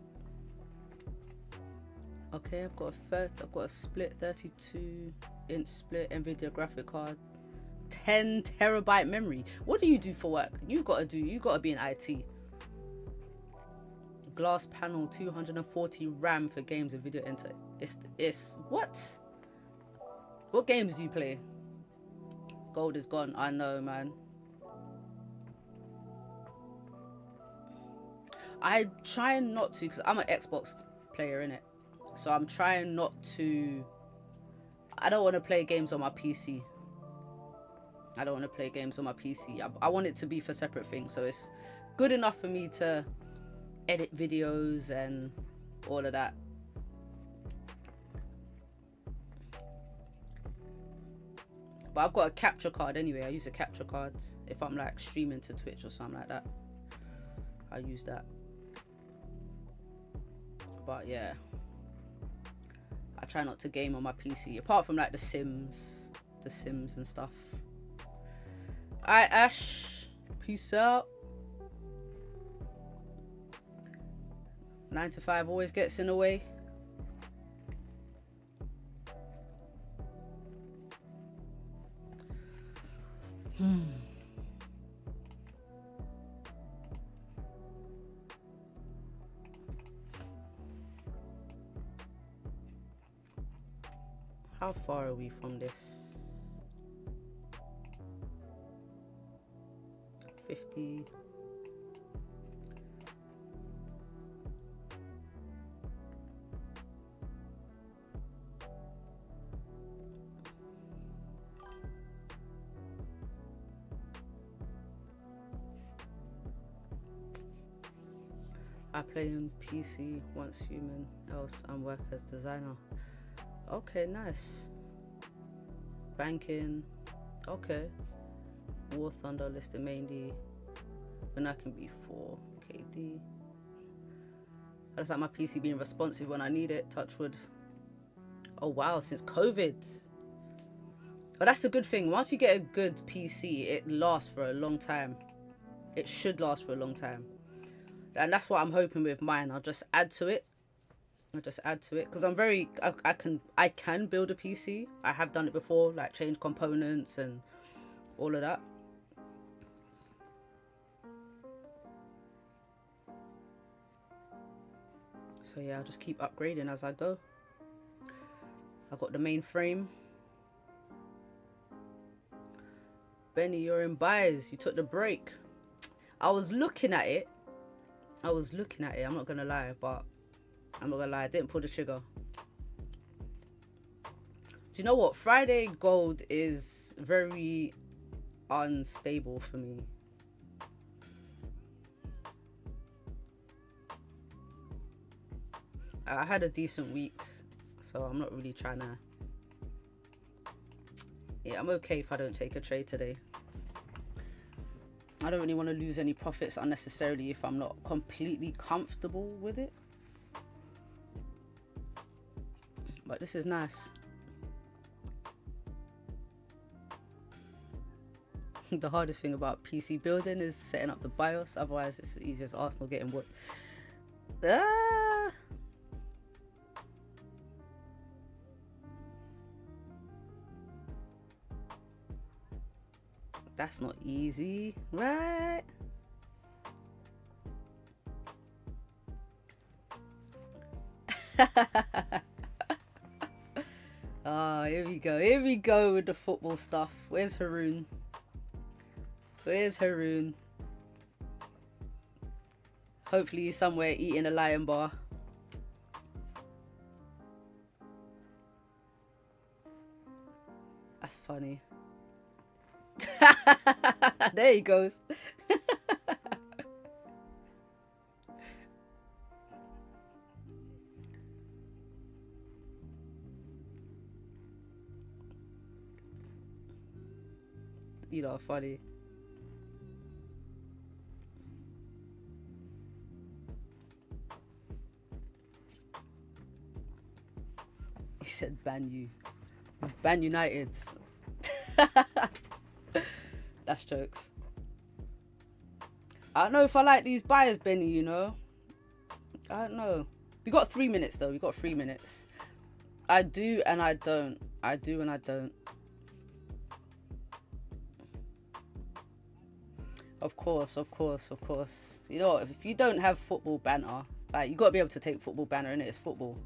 Okay, I've got a split 32-inch split NVIDIA graphic card. 10 terabyte memory. What do you do for work? You gotta be in IT. Glass panel, 240 RAM for games and video enter. It's what games do you play? Gold is gone. I know, man. I try not to, because I'm an Xbox player, innit? So I'm trying not to. I don't want to play games on my PC. I want it to be for separate things, so it's good enough for me to edit videos and all of that. But I've got a capture card anyway. I use the capture cards if I'm like streaming to Twitch or something like that. I use that. But yeah, I try not to game on my PC, apart from like the Sims and stuff. Alright, Ash, peace out. 9 to 5 always gets in the way. How far are we from this? 50. I play on PC, once human, else and work as designer. Okay, nice. Banking. Okay. War Thunder listed mainly. When I can be 4 KD. I just like my PC being responsive when I need it. Touch wood. Oh wow, since COVID. But that's a good thing. Once you get a good PC, it lasts for a long time. It should last for a long time. And that's what I'm hoping with mine. I'll just add to it. Because I'm very, I can build a PC. I have done it before, like change components and all of that. So yeah, I'll just keep upgrading as I go. I've got the main frame. Benny, you're in buys. You took the break. I was looking at it. I'm not gonna lie, but I didn't pull the trigger. Do you know what? Friday gold is very unstable for me. I had a decent week, so I'm not really trying to. Yeah, I'm okay if I don't take a trade today. I don't really want to lose any profits unnecessarily if I'm not completely comfortable with it. But this is nice. The hardest thing about PC building is setting up the BIOS, otherwise it's as easy as Arsenal getting whooped. That's not easy, right? Oh, here we go with the football stuff. Where's Haroon? Hopefully he's somewhere eating a lion bar. That's funny. There he goes. You know, funny. He said ban you. Ban United. That's jokes. I don't know if I like these buyers, Benny, you know. I don't know. We got 3 minutes though. We got 3 minutes. I do and I don't. I do and I don't. Of course. You know, if you don't have football banter, like, you got to be able to take football banter in it. It's football.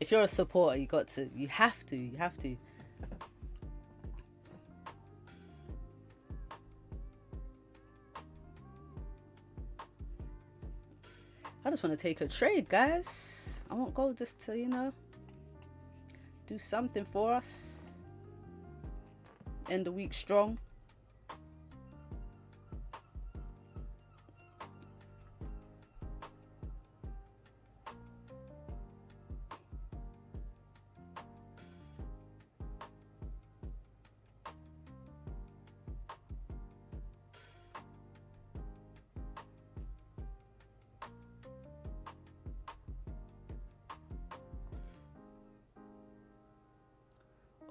If you're a supporter, you have to. I just want to take a trade, guys. I want gold just to, you know, do something for us. End the week strong.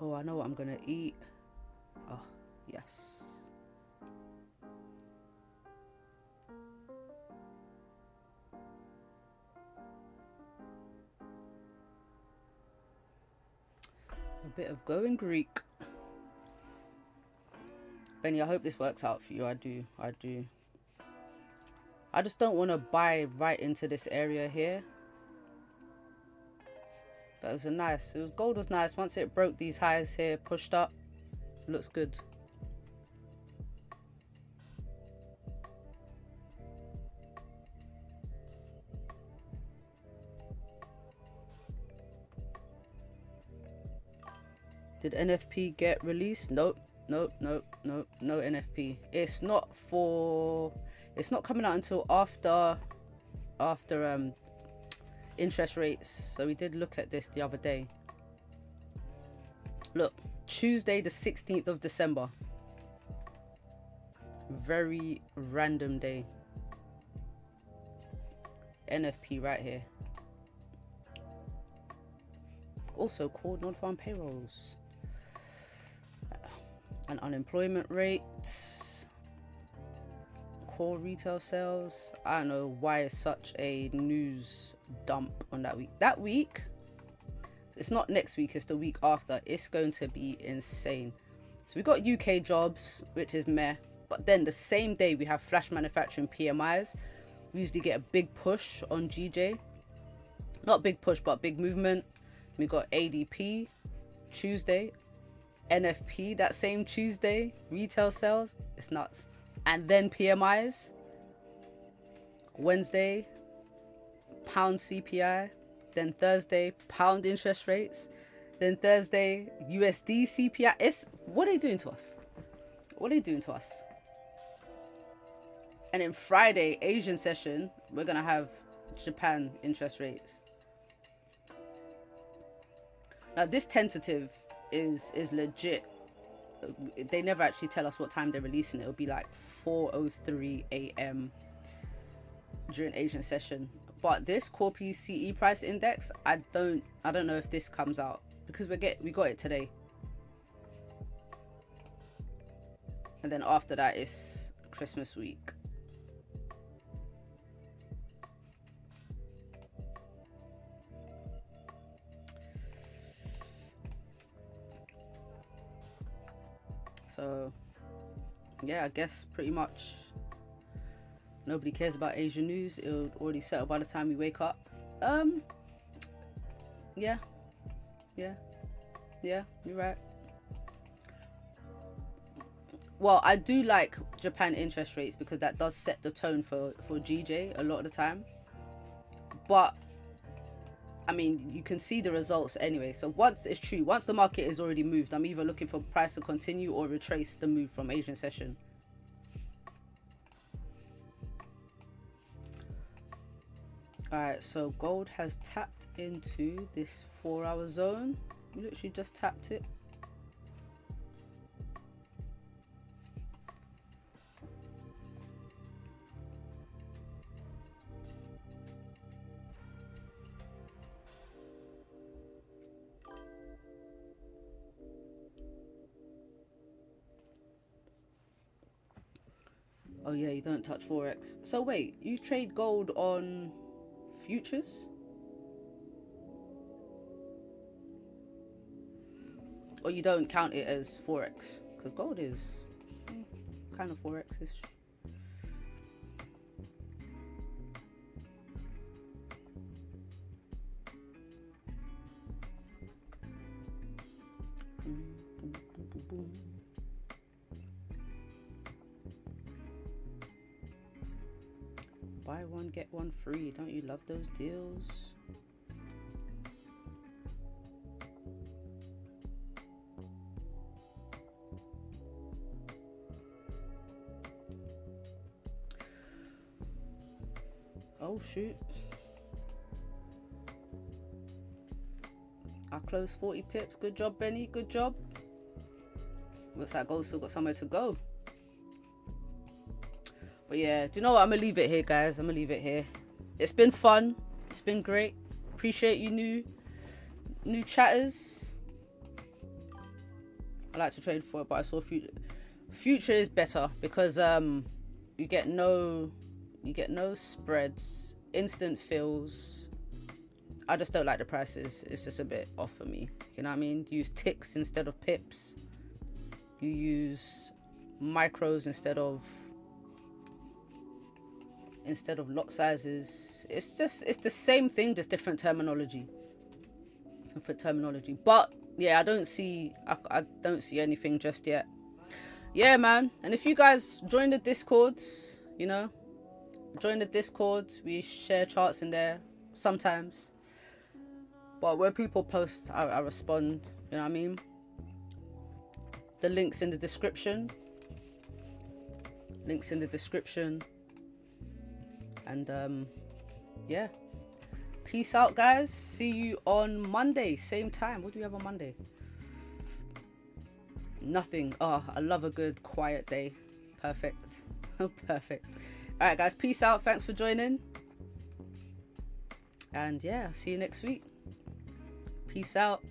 Oh, I know what I'm gonna eat. Oh, yes. A bit of going Greek. Benny, I hope this works out for you. I do. I just don't want to buy right into this area here. But it was gold was nice. Once it broke these highs here, pushed up, looks good. Did NFP get released? Nope. No NFP. It's not coming out until after interest rates. So we did look at this the other day. Look, Tuesday the 16th of December. Very random day. NFP right here. Also called non-farm payrolls. And unemployment rates. Core retail sales. I don't know why it's such a news dump on that week. That week, it's not next week, it's the week after. It's going to be insane. So we got UK jobs, which is meh. But then the same day we have flash manufacturing PMIs. We usually get a big push on GJ. Not big push, but big movement. We got ADP Tuesday. NFP that same Tuesday. Retail sales. It's nuts. And then PMIs. Wednesday. Pound CPI. Then Thursday. Pound interest rates. Then Thursday. USD CPI. What are they doing to us? What are they doing to us? And then Friday, Asian session, we're going to have Japan interest rates. Now, this tentative is legit. They never actually tell us what time they're releasing it. It'll be like 4:03 a.m. during Asian session. But this core PCE price index, I don't know if this comes out because we got it today. And then after that, it's Christmas week. So, yeah, I guess pretty much nobody cares about Asian news. It'll already settle by the time we wake up. Yeah, you're right. Well, I do like Japan interest rates because that does set the tone for GJ a lot of the time. But I mean, you can see the results anyway. So once it's true, once the market is already moved, I'm either looking for price to continue or retrace the move from Asian session. All right, so gold has tapped into this 4-hour zone. We literally just tapped it. Oh yeah, you don't touch Forex. So wait, you trade gold on futures? Or you don't count it as Forex? Because gold is kind of Forex-ish. Buy one, get one free. Don't you love those deals? Oh shoot. I closed 40 pips. Good job, Benny. Good job. Looks like gold still got somewhere to go. But yeah, do you know what? I'm gonna leave it here, guys. I'm gonna leave it here. It's been fun. It's been great. Appreciate you new chatters. I like to trade for it, but I saw future is better because you get no spreads, instant fills. I just don't like the prices. It's just a bit off for me. You know what I mean? You use ticks instead of pips. You use micros instead of lot sizes. It's the same thing, just different terminology. But yeah, I don't see anything just yet. Yeah, man. And if you guys join the discords, you know, we share charts in there sometimes. But where people post, I respond. You know what I mean? The links in the description. And yeah, peace out, guys. See you on Monday, same time. What do we have on Monday? Nothing. Oh, I love a good quiet day. Perfect. Perfect. All right, guys. Peace out. Thanks for joining. And yeah, see you next week. Peace out.